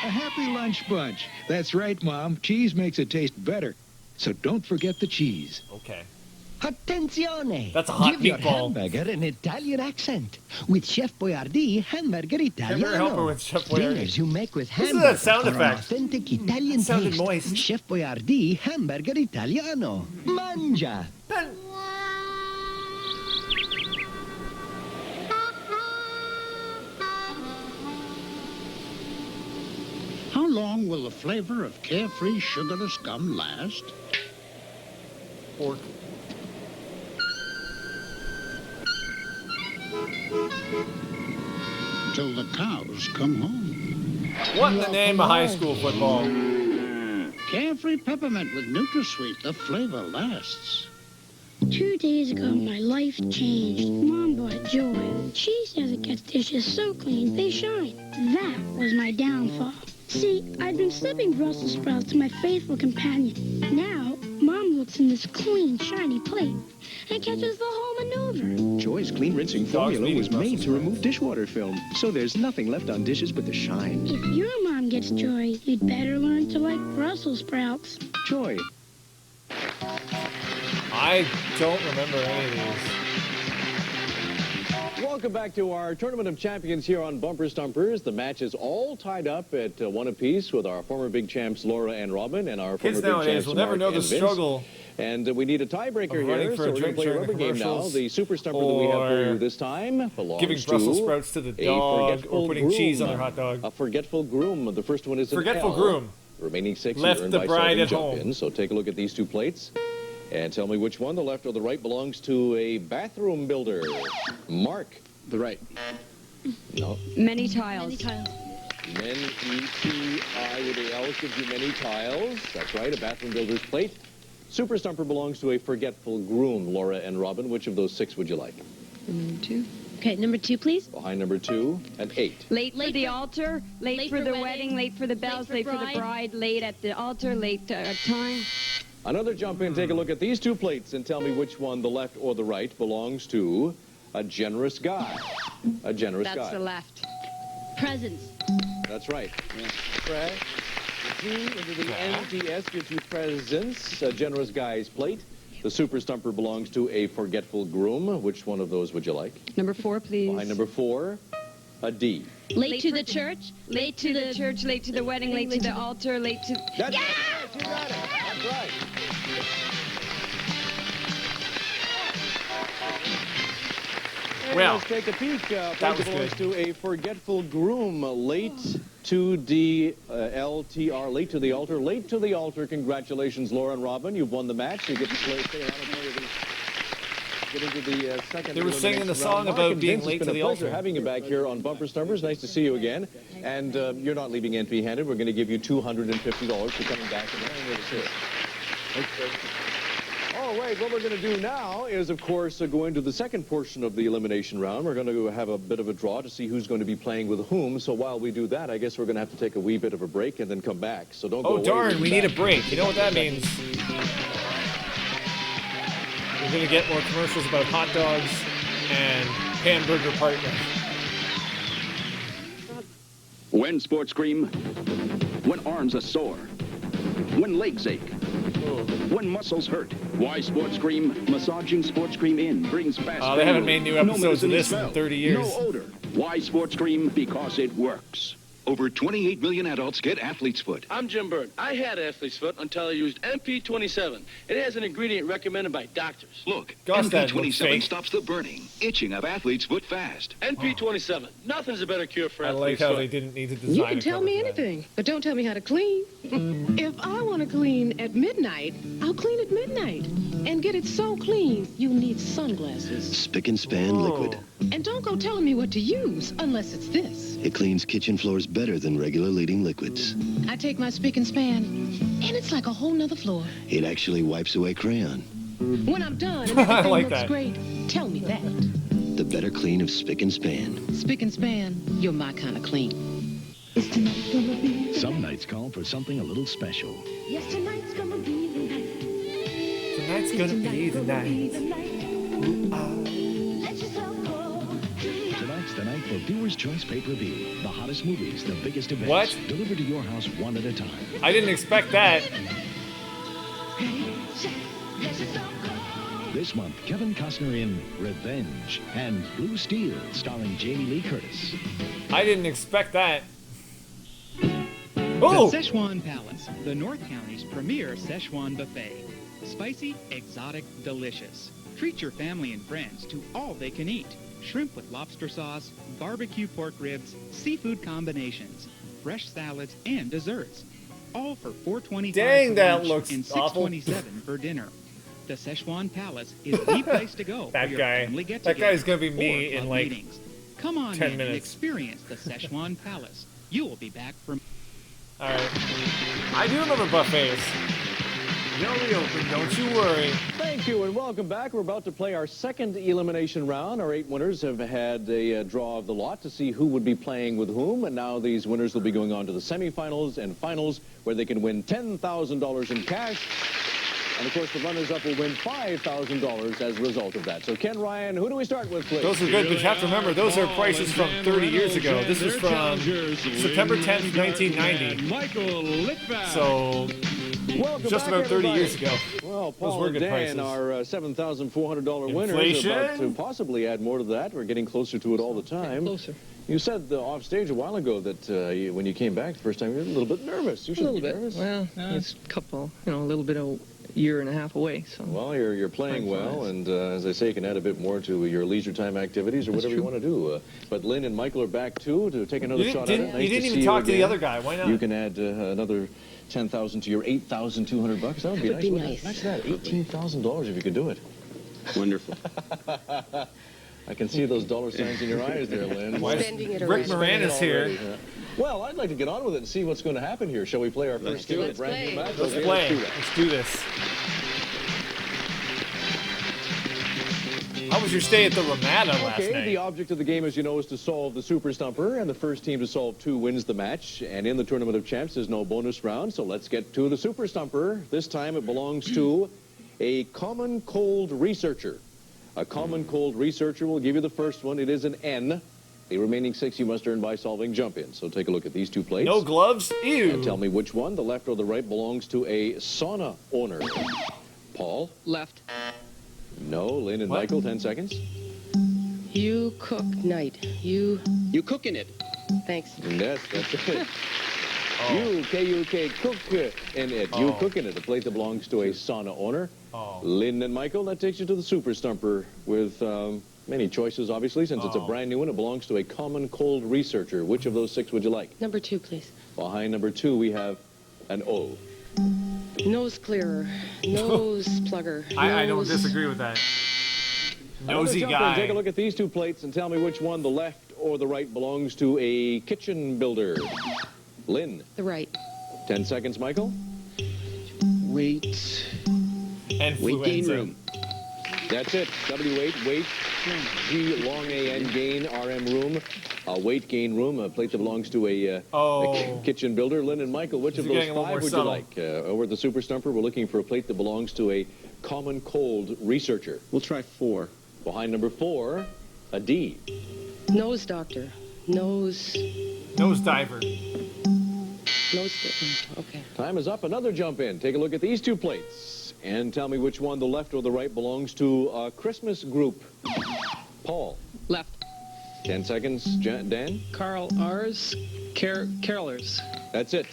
A happy lunch bunch. That's right, Mom. Cheese makes it taste better. So don't forget the cheese. Okay. Attenzione! That's a hot Give your meatball. hamburger an Italian accent with Chef Boyardee Hamburger Italiano. helper with Chef Boyardee. Dinners you make with Listen to hamburger that sound for an effect. authentic Italian sounded taste. moist. Chef Boyardee Hamburger Italiano. Mangia! How long will the flavor of carefree sugarless gum last? Pork. Till the cows come home. What in the name of high school football? Carefree peppermint with NutraSweet, the flavor lasts. 2 days ago, my life changed. Mom bought Joy. She says it gets dishes so clean they shine. That was my downfall. See, I'd been slipping Brussels sprouts to my faithful companion. Now, Mom looks in this clean, shiny plate and catches the whole maneuver. Joy's clean rinsing formula was made to remove dishwater film, so there's nothing left on dishes but the shine. If your mom gets Joy, you'd better learn to like Brussels sprouts. Joy. I don't remember any of these. Welcome back to our Tournament of Champions here on Bumper Stumpers. The match is all tied up at 1 apiece with our former big champs Laura and Robin and our Kids former big nowadays champs will never Mark know the and Vince. struggle. And we need a tiebreaker running here, for so a we're going to drink play a during rubber the game now. commercials, The super stumper that we have for you this time belongs giving to Brussels sprouts to the dog, or putting cheese on their hot dog. A forgetful groom. The first one is an Forgetful L. groom. The remaining 6 Left are earned the by bride solving at jump home. in. So take a look at these two plates and tell me which one, the left or the right, belongs to a bathroom builder. Mark. The right. No. Many tiles. Many tiles. M-E-T-I with the L gives you many tiles. That's right, a bathroom builder's plate. Super Stumper belongs to a forgetful groom, Laura and Robin. Which of those 6 would you like? Number 2. Okay, number 2, please. Behind number 2 and 8. Late for the altar, late for the wedding, late for the bells, late for the bride, late at the altar, late time. Another jump in, take a look at these 2 plates and tell me which one, the left or the right, belongs to a generous guy. A generous guy. That's the left. Presents. That's right. Yeah. G into the NTS gives you presents, a generous guy's plate. The super stumper belongs to a forgetful groom. Which one of those would you like? Number 4, please. Behind number 4, a D. Late to the church. Late to the church, late to the wedding, late to the altar, late to... That's right. You got it. That's right. Well, let's take a peek. that Plate was belongs good. to a forgetful groom. Late to the LTR. Late to the altar. Late to the altar. Congratulations, Laura and Robin. You've won the match. You get to play, stay around and play the, get into the second. They were singing the round. song Mark about and being Vince, late it's to been the a pleasure altar. having you back here on Bumper Stumpers. Nice to see you again. And you're not leaving empty-handed. We're going to give you $250 for coming back and playing with us here. All right, what we're going to do now is, of course, go into the second portion of the elimination round. We're going to have a bit of a draw to see who's going to be playing with whom. So while we do that, I guess we're going to have to take a wee bit of a break and then come back. So don't go away. Oh, darn, we need a break. You know what that means? We're going to get more commercials about hot dogs and hamburger partners. When sports cream, when arms are sore, when legs ache, when muscles hurt. Why sports cream? Massaging sports cream in brings fast. They haven't made new episodes of this in 30 years. No odor. Why sports cream? Because it works. Over 28 million adults get athlete's foot. I'm Jim Byrne. I had athlete's foot until I used MP27. It has an ingredient recommended by doctors. Look, Gosh, that looks MP27 fake. stops the burning, itching of athlete's foot fast. MP27. Nothing's a better cure for I like athlete's how foot. they didn't need to design You can a tell cover me for that. anything, but don't tell me how to clean. If I want to clean at midnight, I'll clean at midnight. And get it so clean, you need sunglasses. Spick and Span liquid. And don't go telling me what to use unless it's this. It cleans kitchen floors better than regular leading liquids. I take my Spick and Span, and it's like a whole nother floor. It actually wipes away crayon. When I'm done and everything like looks that. great, tell me that. The better clean of Spick and Span. Spick and Span, you're my kind of clean. Some nights call for something a little special. Yes, tonight's gonna be the night. Tonight's gonna be the night. Let yourself go. Tonight's the night for Viewer's Choice Pay-Per-View. The hottest movies, the biggest events. What? Delivered to your house one at a time. I didn't expect that. This month, Kevin Costner in Revenge and Blue Steel, starring Jamie Lee Curtis. I didn't expect that. Oh! The Szechuan Palace, the North County's premier Szechuan buffet. Spicy, exotic, delicious. Treat your family and friends to all they can eat. Shrimp with lobster sauce, barbecue pork ribs, seafood combinations, fresh salads, and desserts. All for $4.25 Dang, for that lunch looks and awful. $6.27 for dinner. The Szechuan Palace is the place to go That for your guy. family get That guy's gonna be me in like meetings. Come on 10 in minutes. and experience the Szechuan Palace. You will be back for... All right. I do remember buffets. They'll reopen, don't you worry. Thank you, and welcome back. We're about to play our second elimination round. Our 8 winners have had a draw of the lot to see who would be playing with whom, and now these winners will be going on to the semifinals and finals, where they can win $10,000 in cash. And, of course, the runners-up will win $5,000 as a result of that. So, Ken Ryan, who do we start with, please? Those are good, but you have to remember, those are prices from 30 years ago. This is from September 10th, 1990. Michael Litvak. So, Welcome just back, about 30 everybody. years ago. Well, Those Paul were and good Dan, prices. our $7,400 winners, Inflation? about to possibly add more to that. We're getting closer to it all the time. Closer. You said off stage a while ago that when you came back the first time, you were a little bit nervous. You A should little be bit. nervous. Well, it's a couple, a little bit of year and a half away. So. Well, you're playing Time well, flies. and as I say, you can add a bit more to your leisure time activities or That's whatever you true. want to do. But Lynn and Michael are back, too, to take another shot at it. Nice You didn't to even see talk to the again. other guy. Why not? You can add another $10,000 to your $8,200. That would be That would nice. be wouldn't it? nice. Imagine that, $18,000 if you could do it. Wonderful. I can see those dollar signs in your eyes there, Lynn. Why is Spending it Rick already. Moranis here. Well, I'd like to get on with it and see what's going to happen here. Shall we play our first do game it. of brand new match? Let's Okay, play. do that. Let's do this. How was your stay at the Ramada last Okay, night? the object of the game, as you know, is to solve the Super Stumper, and the first team to solve 2 wins the match. And in the Tournament of Champs, there's no bonus round, so let's get to the Super Stumper. This time it belongs to a common cold researcher. A common cold researcher will give you the first one. It is an N. The remaining 6 you must earn by solving jump-ins. So take a look at these 2 plates. No gloves? Ew. And tell me which one, the left or the right, belongs to a sauna owner. Paul? Left. No. Lynn and What? Michael, 10 seconds. You cook night. You cooking it. thanks. Yes, that's it. You, K-U-K, cook in it. You cook in it. A plate that belongs to a sauna owner. Lynn and Michael, that takes you to the Super Stumper with many choices, obviously. Since it's a brand new one, it belongs to a common cold researcher. Which of those 6 would you like? Number 2, please. Behind number 2, we have an O. Nose clearer. Nose plugger. I don't nose- disagree with that. Another Nosy jumper, guy. Take a look at these 2 plates and tell me which one, the left or the right, belongs to a kitchen builder. Lynn. The right. 10 seconds, Michael. Weight. And Weight gain room. That's it. W8, weight, G, long A-N, gain, RM room, weight gain room, a plate that belongs to a kitchen builder. Lynn and Michael, which of These are those getting a little 5 more would subtle. you like? Over at the Super Stumper, we're looking for a plate that belongs to a common cold researcher. We'll try 4. Behind number 4, a D. Nose doctor. Nose. Nose diver. Okay. Time is up. Another jump in. Take a look at these 2 plates and tell me which one, the left or the right, belongs to a Christmas group. Paul. Left. 10 seconds. Dan. Carl R's, Carolers. That's it.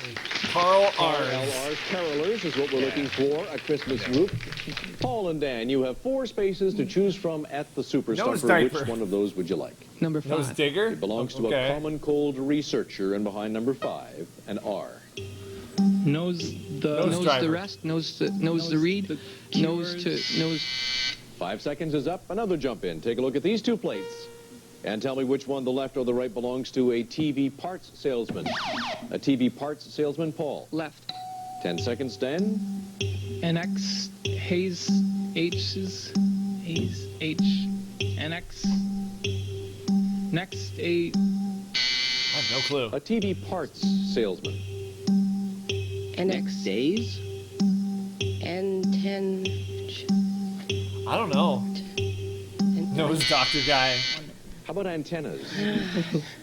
Carl RLR's Carolers is what we're looking for, a Christmas group. Paul and Dan, you have 4 spaces to choose from at the Super Nose Stumper. diaper. Which one of those would you like? Number 5. Nose digger? It belongs to a common cold researcher, and behind number 5, an R. Nose Nose driver. the rest. Nose the read. Nose to nose. 5 seconds is up. Another jump in. Take a look at these 2 plates. And tell me which one, the left or the right, belongs to a TV parts salesman. A TV parts salesman, Paul. Left. 10 seconds, Dan. NX Hayes H's Hayes H NX. Next a. I have no clue. A TV parts salesman. NX Days? N10. I don't know. Nose doctor guy. How about antennas?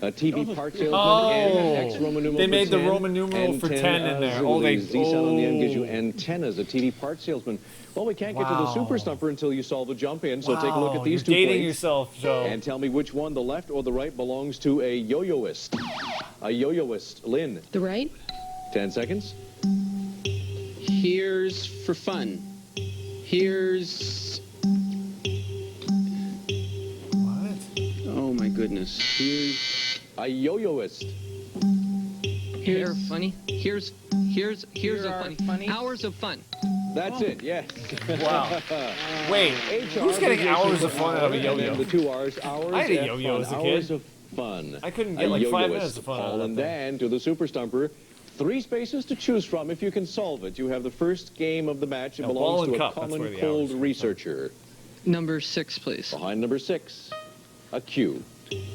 A TV part salesman Oh, and X Roman numeral they for made the 10, Roman numeral for 10 in there. Oh, they Z sound on the end gives you antennas, a TV part salesman. Well, we can't get to the Wow. Super Stumper until you solve the jump in, so Wow, take a look at these you're two dating plates. yourself, Joe. And tell me which one, the left or the right, belongs to a yo-yoist. A yo-yoist. Lynn. The right? 10 seconds. Here's for fun. Here's... Oh my goodness. Here's a yo-yoist. Here's funny. Here's a funny. Hours of fun. That's it, yes. Wow. Wait, who's getting hours of fun out of a yo-yo? The 2 R's, hours I had a of yo-yo fun, as a hours kid. of fun. I couldn't get like 5 minutes of fun out Paul of and that Dan to the Super Stumper. 3 spaces to choose from. If you can solve it, you have the first game of the match. It Now, ball belongs and to cup, a that's where common the cold hours come researcher. Number 6, please. Behind number 6, a Q.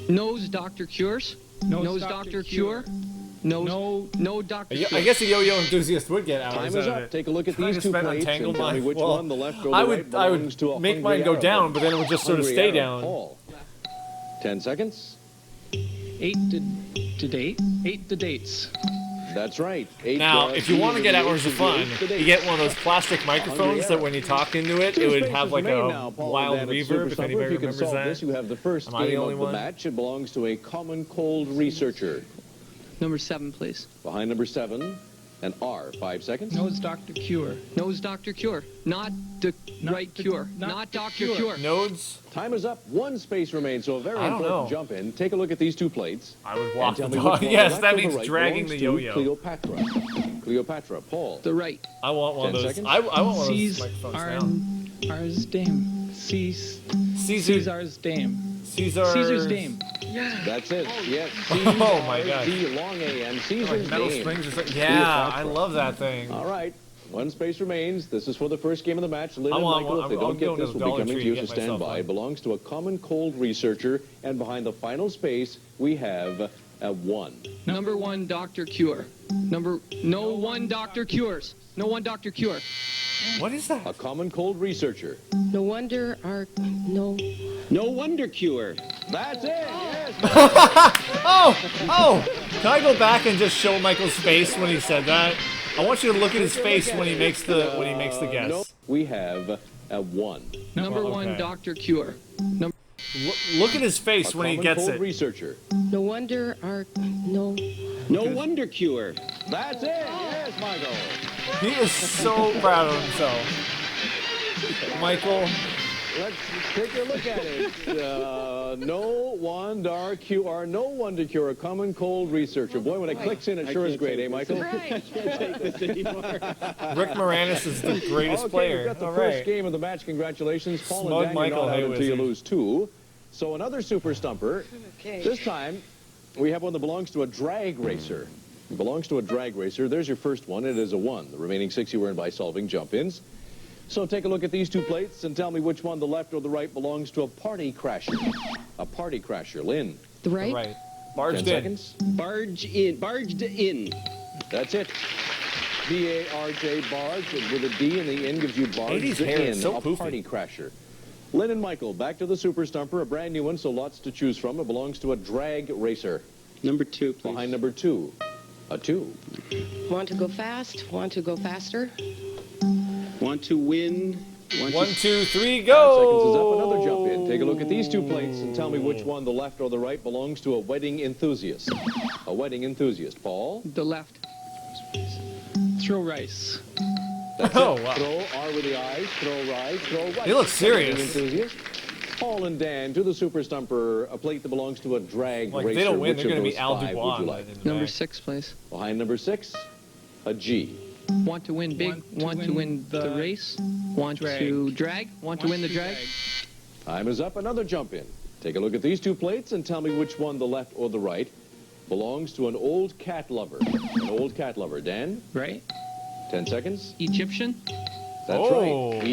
Nose doctor cures. Nose doctor cure. No doctor cure. I guess a yo-yo enthusiast would get hours Time is out of up. it. Take a look at Trying these to 2 spend plates untangle and tell me mine. which Well, one, the left or the I right, would belongs to a make hungry mine go arrow. down, but then it would just sort of Hungry stay arrow. down. Paul. 10 seconds. 8 to date. 8 the dates. That's right. 8 Now, if you want to get hours of fun, you get one of those plastic microphones that when you talk into it, it would have like a wild reverb, if anybody you can remembers solve that. this, you have the first Am I the game only of the one? match. It belongs to a common cold researcher. Number 7, please. Behind number 7, an R. 5 seconds. Nose doctor cure. Nose doctor cure. Not the right cure. Not doctor cure. Nodes. Time is up. 1 space remains, so a very I don't important know. jump in. Take a look at these 2 plates. I would walk and tell the me dog. which one, Yes, the that left or means the right, dragging the belongs to yo-yo. Cleopatra. Cleopatra. Paul. The right. I want one of 10 those. seconds. I want one of those C's microphones now. R's dame. Caesar's dame. Caesar's dame. That's it. Yes. Oh my God. C long A-M. Caesar's Like metal name. springs or something. Yeah, I Cleopatra. love that thing. All right. 1 space remains. This is for the first game of the match. Lynn I and want Michael, one. if they I'll don't go get to this, the will be Dollar coming Tree to you, and so get stand myself by. one. It belongs to a common cold researcher, and behind the final space, we have a 1. Number 1 doctor cure. No one doctor cures. No one doctor cure. What is that? A common cold researcher. No wonder our... No wonder cure. That's it. Yes. Oh! Can I go back and just show Michael's face when he said that? I want you to look at his face when he makes the guess. No, we have a 1. Number 1 doctor cure. Look at his face A when he common gets cold it. researcher. No wonder our... No wonder cure. That's it. Yes, Michael. He is so proud of himself. Michael. Let's take a look at it. No wonder cure. No wonder cure. A common cold researcher. Boy, when it clicks in, it sure is great, eh, Michael? I can't take this anymore. Rick Moranis is the greatest player. We've got the All first right. game of the match. Congratulations. Paul Smug and Dan, Michael, you're not hey, out until you wizard. lose 2. So another Super Stumper. This time, we have one that belongs to a drag racer. It belongs to a drag racer. There's your first one. It is a 1. The remaining 6 you earn by solving jump-ins. So take a look at these 2 plates and tell me which one, the left or the right, belongs to a party crasher. A party crasher. Lynn. The right? The right. Barged 10 in. seconds. Barged in. That's it. B-A-R-J, barge, with a D in the end gives you barged 80s hair in, is so a poofy. party crasher. Lynn and Michael, back to the Super Stumper, a brand new one, so lots to choose from. It belongs to a drag racer. Number 2, please. Behind number 2, a 2. Want to go fast? Want to go faster? Want to win. 1, 2, 3, 5 seconds is go! up. Another jump in. Take a look at these 2 plates and tell me which one, the left or the right, belongs to a wedding enthusiast. A wedding enthusiast. Paul? The left. Throw rice. That's Oh, it. wow. Throw R with the eyes, throw right, throw right. He looks serious. Wedding enthusiast. Paul and Dan to the Super Stumper, a plate that belongs to a drag Like, racer. they don't win, Which they're of going to be those Al 5 Dubois. would you like? in the Number back. 6, please. Behind number 6, a G. Want to win big. Want to win the race. Want to drag. Want to win the drag. Time is up. Another jump in. Take a look at these 2 plates and tell me which one, the left or the right, belongs to an old cat lover. An old cat lover. Dan? Right? 10 seconds. Egyptian. That's Oh. right.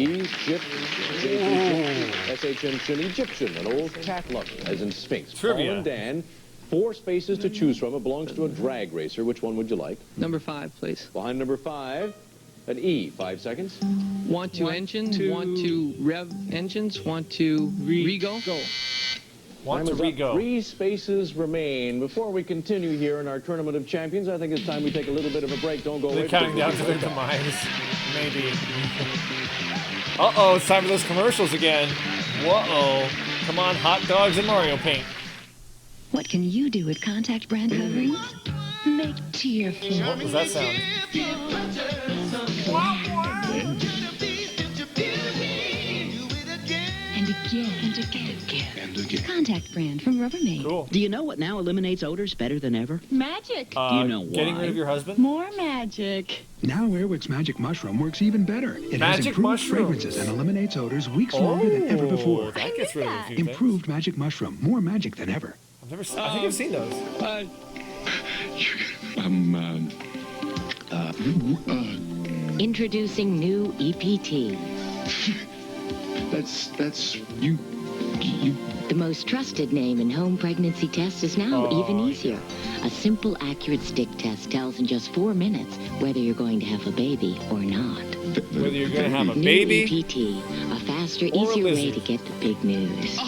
S-H-M-Chin, Egyptian, an old cat lover, as in Sphinx. Trivia. Paul and Dan, 4 spaces to choose from. It belongs to a drag racer. Which one would you like? Number 5, please. Behind number 5, an E. 5 seconds. Want to engine. Want to rev engines. Want to rego. Go. Want Time to is up. re-go. 3 spaces remain. Before we continue here in our Tournament of Champions, I think it's time we take a little bit of a break. Don't go away. They're counting down to their demise. Maybe. Uh-oh, it's time for those commercials again. Whoa. Come on, hot dogs and Mario paint. What can you do with contact brand coverings? Make tearful. What was that sound? And again, and again, and again. Contact brand from Rubbermaid. Cool. Do you know what now eliminates odors better than ever? Magic. Do you know why? Getting rid of your husband? More magic. Now Airwick's Magic Mushroom works even better. It has Magic improved mushrooms. fragrances and eliminates odors weeks longer than ever before. That gets rid of a few things. Improved Magic Mushroom. More magic than ever. I think I've seen those. Introducing new EPT. That's you. The most trusted name in home pregnancy tests is now even easier. A simple, accurate stick test tells in just 4 minutes whether you're going to have a baby or not. Whether you're going to have a New baby EPT, a faster, or a easier way lizard. to get the big news.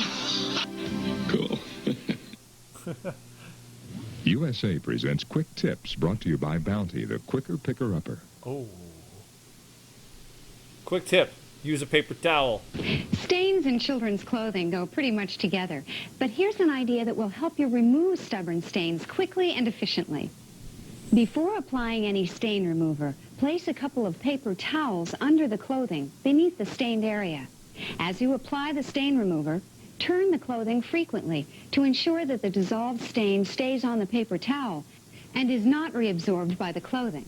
Cool. USA presents Quick Tips, brought to you by Bounty, the quicker picker-upper. Oh. Quick tip. Use a paper towel. Stains in children's clothing go pretty much together, but here's an idea that will help you remove stubborn stains quickly and efficiently. Before applying any stain remover, place a couple of paper towels under the clothing beneath the stained area. As you apply the stain remover, turn the clothing frequently to ensure that the dissolved stain stays on the paper towel and is not reabsorbed by the clothing.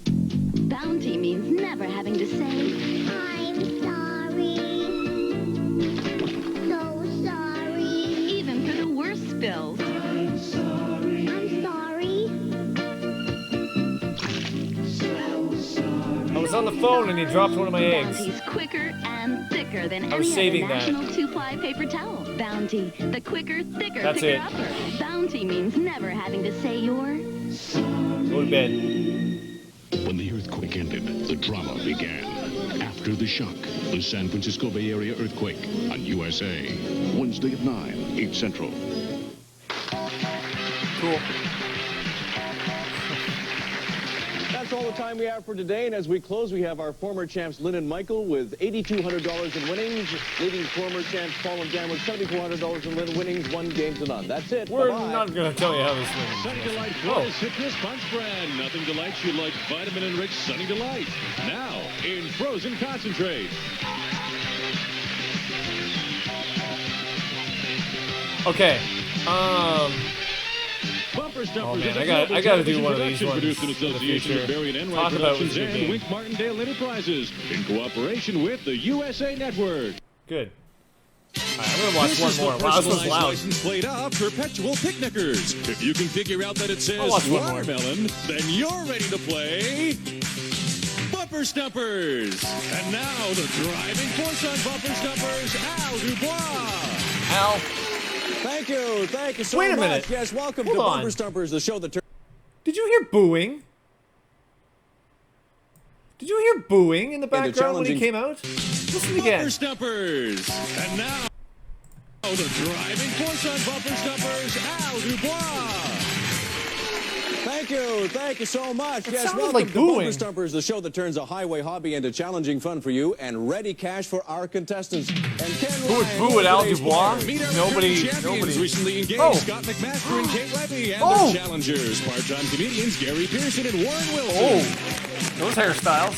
Bounty means never having to say, I'm sorry. So sorry. even for the worst spills. I'm sorry. I'm sorry. I was on the phone and he dropped one of my eggs. Bounty's quicker and thicker than I was any saving other that. national two-ply paper towel. Bounty, the quicker, thicker, That's thicker it. upper. Bounty means never having to say your... Go to bed. When the earthquake ended, the drama began. After the shock, the San Francisco Bay Area earthquake on USA. Wednesday at 9, 8 Central. Cool. That's all the time we have for today. And as we close, we have our former champs, Lynn and Michael, with $8,200 in winnings, leading former champs, Paul and Dan, with $7,400 in winnings, 1 game to none. That's it. We're Bye-bye. not going to tell you how this wins. Sunny Delight Whoa. Full Citrus Punch Brand. Nothing delights you like vitamin-enriched Sunny Delight. Now, in frozen concentrate. Okay. Bumper Oh Stumpers man, is a I got to do global one of these television ones produced in in the association future. with Barry and Enright Talk about Productions with your and game. Wink Martindale Enterprises in cooperation with the USA Network. Good. All right, I'm going to watch one more. Wow, this was Personalized loud. license plate of Perpetual Picnickers. If you can figure out that it I'll watch says one more. watermelon, then you're ready to play Bumper Stumpers. And now the driving force on Bumper Stumpers, Al Dubois. Al. Thank you so Wait a much. minute. Yes, welcome Hold to on. Bumper Stumpers, the show that turns... Did you hear booing? Did you hear booing in the background when he challenging- came out? Listen again. Bumper Stumpers. And now the driving force on Bumper Stumpers, Al Dubois. Thank you so much. It Yes, sounded welcome like to booing. Bumper Stumpers, the show that turns a highway hobby into challenging fun for you and ready cash for our contestants. And Ken Who would Ryan, boo at Al today's Dubois? player. Meet our Nobody- returning champions nobody- recently engaged, Oh. Scott McMaster and Kate Levy, and Oh. the challengers, part-time comedians Gary Pearson and Warren Wilson. Oh, those hairstyles.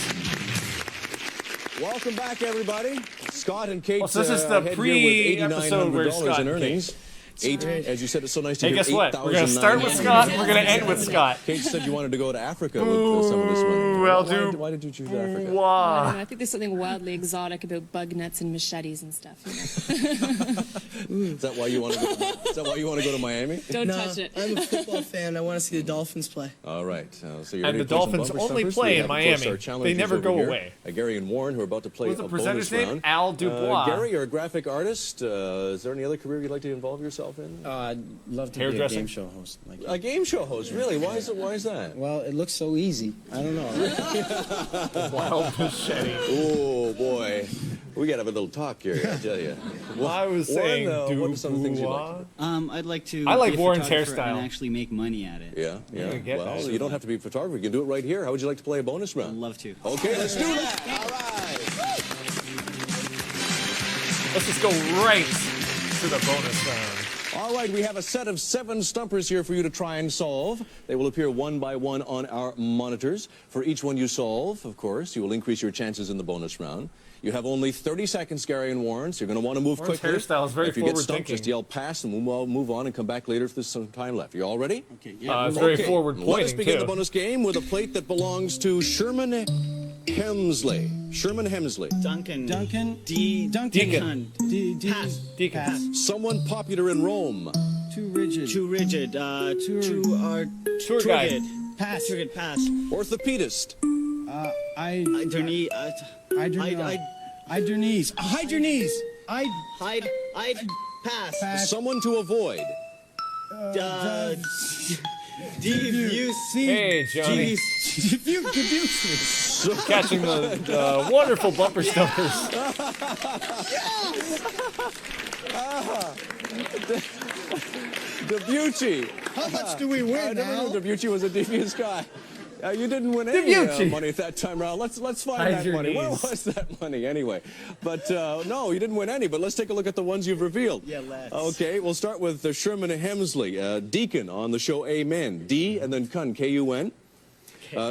Welcome back, everybody. Scott and Kate. Well, so this is the head here with pre-episode where $8,900 Scott in and earnings. As you said, it's so nice to Hey, hear. guess what? We're going to start with Scott and we're going to end with Scott. Kate said you wanted to go to Africa with some of this money. Well, Why did you choose Africa? I don't know. I think there's something wildly exotic about bug nets and machetes and stuff. Is that why you want to go? Is that why you want to go to Miami? Don't touch it. I'm a football fan. I want to see the Dolphins play. All right. So you're And ready the to play some Dolphins bumper only stumpers? play We in have, of course, Miami. our They challengers never over go here. away. Gary and Warren, who are about to play What's the a bonus presenter's name? round. Al Dubois. Gary, you're a graphic artist. Is there any other career you'd like to involve yourself yourself in? I'd love to be a Hairdressing? game show host. Like A game show host, really? Why is that? Well, it looks so easy. I don't know. Wild machete. Oh, boy. We got to have a little talk here, I tell you. Well, I was saying, what are some of the things you like? I'd like to I like be a Warren's photographer hairstyle. and actually make money at it. Yeah, yeah. get Well, that. you don't have to be a photographer. You can do it right here. How would you like to play a bonus round? I'd love to. Okay, let's do that. All right. Let's just go right to the bonus round. All right, we have a set of 7 stumpers here for you to try and solve. They will appear one by one on our monitors. For each one you solve, of course, you will increase your chances in the bonus round. You have only 30 seconds, Gary and Warren, so you're going to want to move Warren's quickly. hairstyle is very if you get stumped, forward-thinking. just yell pass and we'll move on and come back later if there's some time left. You all ready? Okay, yeah. It's very Okay, forward-pointing, let us begin too. the bonus game with a plate that belongs to Sherman Hemsley. Sherman Hemsley. Duncan. Deacon. Pass. Deacon. Pass. Someone popular in Rome. Too rigid. Tour guide. Pass. Tour guide. Pass. Orthopedist. I don't need. Hide your knees. Hide your knees. Pass. Someone to avoid. Hey, Johnny. Diffuse me. Catching the wonderful bumper stumpers. Debucci. How much do we win I never now? knew Debucci was a devious guy. You didn't win any money that time around. Let's find Hide that your money. Where knees. was that money anyway? But no, you didn't win any. But let's take a look at the ones you've revealed. Yeah, let's. Okay, we'll start with Sherman Hemsley, Deacon on the show Amen. D and then Kun, K-U-N.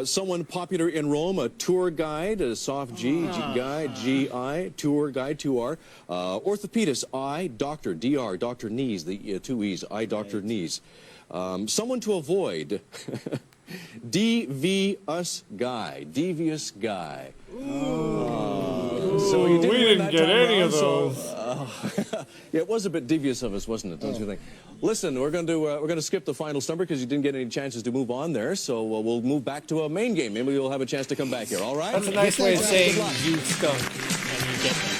Someone popular in Rome, a tour guide, a soft G, guide, G-I, tour guide, 2R. Orthopedist, I, doctor, D-R, doctor knees, the 2 E's, I, doctor knees. Someone to avoid, devious guy. So you didn't We win didn't that get time any around, of those. Yeah, it was a bit devious of us, wasn't it? Don't you think? Listen, we're going to skip the final stumper because you didn't get any chances to move on there. So we'll move back to a main game. Maybe you'll have a chance to come back here. All right? That's a nice way of saying Good luck. you stunk and you get them.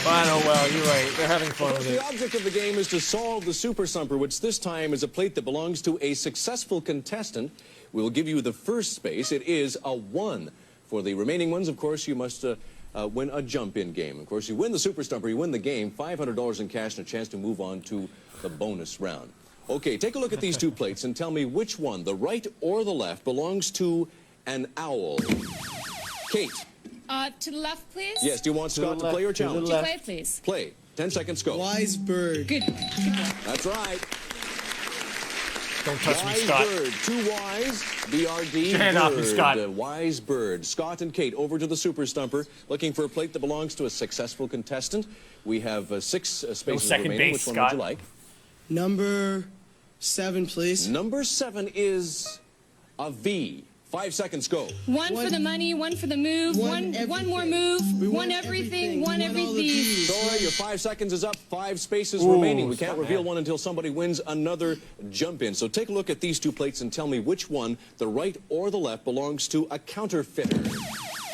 I know, well, you're right. They're having fun with The it. object of the game is to solve the super stumper, which this time is a plate that belongs to a successful contestant. We will give you the first space. It is a 1. For the remaining ones, of course, you must win a jump-in game. Of course, you win the super stumper, you win the game, $500 in cash and a chance to move on to the bonus round. Okay, take a look at these 2 plates and tell me which one, the right or the left, belongs to an owl. Kate. To the left, please. Yes, do you want Scott to play or challenge? To play, please. Play. 10 seconds, go. Wise bird. Good. That's right. Don't touch me, Wise Scott. bird. 2 wise. B-R-D. Get your hand off me, bird. Scott. Wise bird. Scott and Kate over to the super stumper, looking for a plate that belongs to a successful contestant. We have 6 spaces second remaining. base, Which one Scott. would you like? Number 7, please. Number 7 is a V. 5 seconds, go. One for the money, one for the move, one more move, one everything, one everything. Sorry, your 5 seconds is up. 5 spaces remaining. We can't reveal one until somebody wins another jump in. So take a look at these 2 plates and tell me which one, the right or the left, belongs to a counterfeiter.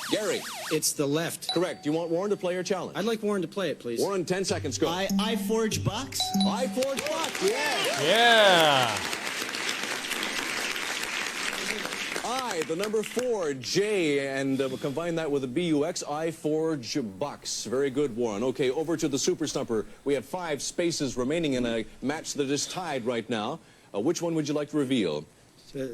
Gary. It's the left. Correct. Do you want Warren to play or challenge? I'd like Warren to play it, please. Warren, 10 seconds, go. I forge bucks. I forge bucks, yeah. Yeah. I, the number 4, J, and we'll combine that with a B-U-X, I forge bucks. Very good, Warren. Okay, over to the super stumper. We have 5 spaces remaining in a match that is tied right now. Which one would you like to reveal?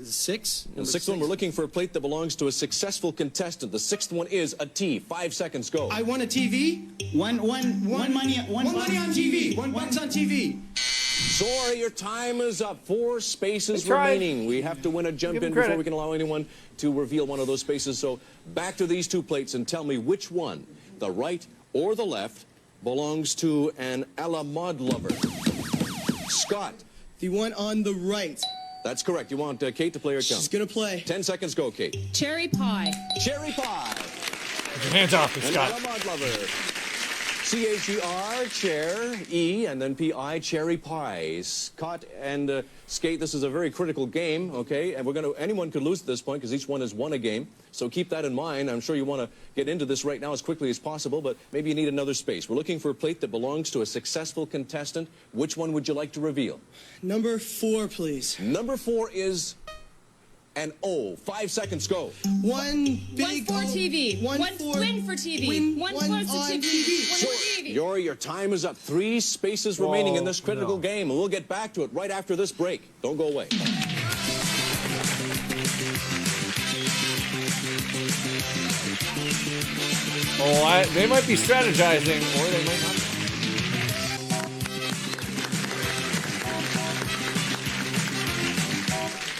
6. The 6th one, we're looking for a plate that belongs to a successful contestant. The 6th one is a T. 5 seconds, go. I won a TV. One money on TV. One bucks on TV. Sorry, your time is up. 4 spaces remaining. We have to win a jump in before we can allow anyone to reveal one of those spaces. So back to these 2 plates and tell me which one, the right or the left, belongs to an a la mode lover. Scott. The one on the right. That's correct. You want Kate to play or challenge? She's going to play. 10 seconds, go, Kate. Cherry pie. Cherry pie. Get your hands off me, An Scott. a la mode lover. C-H-E-R, chair, E, and then P-I, cherry pie. Scott and Skate, this is a very critical game, okay? And anyone could lose at this point because each one has won a game. So keep that in mind. I'm sure you want to get into this right now as quickly as possible, but maybe you need another space. We're looking for a plate that belongs to a successful contestant. Which one would you like to reveal? Number 4, please. Number 4 is an O. 5 seconds, go. One big One for TV. One win for TV. One for TV. One for TV. Your time is up. 3 spaces remaining in this critical game, and we'll get back to it right after this break. Don't go away. Oh, they might be strategizing, or they might not.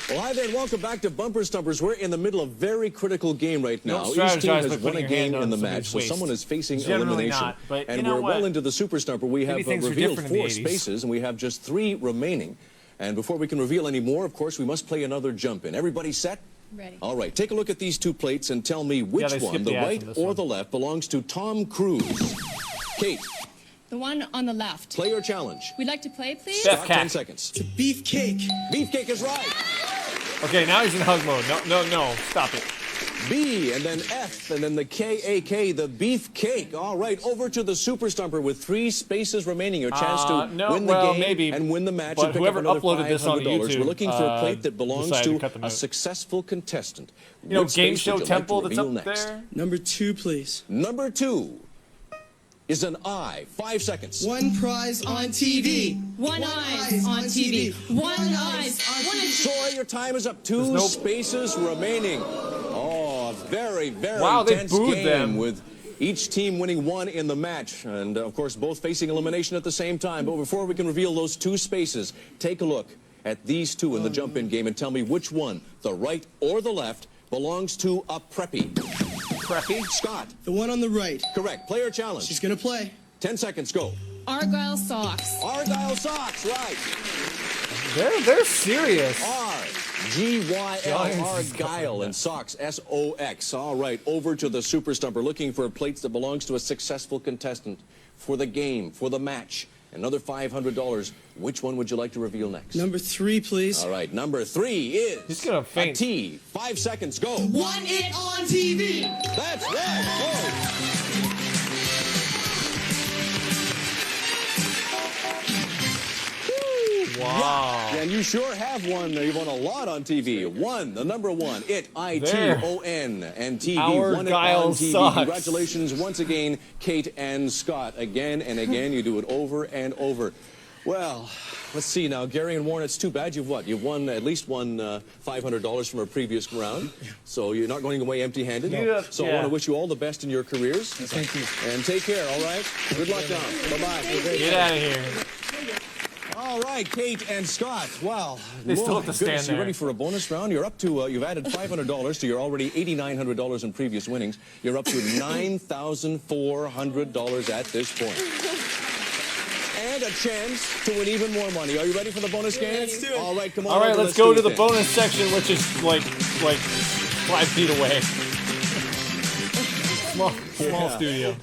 Well, hi there, and welcome back to Bumper Stumpers. We're in the middle of a very critical game right now. Don't Each team strategize by has won a putting your game hand in the on match, so somebody's someone is facing Generally elimination. not, but and you know we're what? well into the Super Stumper. We have things were revealed different in the 4 80s. spaces, and we have just 3 remaining. And before we can reveal any more, of course, we must play another jump-in. Everybody set? Ready. All right, take a look at these 2 plates and tell me which they one, skipped the the ads right on this or one. the left, belongs to Tom Cruise. Kate, The one on the left. play or challenge? We'd like to play, please. Scott, 10 seconds. Beefcake. Beefcake is right. Okay, now he's in hug mode. No, stop it. B, and then F, and then the K-A-K, the beefcake. All right, over to the Super Stumper with 3 spaces remaining. Your chance to win the game maybe, and win the match but and pick whoever up another uploaded this on $500. YouTube, We're looking for a plate that belongs decided to to cut them a out. successful contestant. You know, Which Game space Show would you like Temple to that's reveal up next? there. Number 2, please. Number 2 is an I. 5 seconds. One prize on TV. One eyes on TV. One eyes on TV. Soy, your time is up. 2 spaces remaining. Oh, a very, very Wow, they intense booed game them. with each team winning 1 in the match. And, of course, both facing elimination at the same time. But before we can reveal those 2 spaces, take a look at these 2 in the jump-in game and tell me which one, the right or the left, belongs to a preppy. Preppy? Scott. The one on the right. Correct. Player challenge. She's gonna play. 10 seconds, go. Argyle socks. Argyle socks, right. They're serious. R-G-Y-L, Argyle, and socks, S-O-X. All right, over to the Super Stumper, looking for a plate that belongs to a successful contestant for the game, for the match. Another $500. Which one would you like to reveal next? Number 3, please. All right, number 3 is He's gonna faint. a T. 5 seconds, go. Want it on TV. That's right. Wow. Yeah, and you sure have won. You've won a lot on TV. One, the number 1, it, I-T-O-N, and TV. Won it Argyle on TV. socks. Congratulations once again, Kate and Scott. Again and again, you do it over and over. Well, let's see now. Gary and Warren, it's too bad you've what? You've won, at least won $500 from a previous round. So you're not going away empty-handed. Yeah. So I want to wish you all the best in your careers. Thank you. And take care, all right? Good luck now. Bye-bye. Get out of here. All right, Kate and Scott. Wow. They still have to My stand goodness, you there. ready for a bonus round? You're up to, you've added $500 to your already $8,900 in previous winnings. You're up to $9,400 at this point. And a chance to win even more money. Are you ready for the bonus game? Let's do it. All right, come on. All right, over, let's go do to it the then. bonus section, which is like 5 feet away. Small studio.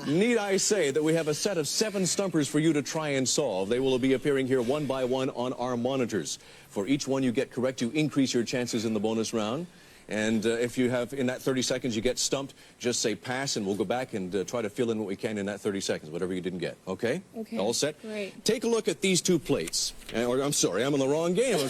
Need I say that we have a set of 7 stumpers for you to try and solve. They will be appearing here one by one on our monitors. For each one you get correct, you increase your chances in the bonus round. And if you have, in that 30 seconds, you get stumped, just say pass, and we'll go back and try to fill in what we can in that 30 seconds, whatever you didn't get. Okay? Okay. All set? Great. Take a look at these 2 plates. Or, I'm sorry, I'm in the wrong game. I'm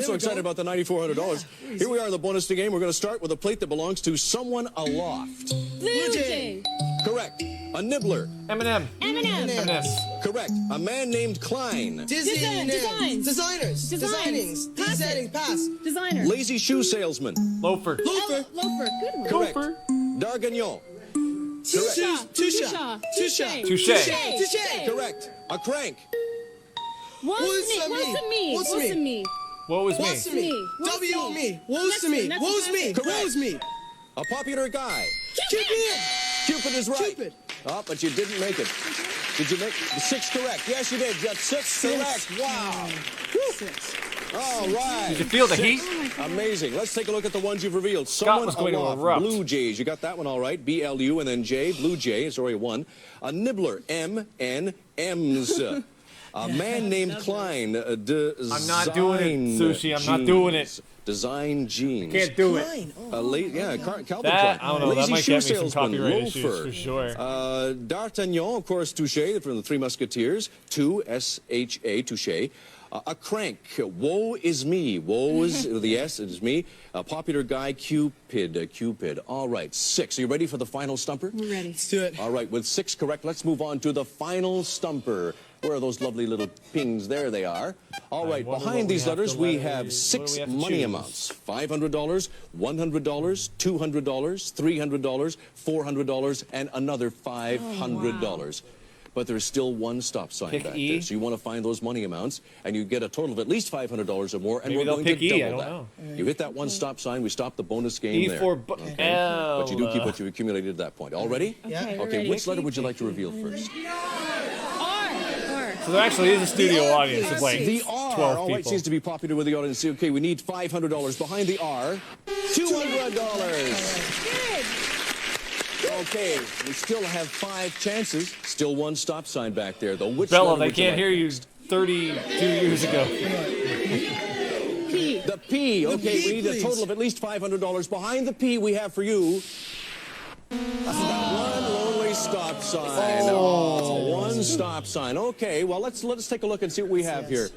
so excited about the $9,400. Here we are in the bonus game. We're going to start with a plate that belongs to someone aloft. Blue Jay. Correct. A nibbler. M&M. M&M. Correct. A man named Klein. Designs. Designers. Designs. Designing. Pass. Designer. Lazy shoe salesman. Loafer. Loafer. Loafer. Good one. Correct. D'Argagnon. Touche. Correct. A crank. What's me? What's me? What was me? What's me? W me. Woes to me. Woes me. Woes me. A popular guy. Cupid. Cupid is right. Cupid. Oh, but you didn't make it. Did you make 6 correct? Yes, you did. You got 6 correct. Wow. All right. Did you feel the 6. heat? Amazing. Let's take a look at the ones you've revealed. Scott was going to aloft, erupt. Blue Jays. You got that one all right. BLU and then J. Blue Jay. Sorry, 1. A nibbler. M-N-M's. A man named Klein. I'm not doing it, Sushi. I'm not doing it. Design jeans. Can't do it. Calvin That, Klein. I don't know. That Lazy might shoe get me some salesman, copyright issues loafer. for sure. D'Artagnan, of course, Touche from the Three Musketeers. 2, S-H-A, Touche. A crank. Woe is me. Woe is the S. It is me. A popular guy, Cupid. Cupid. All right. 6. Are you ready for the final stumper? We're ready. Let's do it. All right. With 6 correct, let's move on to the final stumper. Where are those lovely little pings? There they are. All right. Behind these letters, we have 6 money amounts. $500, $100, $200, $300, $400, and another $500. But there's still one stop sign Pick back E. there. So you want to find those money amounts, and you get a total of at least $500 or more, and Maybe we're they'll going to pick E, double I don't that. You hit that one stop sign, we stop the bonus game E there. for L. But you do keep L. what you accumulated at that point. All ready? Okay, we're Okay, ready. which letter would you like to reveal first? R. So there actually is a studio audience of like The R. 12 All right, people. seems to be popular with the audience. Okay, we need $500. Behind the R, $200. Okay, we still have 5 chances. Still one stop sign back there, though. Which Bella, letter they would you can't like hear you next? 32 years ago. P. The P. Okay, P, we need a please. total of at least $500. Behind the P, we have for you one lonely stop sign. Oh, one stop sign. Okay, well, let's take a look and see what we have here.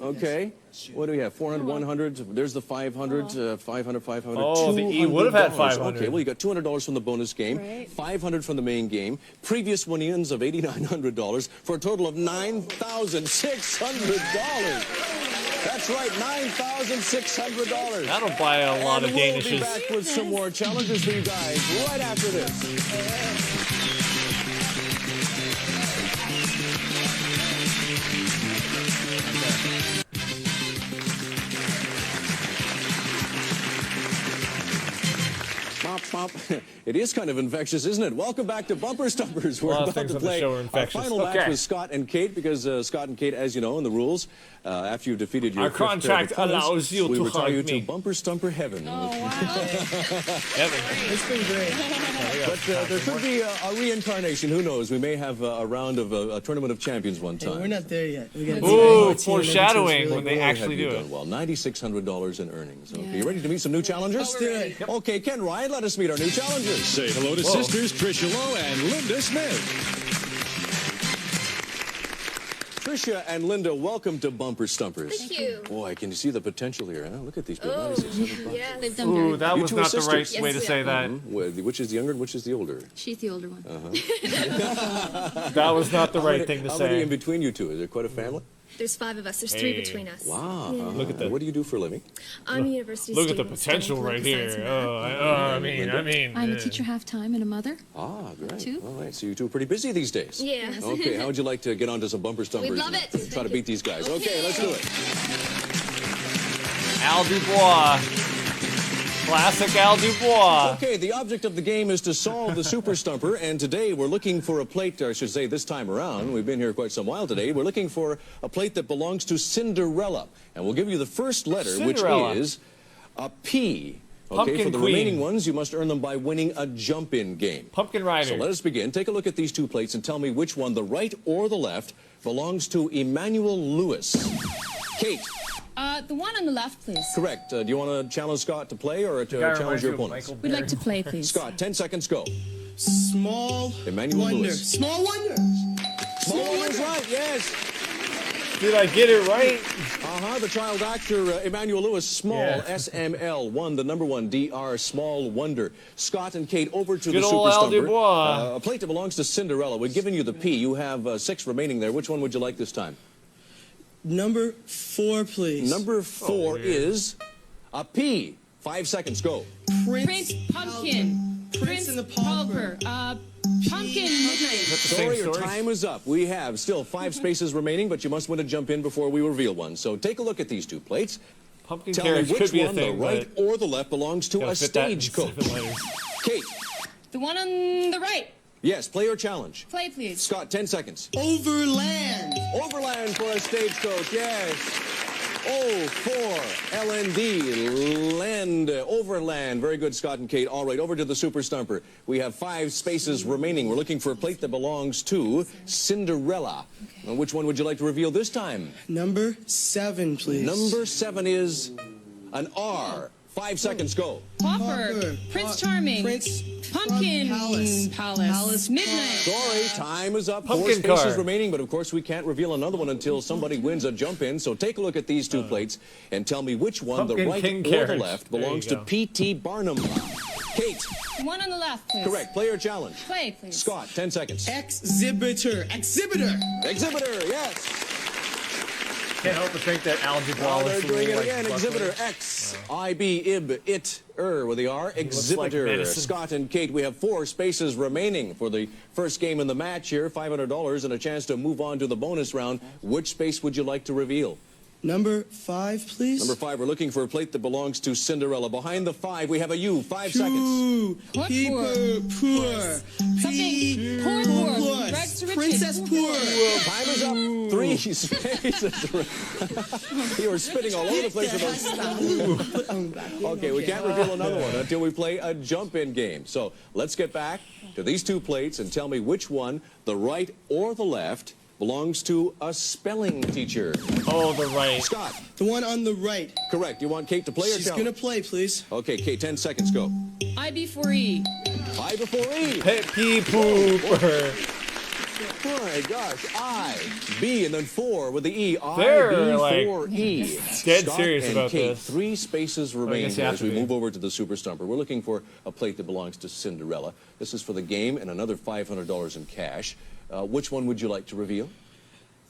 Okay, what do we have? 400, 100. There's the 500, 500, 500. Oh, the E would have had $200. 500. Okay, well, you got $200 from the bonus game, Right. 500 from the main game, previous winnings of $8,900 for a total of $9,600. That's right, $9,600. That'll buy a lot of We'll be Danishes. back with some more challenges for you guys right after this. Bop, bop. It is kind of infectious, isn't it? Welcome back to Bumper Stumpers. We're lot of about things to on the play show are our infectious. final match Okay. with Scott and Kate, because Scott and Kate, as you know, in the rules, after you've defeated your Our fifth pair of contract opponents, allows you we to retire hug you me. to Bumper Stumper Heaven. It's been great. But there could be a reincarnation. Who knows? We may have a round of a tournament of champions one Hey, time. we're not there yet. We gotta Ooh, see. foreshadowing when they Boy, actually have you do done it. well. $9,600 in earnings. Okay, you ready to meet some new challengers? Let's do it. Okay, Ken Ryan, let us meet our new challengers. Say hello to sisters Tricia Lowe and Linda Smith. Tricia and Linda, welcome to Bumper Stumpers. Thank you. Boy, can you see the potential here? Huh? Look at these people. Oh, 9600 bucks. yes. They've done very Ooh, that You was two not are the right sisters? way to Yes, say we that. Which is the younger and which is the older? She's the older one. That was not the right thing to How many in say. between you two? Is there quite a family? There's 5 of us. There's 3 Hey. between us. Wow. Yeah. Look at that. What do you do for a living? I'm a university Look at the student potential studying right political here. science and I mean. I'm a teacher half-time and a mother. Ah, great. Two. All right, so you two are pretty busy these days. Yes. Okay, how would you like to get onto some Bumper Stumpers? We'd love and it. Try to beat these guys. Okay, let's do it. Al Dubois. Classic Al Dubois. Okay, the object of the game is to solve the Super Stumper, and today we're looking for a plate, or I should say this time around, we've been here quite some while today, we're looking for a plate that belongs to Cinderella. And we'll give you the first letter, Cinderella. which is a P. Okay, Pumpkin for the Queen. remaining ones, you must earn them by winning a jump-in game. Pumpkin Rider. So let us begin. Take a look at these 2 plates and tell me which one, the right or the left, belongs to Emmanuel Lewis. Kate, The one on the left, please. correct. Do you want to challenge Scott to play or to Guy challenge reminds your you of opponents? Michael We'd like to play, please. Scott, 10 seconds, go. Small Emmanuel wonder. Lewis. Small wonder. Small Wonder's right, yes. Did I get it right? The child actor Emmanuel Lewis, small, Yeah. SML, one, the number 1, DR, Small Wonder. Scott and Kate, over to Good the old Super Al Stumper. Dubois. A plate that belongs to Cinderella. We've given you the P. You have 6 remaining there. Which one would you like this time? Number 4, please. Number 4 is a P. 5 seconds, go. Prince Pumpkin. Prince and the Pauper. Pumpkin Midnight. Sorry, your time is up. We have still 5 spaces remaining, but you must win a jump in before we reveal one. So take a look at these 2 plates. Pumpkin Tell me carriage which could be a one, thing, the right but or the left, belongs to gotta a fit that in stagecoach. 7 letters. Kate, The one on the right. yes, play or challenge. Play, please. Scott, 10 seconds. Overland. Overland for a stagecoach, yes. Oh, for LND, land, overland. Very good, Scott and Kate. All right, over to the Super Stumper. We have 5 spaces remaining. We're looking for a plate that belongs to Cinderella. Now, which one would you like to reveal this time? Number 7, please. Number 7 is an R. 5 seconds, go. Hopper, Prince Charming, Pumpkin Palace, Midnight. Sorry, time is up. Pumpkin 4 spaces car. remaining, but of course we can't reveal another one until somebody wins a jump in. So take a look at these 2 plates and tell me which one, the Pumpkin right King or carriage. the left, There you belongs to go. P.T. Barnum. Kate. One on the left, please. Correct. Player challenge. Play, please. Scott, 10 seconds. Exhibitor. Exhibitor. Exhibitor, yes. Can't help but think that algebra. Well, they're was doing it like again. Buckley. Exhibitor, X, I-B, IB, IT, with the R. like Exhibitor. medicine. Scott and Kate, we have 4 spaces remaining for the first game in the match here. $500 and a chance to move on to the bonus round. Which space would you like to reveal? Number 5, please. Number 5, we're looking for a plate that belongs to Cinderella. Behind the 5, we have a U. 5 seconds. Ooh, people, poor. Something poor. Rags to riches. Princess poor. Time is up. 3 spaces. You were spitting all over the place with those. Okay, we can't reveal another one until we play a jump-in game. So let's get back to these 2 plates and tell me which one, the right or the left, belongs to a spelling teacher. Oh, the right. Scott. The one on the right. Correct. You want Kate to play or She's challenge? gonna play, please. Okay, Kate, 10 seconds, go. I before E. I before E. Pee pooper. Oh my gosh. I, B, and then 4 with the E. I, They're B, like 4, E. dead Scott serious and about Kate, this. 3 spaces remain guess you here have as to we be. move over to the Super Stumper. We're looking for a plate that belongs to Cinderella. This is for the game and another $500 in cash. Which one would you like to reveal?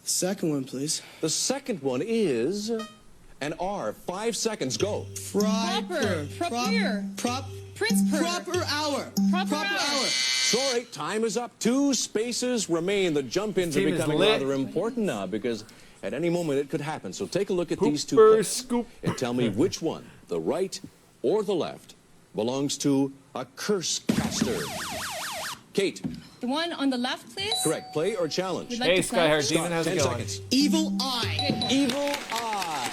Second one, please. The second one is an R. 5 seconds, go. Proper. Proper hour. Proper hour. Sorry, time is up. 2 spaces remain. The jump-ins are Team is becoming lit. rather important now because at any moment it could happen. So take a look at these 2 Pooper plates scoop. and tell me which one, the right or the left, belongs to a curse caster. Kate. The one on the left, please. Correct. Play or challenge? We'd like Hey, to Sky play. Hair Scott, Demon, how's it 10 going? seconds. Evil eye. Evil eye.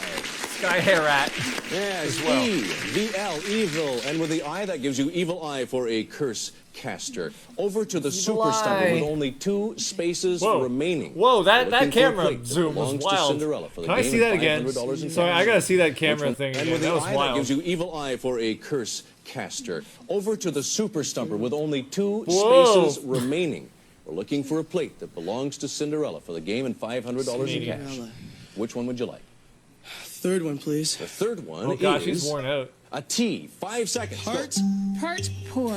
Sky Hair Rat. Yes, As well. E-V-L, evil. And with the eye, that gives you evil eye for a curse caster. Over to the Super Stumper eye. with only 2 spaces Whoa. remaining. Whoa, that Looking for a camera plate that zoom was belongs to wild. Cinderella for the Can I game see and that again? $500 in Sorry, cash. I gotta see that Which camera one? thing And again. with That the was eye, that wild. gives you evil eye for a curse caster. Over to the Super Stumper with only 2 Whoa. spaces remaining. We're looking for a plate that belongs to Cinderella for the game and $500 in cash. Cinderella. Which one would you like? Third one, please. The third one Oh gosh, is he's worn out. a T. 5 seconds. Go. Part Poor.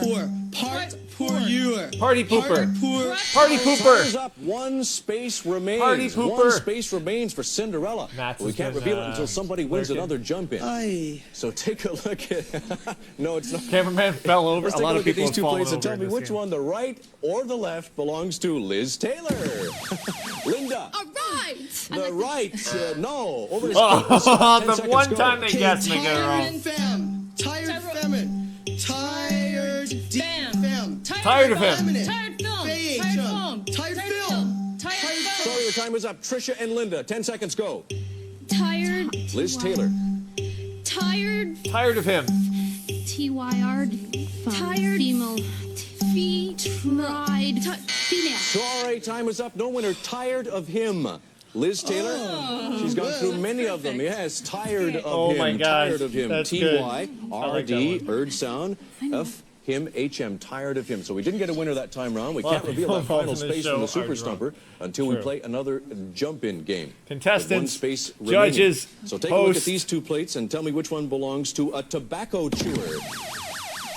poor you. Party pooper. Poor. Party Time's pooper. up. 1 space remains. Party pooper. 1 space remains for Cinderella. Matt's We has can't been, reveal it until somebody wins lurking. another jump in. Aye. So take a look at. No, it's not. Cameraman fell over. Let's A take lot a of look at people these have 2 fallen plates and over tell in me this which game. one, the right or the left, belongs to Liz Taylor. Linda. All right. The right. No. Over to Oh, Scott. 10 the seconds, one go. time they guessed me get it wrong. Femme. Tired feminine. Tired femme. Tired of him. Feminine. Tired film. Fake. Tired film. Tired film. Tired film. Sorry, your time is up. Trisha and Linda. 10 seconds, go. Tired. Liz Taylor. Tired. Tired of him. T-Y-R. Tired. Female. Tried. Female. Sorry, time is up. No winner. Tired of him. Liz Taylor. She's gone through many of them. Yes, tired of Oh him. my gosh, Tired of him. that's good. T-Y-R-D, Erd sound. F-him-H-M. Tired of him. So we didn't get a winner that time round. We Well, can't reveal that people final involved in this space from show the Super are Stumper until we True. play another jump-in game. Contestants, With 1 space remaining. judges, So take a look at host. these 2 plates and tell me which one belongs to a tobacco chewer.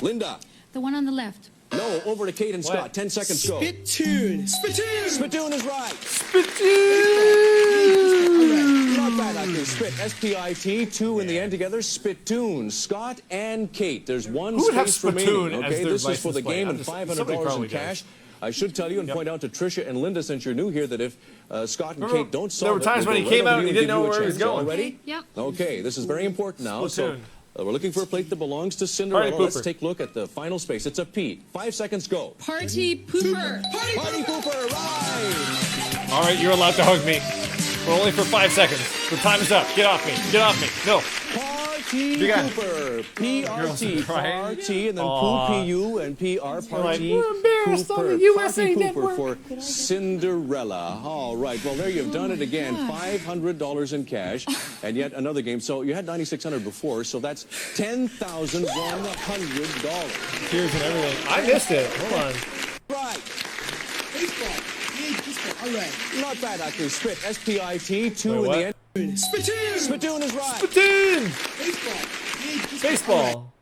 Linda. The one on the left. No, over to Kate and Scott. 10 seconds, go. Spittoon. Spittoon. Spittoon is right. Spittoon. Not bad, actually. Spit. S-P-I-T. 2 in the end together. Spittoon. Scott and Kate. There's 1 Who would have space spittoon remaining. as Okay, their this is for the license plate? game I'm and just- somebody $500 probably in cash. does. I should tell you and point out to Trisha and Linda, since you're new here, that if Scott and Remember, Kate don't there solve were it, times we'll when he go came right out over and you he didn't give know you a where he was chance. All going. ready? Yep. Okay, this is very important now. So Splatoon. we're looking for a plate that belongs to Cinderella. Party Let's pooper. take a look at the final space. It's a P. 5 seconds, go. Party pooper. Party pooper, right. All right, you're allowed to hug me. But only for 5 seconds. The time is up. Get off me. Get off me. No. Party You got- Pooper. PRT. crying. Party, and then Aw. Poo-P-U and PR. Party We're embarrassed on the Pooper. USA Party Network. Pooper for Cinderella. All right. Well, there you've done it again. $500 in cash, and yet another game. So you had $9,600 before, so that's $10,100. Tears and everything. I missed it. Hold on. Right. Baseball. All right. Not bad, actually. Spit. S-P-I-T. 2 Wait, in what? the end. Spittoon. Spittoon is right. Spittoon! Baseball. Baseball.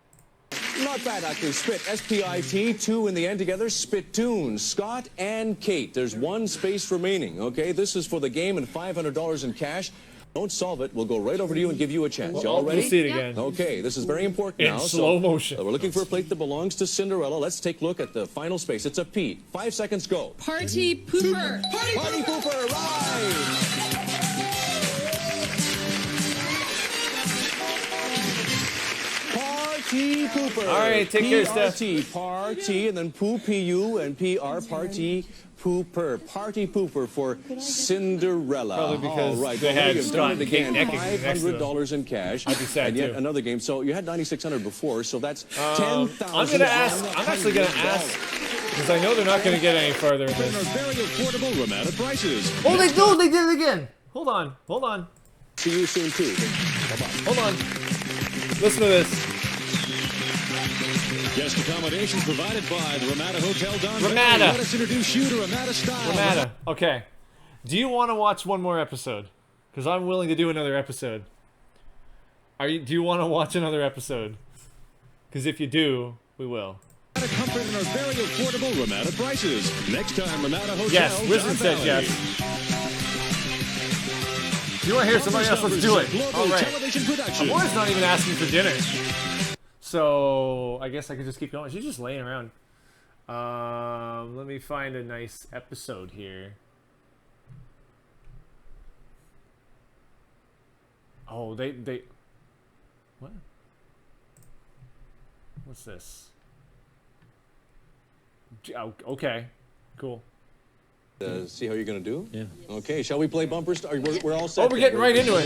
Not bad, actually. Spit. S-P-I-T. 2 in the end together. Spittoon. Scott and Kate. There's one space remaining. Okay, this is for the game and $500 in cash. Don't solve it. We'll go right over to you and give you a chance. You all ready? We'll see it again. Okay, this is very important In now. slow motion. We're looking for a plate that belongs to Cinderella. Let's take a look at the final space. It's a P. 5 seconds go. Party pooper. Party Pooper, right! Party Pooper. All right, take care, Steph. P-R-T, Party, and then Poo, P-U, and P-R, Party Pooper. Party Pooper for Cinderella. Probably because All right, they well, had you've Scott done and it Kate again. necking next to them. $500 in cash. I'd be sad, and yet too. another game. So you had $9,600 before, so that's I'm gonna ask. I'm actually gonna ask because I know they're not gonna get any further in Our this. very affordable Ramada prices. Oh, they did it again. Hold on. Hold on. See you soon, too. Bye-bye. Hold on. Listen to this. Guest accommodations provided by the Ramada Hotel Don Valley. Ramada. Let us introduce you to Ramada style. Ramada. Okay. Do you want to watch one more episode? Because I'm willing to do another episode. Do you want to watch another episode? Because if you do, we will. Ramada comfort and our very affordable Ramada prices. Next time, Ramada Hotel. Yes, Wisdom Don said Valley. yes. If you want to hear somebody else, let's do it. All right. Television production. Laura's not even asking for dinner. So, I guess I could just keep going. She's just laying around. Let me find a nice episode here. Oh, they... What? What's this? Oh, okay. Cool. See how you're going to do? Yeah. Okay, shall we play bumpers? We're all set. Oh, we're getting right into it.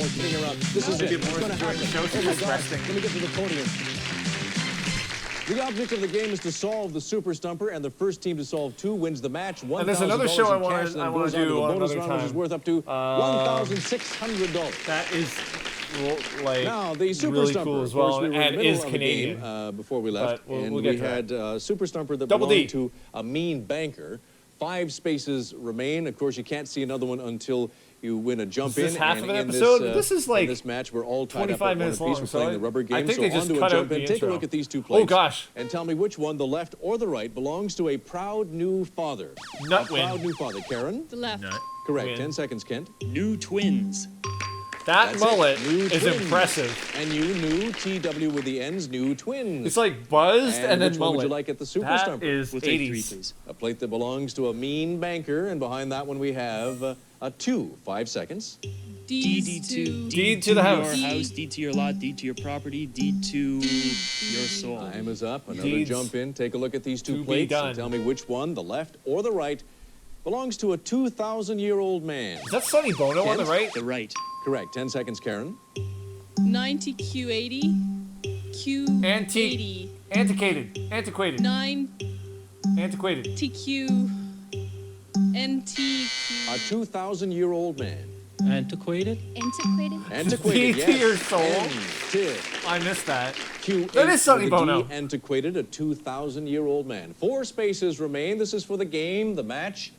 This is it. Get more It's gonna during the happen. show. She's Oh my just God. resting. Let me get to the podium. The object of the game is to solve the Super Stumper, and the first team to solve 2 wins the match. And there's another show I want wanna do the bonus another round, which is time. worth up to $1,600. That is like Now, the Super really Stumper, cool as of course, well, we were in and the middle is of the Canadian. game, before we left, But we'll and get we to that. had Super Stumper that Double belonged D. to a mean banker. 5 spaces remain. Of course, you can't see another one until you win a jump Is this in. half and of an in episode? This, This is like in this match, we're all tied up 25 at one minutes apiece. long, We're so playing the rubber game. I think so they just onto cut a out jump the in. Take a intro. look at these 2 plates. Oh, gosh. And tell me which one, the left or the right, belongs to a proud new father. Nut a win. proud new father. Karen? The left. Correct. Win. 10 seconds, Kent. New twins. That That's mullet it. New is twins. impressive. And you knew TW with the ends, new twins. It's like buzzed and then which one would you mullet. like at the Super That Stumper? is We'll take 3, 80s. please. A plate that belongs to a mean banker, and behind that one we have a 2. 5 seconds. Deed to Deed to the house. your house, deed to your lot, deed to your property, deed to your soul. Time is up. Another Deeds jump in. Take a look at these 2 to be plates done. and tell me which one, the left or the right, belongs to a 2,000-year-old man. Is that Sonny Bono on the Kent? right? The right. Correct. 10 seconds, Karen. 90 Q80. Q80. Antiquated. Antiquated. 9 Antiquated. TQ. NTQ. A 2,000-year-old man. Antiquated? Antiquated? Antiquated, D yes. to your soul. N-T. I missed that. Q That is Sonny Bono. Antiquated, a 2,000-year-old man. 4 spaces remain. This is for the game, the match.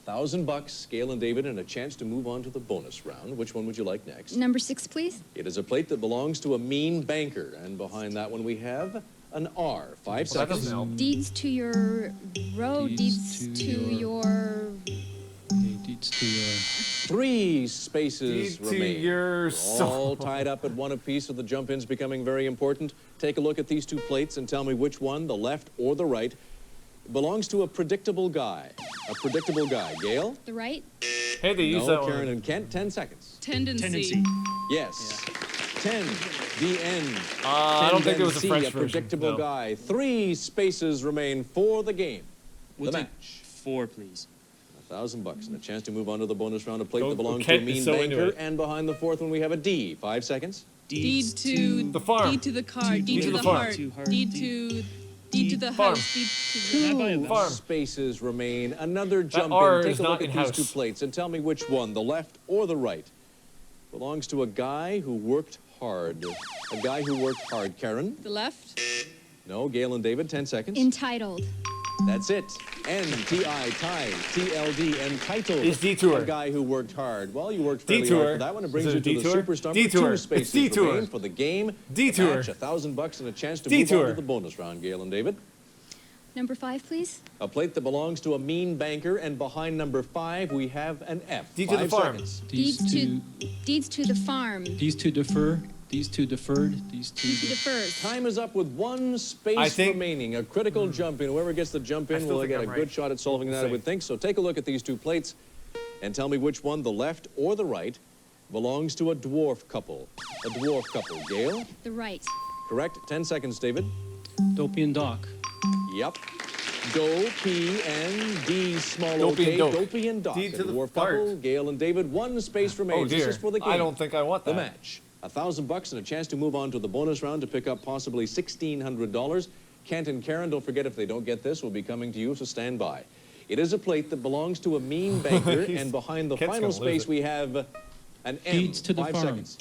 $1,000, Gail and David, and a chance to move on to the bonus round. Which one would you like next? Number 6, please. It is a plate that belongs to a mean banker, and behind that one we have an R. 5 Well, that seconds. doesn't help. Deeds to your road, deeds to your... Deeds to your... 3 spaces Deed to remain. your We're all soul. tied up at one apiece, so the jump-in's becoming very important. Take a look at these 2 plates and tell me which one, the left or the right, belongs to a predictable guy. A predictable guy. Gail? The right? Hey, they use that No, Karen one. and Kent. 10 seconds. Tendency. Yes. 10. The end. I don't think it was a C, French a version. predictable No. guy. 3 spaces remain for the game. We'll the take match. 4, please. $1,000 and a chance to move on to the bonus round. A plate that belongs to Kent a mean is so into banker. it. And behind the fourth one, we have a D. 5 seconds. Deed to the farm. Deed to the car. Deed to the farm. heart. Deed to the house. Deed to the Two spaces remain. Another jump R in. is Take a not look at in these house. 2 plates and tell me which one, the left or the right, belongs to a guy who worked hard. A guy who worked hard. Karen? the left. No. Gail and David, 10 seconds. Entitled. That's it. N-T-I, tie, T-L-D, entitled. Is Detour. A guy who worked hard. Well, you worked fairly Detour. hard for that one. It brings Is you it to the Detour? Super Stumper. Detour. 2 spaces It's Detour. remain for the game. Detour. The match, $1,000 and a chance to Detour. move on to the bonus round. Gail and David. Number 5, please. A plate that belongs to a mean banker, and behind number 5 we have an F. D to the 5 farm. seconds. Deeds to the farm. These two defer. These two deferred. These two. Deeds to deferred. Time is up with 1 space I think- remaining. A critical jump in. Whoever gets the jump in still will think get a I'm good right. shot at solving that, I would think. So take a look at these 2 plates and tell me which one, the left or the right, belongs to a dwarf couple. A dwarf couple. Gail? The right. Correct. 10 seconds, David. Dopey and Doc. Yep. Do, P, and D, small Dopey OK. and Doc. Dopey and Doc. D A to the dwarf fart. couple. Gail and David. 1 space remains. Oh, dear. This is for the game. I don't think I want The that. match. $1,000 and a chance to move on to the bonus round to pick up possibly $1,600. Kent and Karen, don't forget, if they don't get this, will be coming to you, so stand by. It is a plate that belongs to a mean banker, and behind the Kent's final gonna lose space it. we have an M. Deeds to the 5 farm. seconds.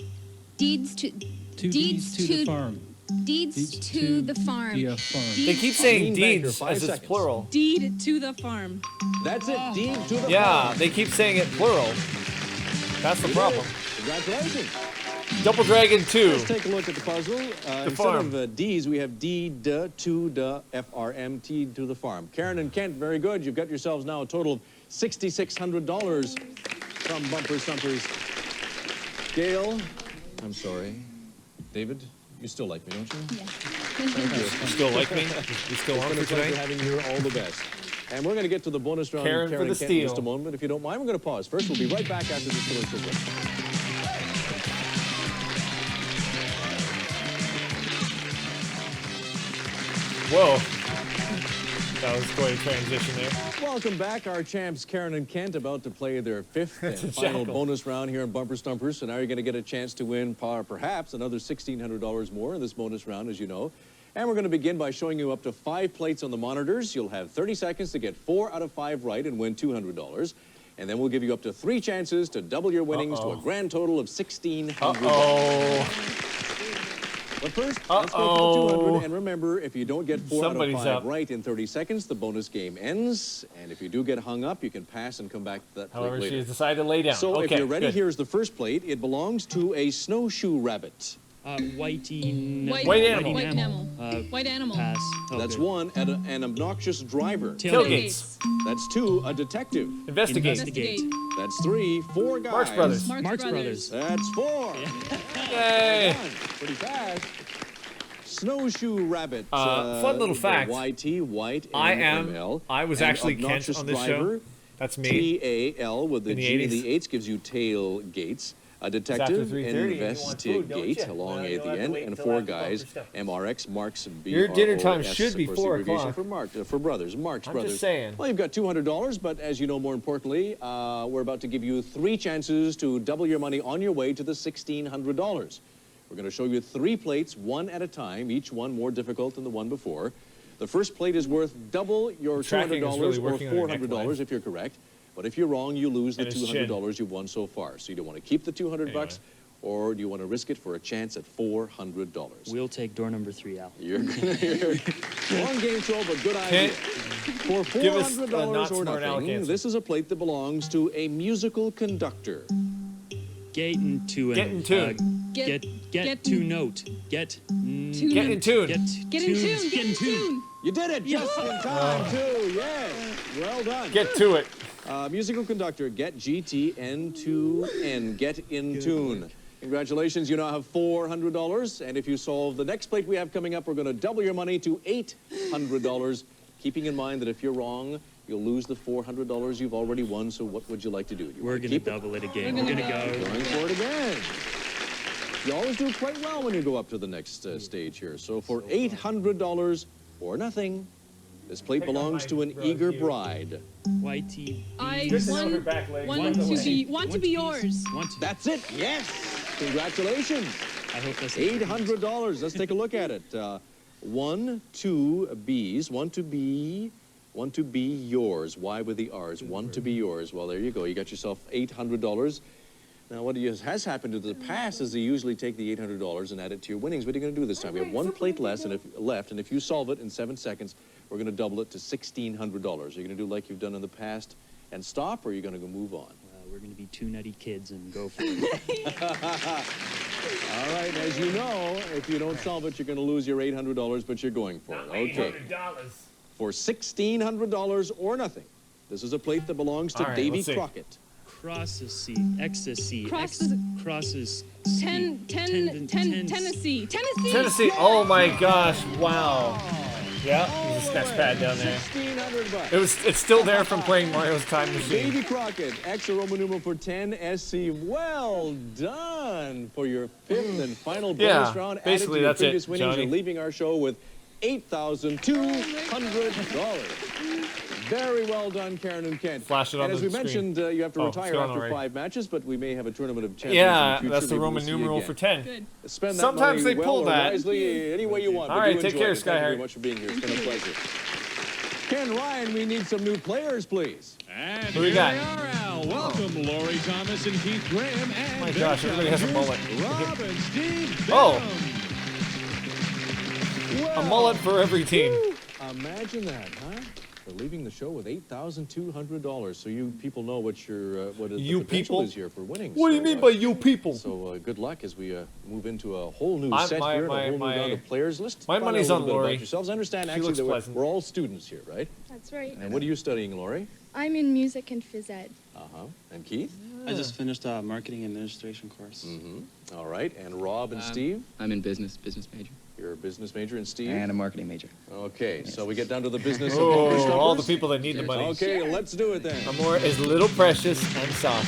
Deeds to. Two deeds to the farm. Deeds to the farm. The farm. They keep saying Mean banker, deeds 5 as it's seconds. plural. Deed to the farm. That's it. Deed to the Yeah, farm. they keep saying it plural. That's the problem. Congratulations. Double Dragon 2. Let's take a look at the puzzle. Instead farm. of D's, we have D, D, to, D, F-R-M, T to the farm. Karen and Kent, very good. You've got yourselves now a total of $6,600 from Bumper Stumpers. Gail, I'm sorry. David, you still like me, don't you? Yes. You still like me? You still on It's been for a pleasure tonight? having you here. All the best. And we're going to get to the bonus round. Karen for the and Kent in steal. just a moment. If you don't mind, we're going to pause. First, we'll be right back after this commercial break. Whoa. That was quite a transition there. Welcome back. Our champs, Karen and Kent, about to play their 5th and final jackal. bonus round here in Bumper Stumpers. So now you're going to get a chance to win perhaps another $1,600 more in this bonus round, as you know. And we're going to begin by showing you up to 5 plates on the monitors. You'll have 30 seconds to get 4 out of 5 right and win $200. And then we'll give you up to 3 chances to double your winnings to a grand total of $1,600. But first, let's go for the 200. And remember, if you don't get 4 Somebody's out of 5 up. right in 30 seconds, the bonus game ends. And if you do get hung up, you can pass and come back to that plate However, later. she has decided to lay down. So okay, if you're ready, good. here's the first plate. It belongs to a snowshoe rabbit. Whitey. White animal. White animal. White animal. Pass. Oh, That's good. 1. And an obnoxious driver. Tailgates. That's 2. A detective. Investigate. Investigate. That's 3. 4 guys. Marx Brothers. Marx Brothers. That's 4. Yay. Pretty fast. Snowshoe rabbit. Fun little fact. YT, white, I was And actually Kent obnoxious on this driver, show. That's me. T-A-L with the In the G and 80s. the H gives you tailgates. A after detective, 3:30 and you want food, don't investigate, you? along Well, you'll at the have to end, wait and until 4 after guys, Bumper MRX, Marks, and Your dinner time BROS, should be of course, 4 abbreviation o'clock. For brothers, Marx I'm Brothers. just saying. Well, you've got $200, but as you know, more importantly, we're about to give you 3 chances to double your money on your way to the $1,600. We're going to show you 3 plates, 1 at a time, each one more difficult than the one before. The first plate is worth double your Tracking is really $200 or working on your $400 neckline. if you're correct. But if you're wrong, you lose the And his chin. $200 you've won so far. So you don't want to keep the $200, or do you want to risk it for a chance at $400? We'll take door number 3, Al. You're gonna hear long game show, but good idea. For give us a $400 not or smart Alec nothing, answer. this is a plate that belongs to a musical conductor. Get into it. Get in tune. Get to note. Get Get in tune. Get in tune. Get in tune. You did it just in time, too. Yes. Well done. Get to it. Musical conductor, get GTN2N, get in tune. Congratulations, you now have $400. And if you solve the next plate we have coming up, we're going to double your money to $800. Keeping in mind that if you're wrong, you'll lose the $400 you've already won. So what would you like to do? We're going to double it again. We're going to go. Going for it again. You always do quite well when you go up to the next stage here. So for $800 or nothing, This plate belongs to an eager bride. YT. I Good to know her back leg. want to be yours. That's it. Yes. Congratulations. I hope that's $800. Let's take a look at it. 1, 2 B's. Want to be yours. Why with the R's? Want to be yours. Well, there you go. You got yourself $800. Now, what has happened in the past is they usually take the $800 and add it to your winnings. What are you going to do this time? We have one plate left, and if you solve it in 7 seconds, we're going to double it to $1,600. Are you going to do like you've done in the past and stop, or are you going to move on? We're going to be two nutty kids and go for it. All right, as you know, if you don't solve it, you're going to lose your $800, but you're going for it. Okay. $800. For $1,600 or nothing. This is a plate that belongs to Davy Crockett. Crosses, ecstasy, crosses, Tennessee. Tennessee. Oh my gosh! Wow. Yeah, there's a sketch pad down there. $1,600. It's still there from playing Mario's Time Machine. Davy Crockett, extra Roman numeral for 10 SC. Well done for your fifth and final bonus round. Basically, added to your that's previous it, winnings. Johnny. You're leaving our show with $8,200. Very well done, Karen and Kent. Flash it on and as the we screen. mentioned, you have to retire after already. 5 matches, but we may have a tournament of champions Yeah, in the future. that's the Maybe Roman we'll see you numeral again. for 10. Good. Spend that Sometimes money they well pull or that. wisely, any way you want. All but right, do take enjoy care, it. Thank you very Skyheart. much for being here. It's been a pleasure. Ken Ryan, we need some new players, please. And Who we here got? they are, Al. Welcome, Lori Thomas and Keith Graham. And Oh my their gosh, everybody has a mullet. Rob and Steve Oh. Benham. A mullet for every team. Imagine that, huh? They're leaving the show with $8,200. So you people know what your what You the potential people? is here for winning. What do you mean by you people? So good luck as we move into a whole new set My- here, and my- a whole my- new round of players. Let's my find out money's a on little bit Lori. about yourselves. Understand She actually looks that pleasant. we're all students here, right? That's right. And what are you studying, Lori? I'm in music and phys ed. And Keith? I just finished a marketing administration course. All right. And Rob and Steve? I'm in business major. You're a business major, and Steve? And a marketing major. Okay, so we get down to the business of Oh, bumper all the stumpers. people that need the money. Okay, let's do it then. Amor is little precious and soft.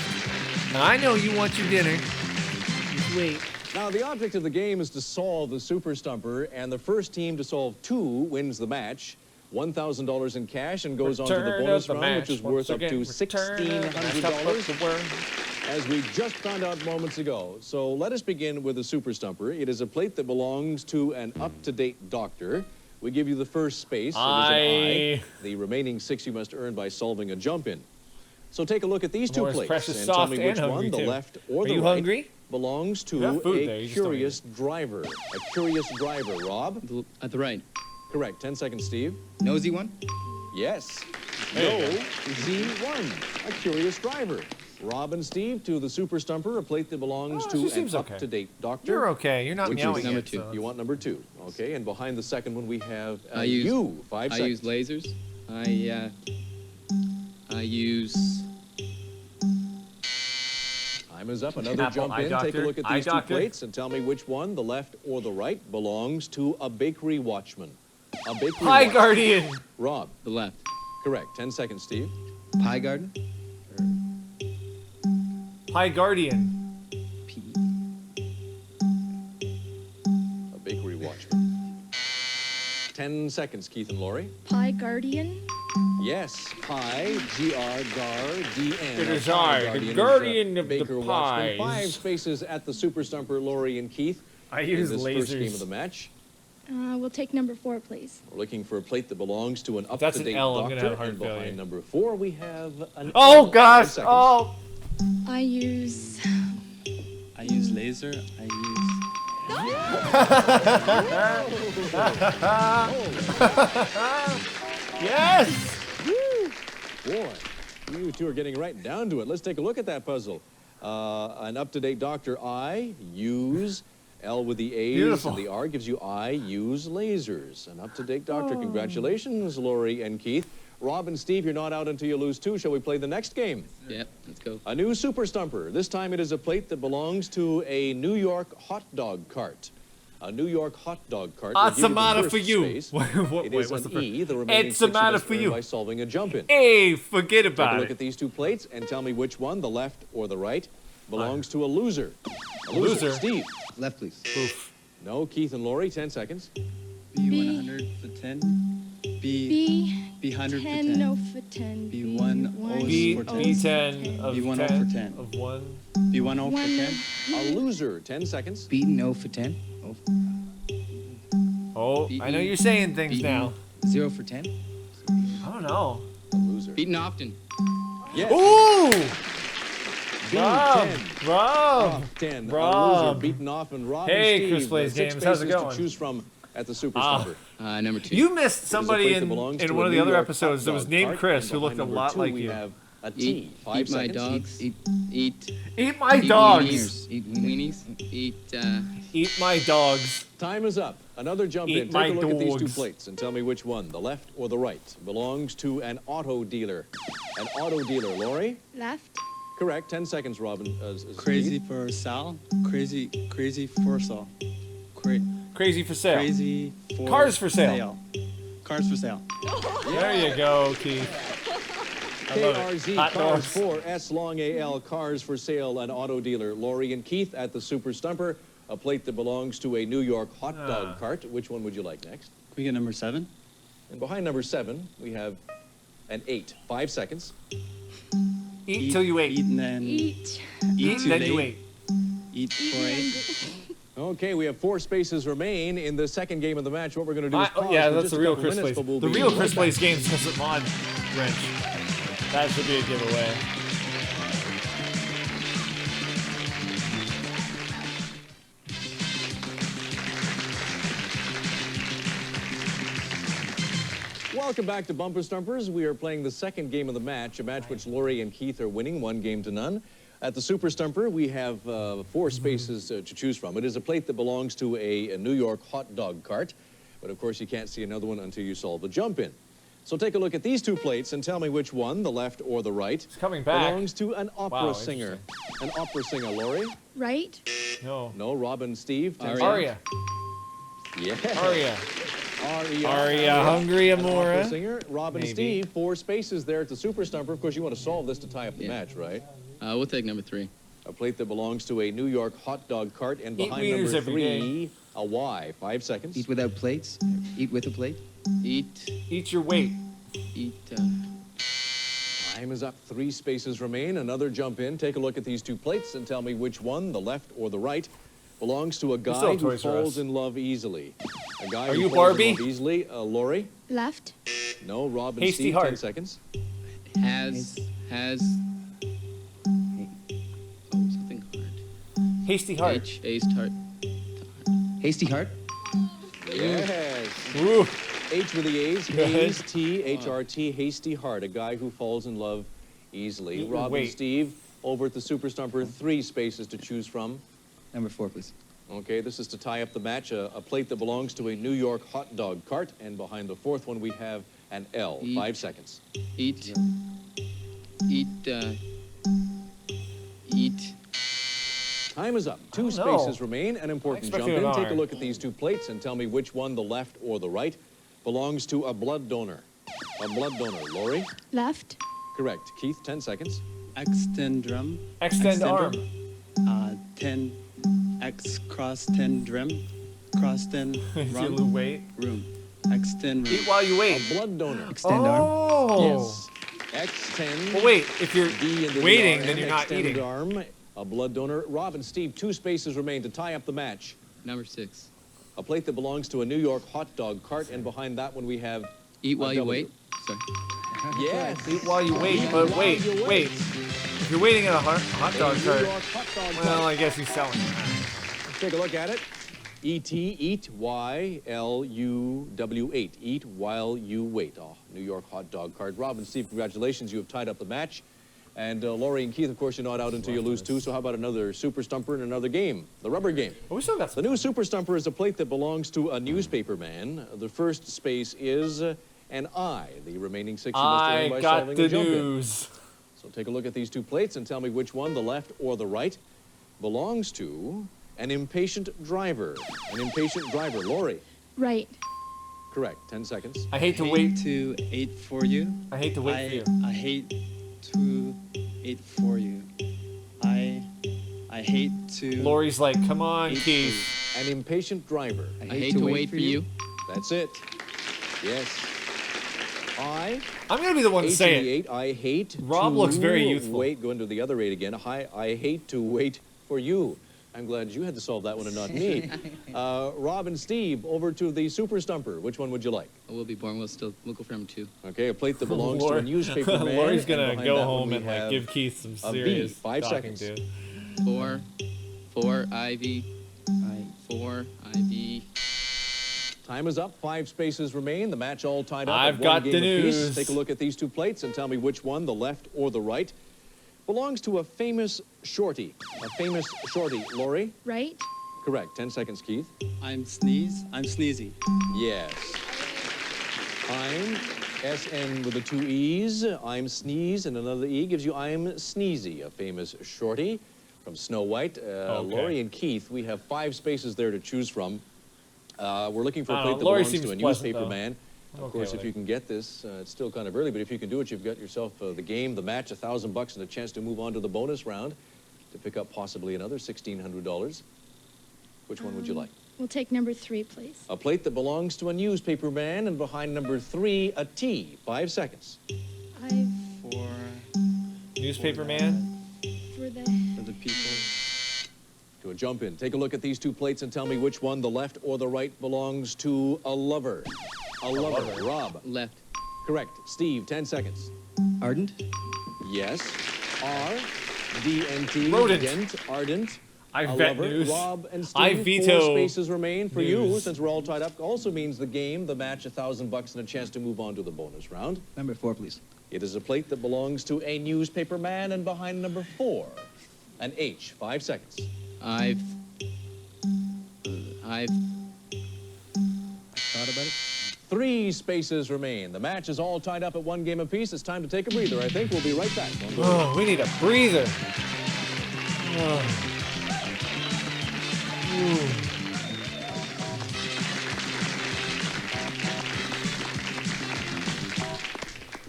And I know you want your dinner. Just wait. Now, the object of the game is to solve the Super Stumper, and the first team to solve 2 wins the match. $1,000 in cash and goes on to the Return bonus of the round, which match. is worth Once up to again, return of the match. $1,600, as we just found out moments ago. So let us begin with the Super Stumper. It is a plate that belongs to an up-to-date doctor. We give you the first space. It is an I. The remaining 6 you must earn by solving a jump-in. So take a look at these 2 Amor is plates precious, and tell soft, me and which one, hungry, the too. left or Are the you right, hungry? belongs You to have food there, a you just don't eat curious driver. A curious driver. Rob? At the right. Correct. 10 seconds, Steve. Nosy one? Yes. There you No Z1. A curious driver. Rob and Steve to the Super Stumper, a plate that belongs Oh, to she an seems okay. up-to-date doctor. You're okay. You're not Which meowing is number yet, 2. so You want number 2. Okay, and behind the second one we have I use- you. 5 I seconds. use lasers. I use... Time is up. Another Apple jump eye in. doctor. Take a look at Eye these 2 doctor. plates and tell me which one, the left or the right, belongs to a bakery watchman. A bakery Pie watchman. Guardian. Rob. The left. Correct. 10 seconds, Steve. Pie garden? Pie Guardian. A bakery watchman. 10 seconds, Keith and Lori. Pie Guardian. Yes, pie, G-R-D-N. It is A pie I, the is, guardian of the baker watchman. pies. 5 spaces at the Super Stumper, Lori and Keith. I use in this first game lasers. of the match. We'll take number 4, please. We're looking for a plate that belongs to an If that's an up-to-date L, I'm doctor. gonna have heart And failure. behind number 4, we have an Oh L. 10 gosh! seconds. Oh! I use... I use laser. I use... Yes! Boy, you 2 are getting right down to it. Let's take a look at that puzzle. An up-to-date doctor, I use... L with the A's Beautiful. and the R gives you I use lasers. An up-to-date doctor. Congratulations, Lori and Keith. Rob and Steve, you're not out until you lose 2. Shall we play the next game? Yep, let's go. A new Super Stumper. This time it is a plate that belongs to a New York hot dog cart. A New York hot dog cart. It's will a give matter the for first you. space. Wait, It is what's an the E. The remaining It's a 6 you matter must for earn you. by solving a jump-in. Hey, forget Take a about look it. at these 2 plates and tell me which one, the left or the right, belongs to a loser. A Loser. Steve. Left, please. Oof. No, Keith and Lori, 10 seconds. B100 for 10. Be 100 for 10 10. no for 10. Be 1 B, for 10. B10 of Be 1 10 for 10. of 1. Be 1 0 for 10. A loser, 10 seconds. Beaten 0 for 10. Oh, I know you're saying things now. 0 for 10. I don't know. A loser. Beaten often. Yes. Ooh! Rob! B10. Rob! 10. Rob. A loser, beaten off, and Rob Hey, and Steve. Chris Plays Six Games. How's it spaces going? to choose from at the Super Stumper. Number 2. You missed It is a somebody plate that in belongs to one a of the New other York episodes hot that was dog named cart, Chris, and who looked a behind number lot 2 like we you. have a T. 5 Eat my seconds. dogs. Eat Eat my dogs! wieners. Eat weenies. Eat my dogs. Time is up. Another jump Eat in. my Take a look at these two dogs. plates and tell me which one, the left or the right, belongs to an auto dealer. An auto dealer. Lori? Left. Correct. 10 seconds, Robin. Crazy Steve. for Sal. Crazy for Sal. Crazy for sale. Crazy for Cars for sale. Cars for sale. There you go, Keith. I love it. KRZ Hot Cars dogs. for S Long AL Cars for Sale, an auto dealer. Lori and Keith at the Super Stumper, a plate that belongs to a New York hot dog cart. Which one would you like next? Can we get number 7? And behind number 7, we have an 8. 5 seconds. Eat till you ate. Eat and then Eat. Eat too then you late. ate. Eat for 8. Okay, we have 4 spaces remain in the second game of the match. What we're going to do is pause Yeah, for that's just the a real couple Chris minutes, Plays. but we'll The be real right Chris back. Plays Games doesn't mod wrench. That should be a giveaway. Welcome back to Bumper Stumpers. We are playing the second game of the match, a match which Lori and Keith are winning 1-0. At the Super Stumper, we have 4 spaces to choose from. It is a plate that belongs to a New York hot dog cart, but of course you can't see another one until you solve the jump in. So take a look at these 2 plates and tell me which one, the left or the right, It's coming back. belongs to an opera Wow, singer. An opera singer, Lori? Right. No. No, Robin, Steve. 10 Aria. Yeah. Aria. Aria. Aria, Hungry An opera Amora. singer. Robin, Maybe. Steve, 4 spaces there at the Super Stumper. Of course, you want to solve this to tie up the match, right? We'll take number 3. A plate that belongs to a New York hot dog cart, and Eat behind wieners number every 3, a Y. 5 seconds. Eat without plates. Eat with a plate. Eat your weight. Time is up. 3 spaces remain. Another jump in. Take a look at these 2 plates and tell me which one, the left or the right, belongs to a still guy have who Toys R Us. falls in love easily. A guy Are who you falls Barbie? in love easily. Lori? Left. No. Robin, Hasty Steve, Heart. 10 seconds. Has. Something hard. Hasty Heart. Aced heart. Hasty Heart. Yes. Woo. H with the A's. Go ahead. Hayes, T-H-R-T, Hasty Heart. A guy who falls in love easily. Eat your Robin, weight. Steve, over at the Super Stumper, 3 spaces to choose from. Number 4, please. Okay, this is to tie up the match. A plate that belongs to a New York hot dog cart. And behind the 4th one, we have an L. 5 seconds. Eat. Time is up. 2 don't know. spaces remain. An important jump expected in. an Take a R. look at these 2 plates and tell me which one, the left or the right, belongs to a blood donor. A blood donor. Lori? Left. Correct. Keith, 10 seconds. Extend drum. Extend arm. 10 X cross 10 drum. Cross 10 Eat your room. weight. Room. Extend room. Eat while you wait. A blood donor. Extend arm. Oh. Yes. X10. Well, wait. If you're D into the waiting, arm, then you're not extended eating. arm. A blood donor. Robin, Steve, 2 spaces remain to tie up the match. Number 6. A plate that belongs to a New York hot dog cart, and behind that one we have Eat while a you W. wait. Sorry. Yes. Eat while you wait. Eat But while wait. you Wait. If you're waiting at a hot dog New cart, York hot dog well, cart. I guess he's selling it. Take a look at it. E-T, eat, Y-L-U-W-8. Eat while you wait. Oh, New York hot dog cart. Robin, Steve, congratulations. You have tied up the match. And Lori and Keith, of course, you're not out until you lose 2. So how about another Super Stumper and another game? The rubber game. Oh, we still got The new Super Stumper is a plate that belongs to a newspaper man. The first space is an I. The remaining 6 you must earn by I got solving the a jump in. news. So take a look at these 2 plates and tell me which one, the left or the right, belongs to an impatient driver. An impatient driver. Lori. Right. Correct. 10 seconds. I hate to wait. to eat for you. I hate to wait for you. I hate to eat for you. I hate to. Lori's like, come on, eat Keith. An impatient driver. I hate to wait for you. That's it. Yes. I. I'm going to be the one to say it. 8. I hate Rob to looks very youthful. wait. Go into the other 8 again. I hate to wait for you. I'm glad you had to solve that one and not me. Rob and Steve, over to the Super Stumper. Which one would you like? We'll be born. We'll go for number 2. Okay, a plate that belongs to a newspaper man. Lori's going to go that home one and we like have give Keith some a serious V. 5 talking seconds. to. 4, Ivy. 4, Ivy. Time is up. 5 spaces remain. The match all tied up. I've at got one the game apiece. news. Take a look at these 2 plates and tell me which one, the left or the right, belongs to a famous shorty. A famous shorty. Lori? Right? Correct. 10 seconds, Keith. I'm sneezy. Yes. I'm SN with the 2 E's. I'm sneeze, and another E gives you I'm sneezy, a famous shorty from Snow White. Lori and Keith, we have 5 spaces there to choose from. We're looking for a plate that belongs to a newspaper man. Of course, if you can get this, it's still kind of early, but if you can do it, you've got yourself the game, the match, $1,000, and a chance to move on to the bonus round to pick up possibly another $1,600. Which one would you like? We'll take number 3, please. A plate that belongs to a newspaper man, and behind number 3, a T. 5 seconds. For Newspaper man? For the people. Do a jump in. Take a look at these 2 plates and tell me which one, the left or the right, belongs to a lover. A lover. Rob. Left. Correct. Steve, 10 seconds. Ardent. Yes. R. D-N-T. Rodent. Dent. Ardent. I A vet lover. news. Rob and Steve, I veto 4 spaces remain for you, news. since we're all tied up. Also means the game, the match, $1,000, and a chance to move on to the bonus round. Number 4, please. It is a plate that belongs to a newspaper man, and behind number 4, an H. 5 seconds. I've thought about it. 3 spaces remain. The match is all tied up at 1 game apiece. It's time to take a breather, I think. We'll be right back. Oh, we need a breather.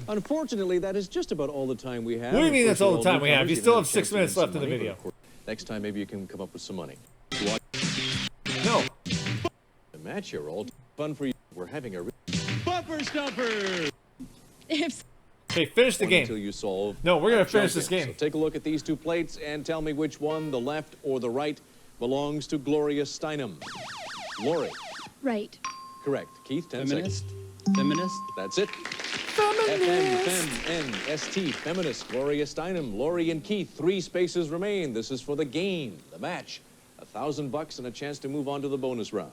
Unfortunately, that is just about all the time we have. What do you mean that's all the time we have? newcomers. You You've still had a have 6 chance to minutes win left some in the money, video. but of course, next time, maybe you can come up with some money. No. The match here, all fun for you. We're having a Bumper Stumpers! Okay, finish the game. Until you solve. No, we're going to finish this game. So take a look at these 2 plates and tell me which one, the left or the right, belongs to Gloria Steinem. Lori. Right. Correct. Keith, 10 seconds. Feminist. That's it. F-M-N-S-T, feminist, Gloria Steinem. Lori and Keith, 3 spaces remain. This is for the game, the match. $1,000 and a chance to move on to the bonus round.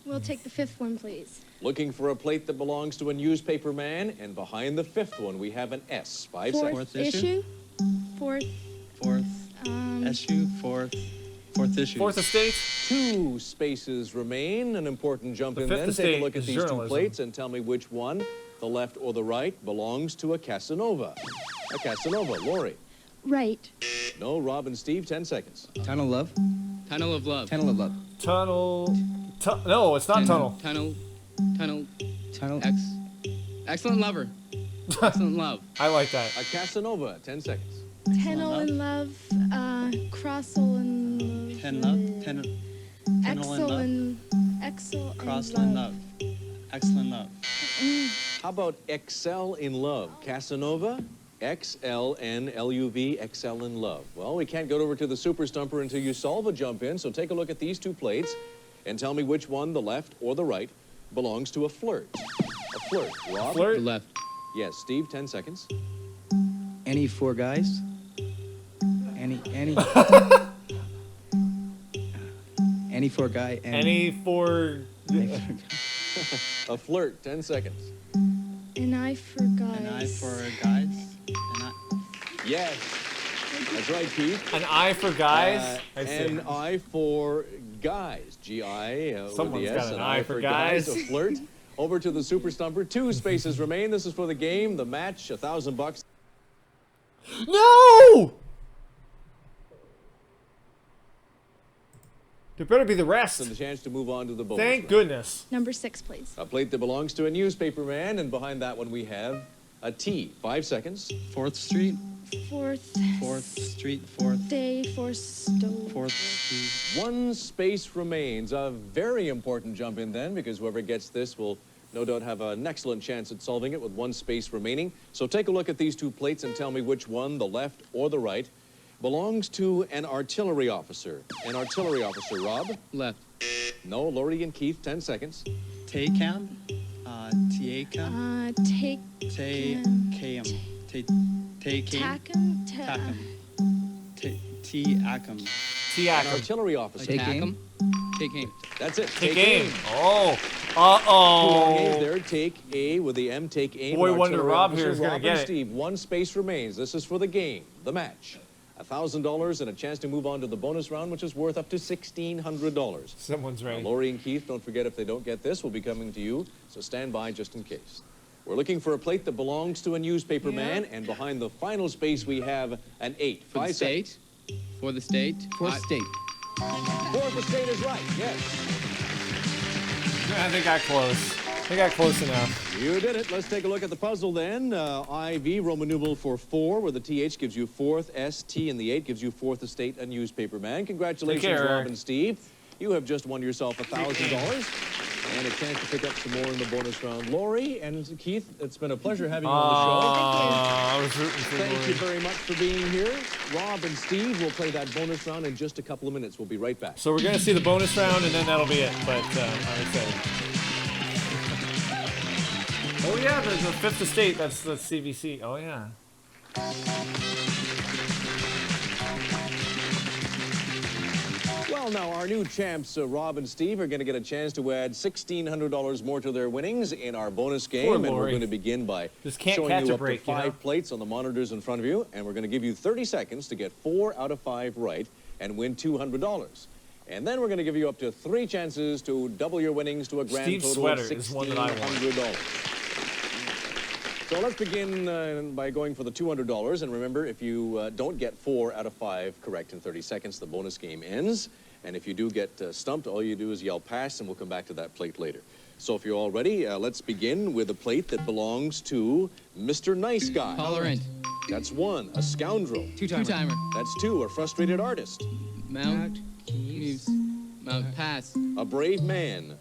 We'll take the 5th one, please. Looking for a plate that belongs to a newspaper man, and behind the 5th one, we have an S. 5 seconds. 4th issue? 4th. Issue. 4th issue. 4th estate. 2 spaces remain. An important jump in then. Take a look at these 2 plates and tell me which one, the left or the right, belongs to a Casanova. A Casanova. Lori. Right. No, Rob and Steve, 10 seconds. Tunnel love. Tunnel of love. Tunnel. No, it's not tunnel. Tunnel. Excellent lover. Excellent love. I like that. A Casanova, 10 seconds. Tennel in love. Crossel in love. Excel in love. Excellent love. How about excel in love? Casanova? X-L-N-L-U-V, excel in love. Well, we can't go over to the Super Stumper until you solve a jump in, so take a look at these 2 plates and tell me which one, the left or the right, belongs to a flirt. A flirt. Rob? Flirt? The left. Yes, Steve, 10 seconds. Any 4 guys? Any 4 guy? Any 4... A flirt, 10 seconds. An eye for guys. An eye for guys? Yes. That's right, Keith. An eye for guys? An eye for guys. G-I with Someone's the S. got an eye for guys. A flirt. Over to the Super Stumper. 2 spaces remain. This is for the game, the match, $1,000. No! There better be the rest. And the chance to move on to the bonus Thank round. goodness. Number 6, please. A plate that belongs to a newspaper man, and behind that one we have a T. 5 seconds. 4th Street. 4th. 4th Street. 4th. Day. 4th stove. 4th Street. 1 space remains. A very important jump in then, because whoever gets this will no doubt have an excellent chance at solving it with one space remaining. So take a look at these two plates and tell me which one, the left or the right, belongs to an artillery officer. An artillery officer, Rob? Left. No, Lori and Keith, 10 seconds. Tacam. Tiacam. Take. Tacam. Tacum. Tacam. An artillery officer. Take aim. Take aim. That's it. Take aim. Oh. Two long Uh-oh. A's there. Take A with the M. Take aim. Boy, An wonder artillery Rob officer. here is gonna Rob get and it. Steve, one space remains. This is for the game, the match. $1,000 and a chance to move on to the bonus round, which is worth up to $1,600. Someone's ready. Lori and Keith, don't forget if they don't get this, we'll be coming to you, so stand by just in case. We're looking for a plate that belongs to a newspaper man, and behind the final space we have an 8. For the state. For the state. For state. For the state is right, yes. I think I close. I got close enough. You did it. Let's take a look at the puzzle then. IV, Roman numeral for 4, where the TH gives you 4th, ST, and the 8 gives you 4th estate, a newspaper man. Congratulations, Take care, Rob and Steve. You have just won yourself $1,000 and a chance to pick up some more in the bonus round. Lori and Keith, it's been a pleasure having you on the show. I was rooting for Thank Lori. you very much for being here. Rob and Steve will play that bonus round in just a couple of minutes. We'll be right back. So we're going to see the bonus round, and then that'll be it. But I'm excited. Oh, yeah, the 5th estate. That's the CVC. Oh, yeah. Well, now, our new champs, Rob and Steve, are going to get a chance to add $1,600 more to their winnings in our bonus game. Poor And we're Lori. going to begin by Just can't showing catch you a up break, to you 5 know? plates on the monitors in front of you. And we're going to give you 30 seconds to get 4 out of 5 right and win $200. And then we're going to give you up to 3 chances to double your winnings to a grand Steve's total sweater of is one that I want. $1,600. So let's begin by going for the $200. And remember, if you don't get 4 out of 5 correct in 30 seconds, the bonus game ends. And if you do get stumped, all you do is yell pass, and we'll come back to that plate later. So if you're all ready, let's begin with a plate that belongs to Mr. Nice Guy. Tolerant. That's 1, a scoundrel. Two-timer. That's 2, a frustrated artist. Mount. Mount. Pass. A brave man.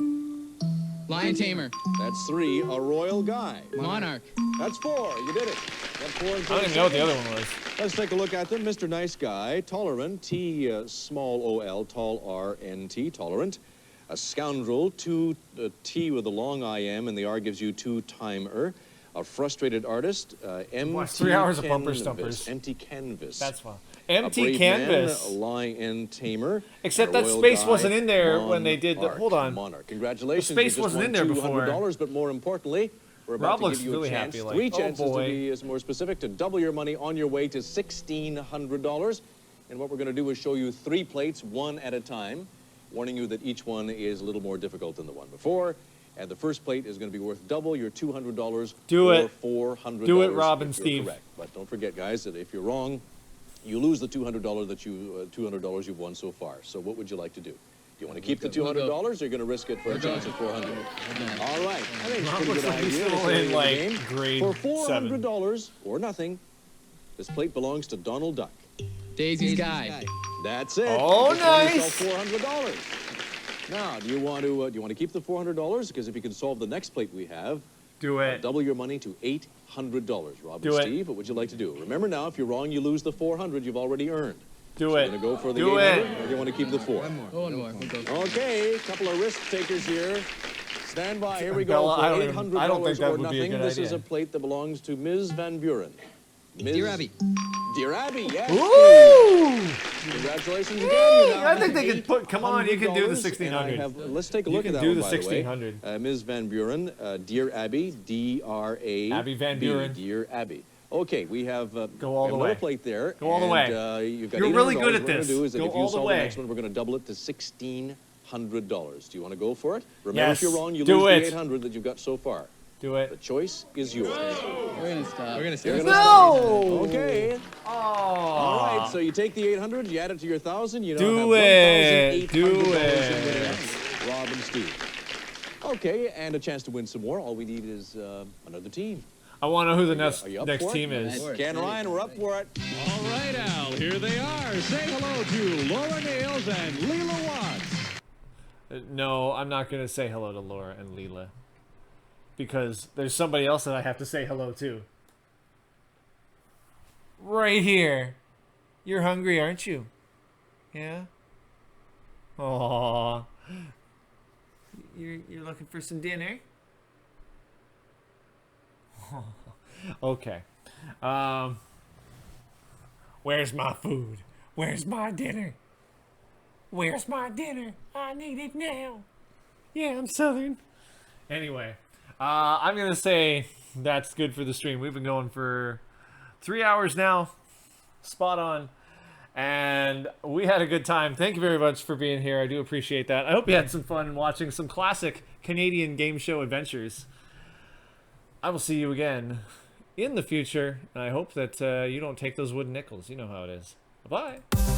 Lion tamer. That's 3, a royal guy. Monarch. That's 4, you did it. Got 4 in I don't 30 even know what the other seconds. one was. Let's take a look at them. Mr. Nice Guy, tolerant, T small O-L, tall R-N-T, tolerant. A scoundrel, 2 T with a long I-M, and the R gives you 2-timer. A frustrated artist, empty Watch 3 hours of bumper canvas, stumpers. Empty canvas. That's fun. A Empty brave canvas. Man, a lion tamer. Except and a that royal space guy, wasn't in there when they did the. monarch, Hold on. Monarch. Congratulations. The space you just wasn't won in there before. $200, but more importantly, we're about Rob to looks give you really a chance, happy, like, 3 oh, chances to boy. be more specific, to double your money on your way to $1,600. And what we're going to do is show you 3 plates, 1 at a time, warning you that each one is a little more difficult than the one before. And the first plate is going to be worth double your $200 Do it. or $400. Do it, Rob and if you're Steve. correct. But don't forget, guys, that if you're wrong, you lose the $200 $200 you've won so far. So what would you like to do? Do you want to keep the $200, or are you going to risk it for a chance at $400? All right. I think it's a Rob pretty looks good like he's idea. still to in, play like, the game. grade For 7. $400 or nothing, this plate belongs to Donald Duck. Daisy's guy. That's it. Oh, You just won nice. yourself $400. Now, do you want to keep the $400? Because if you can solve the next plate we have, Do it. double your money to $800. Rob Do and it. Steve, what would you like to do? Remember now, if you're wrong, you lose the $400 you've already earned. Do So it. you're going to go for the Do 800, it. or do you want to keep the 4? One more. We'll go. Okay, a couple of risk takers here. Stand by. Here we Bella, go I for don't $800 think that or would be a nothing. good This idea. is a plate that belongs to Ms. Van Buren. Ms. Dear Abby. Dear Abby, yes. Woo! Congratulations again. You now I think have they could put. Come on, you can do the $800, and I 1600. have- Let's take a You look can at that do one, the by the way. 1600. Ms. Van Buren, Dear Abby, D-R-A. Abby Van Buren. Dear Abby. Okay, we have Go all the another way. plate there. Go all the and, way. You've got You're really $800. good at What we're this. gonna do is that Go if you all the solve way. the next one, we're going to double it to $1,600. Do you want to go for it? Remember, Yes. if you're wrong, you Do lose it. the 800 that you've got so far. Do The it. choice is yours. We're gonna stop. We're gonna You're stop. gonna No! Okay. Oh. All right, so you take the 800, you add it to your 1,000, you now Do have it. $1,800 Do in it. winnings. Rob and Steve. Okay, and a chance to win some more. All we need is another team. I want to know who the Are you up next for it? team is. Ken Ryan, we're up for it. All right, Al, here they are. Say hello to Laura Nails and Leela Watts. No, I'm not going to say hello to Laura and Leela. because there's somebody else that I have to say hello to. Right here. You're hungry, aren't you? Yeah? Aww. You're looking for some dinner? Okay. Where's my food? Where's my dinner? Where's my dinner? I need it now. Yeah, I'm Southern. Anyway, I'm going to say that's good for the stream. We've been going for 3 hours now. Spot on. And we had a good time. Thank you very much for being here. I do appreciate that. I hope you had some fun watching some classic Canadian game show adventures. I will see you again in the future. And I hope that you don't take those wooden nickels. You know how it is. Bye-bye.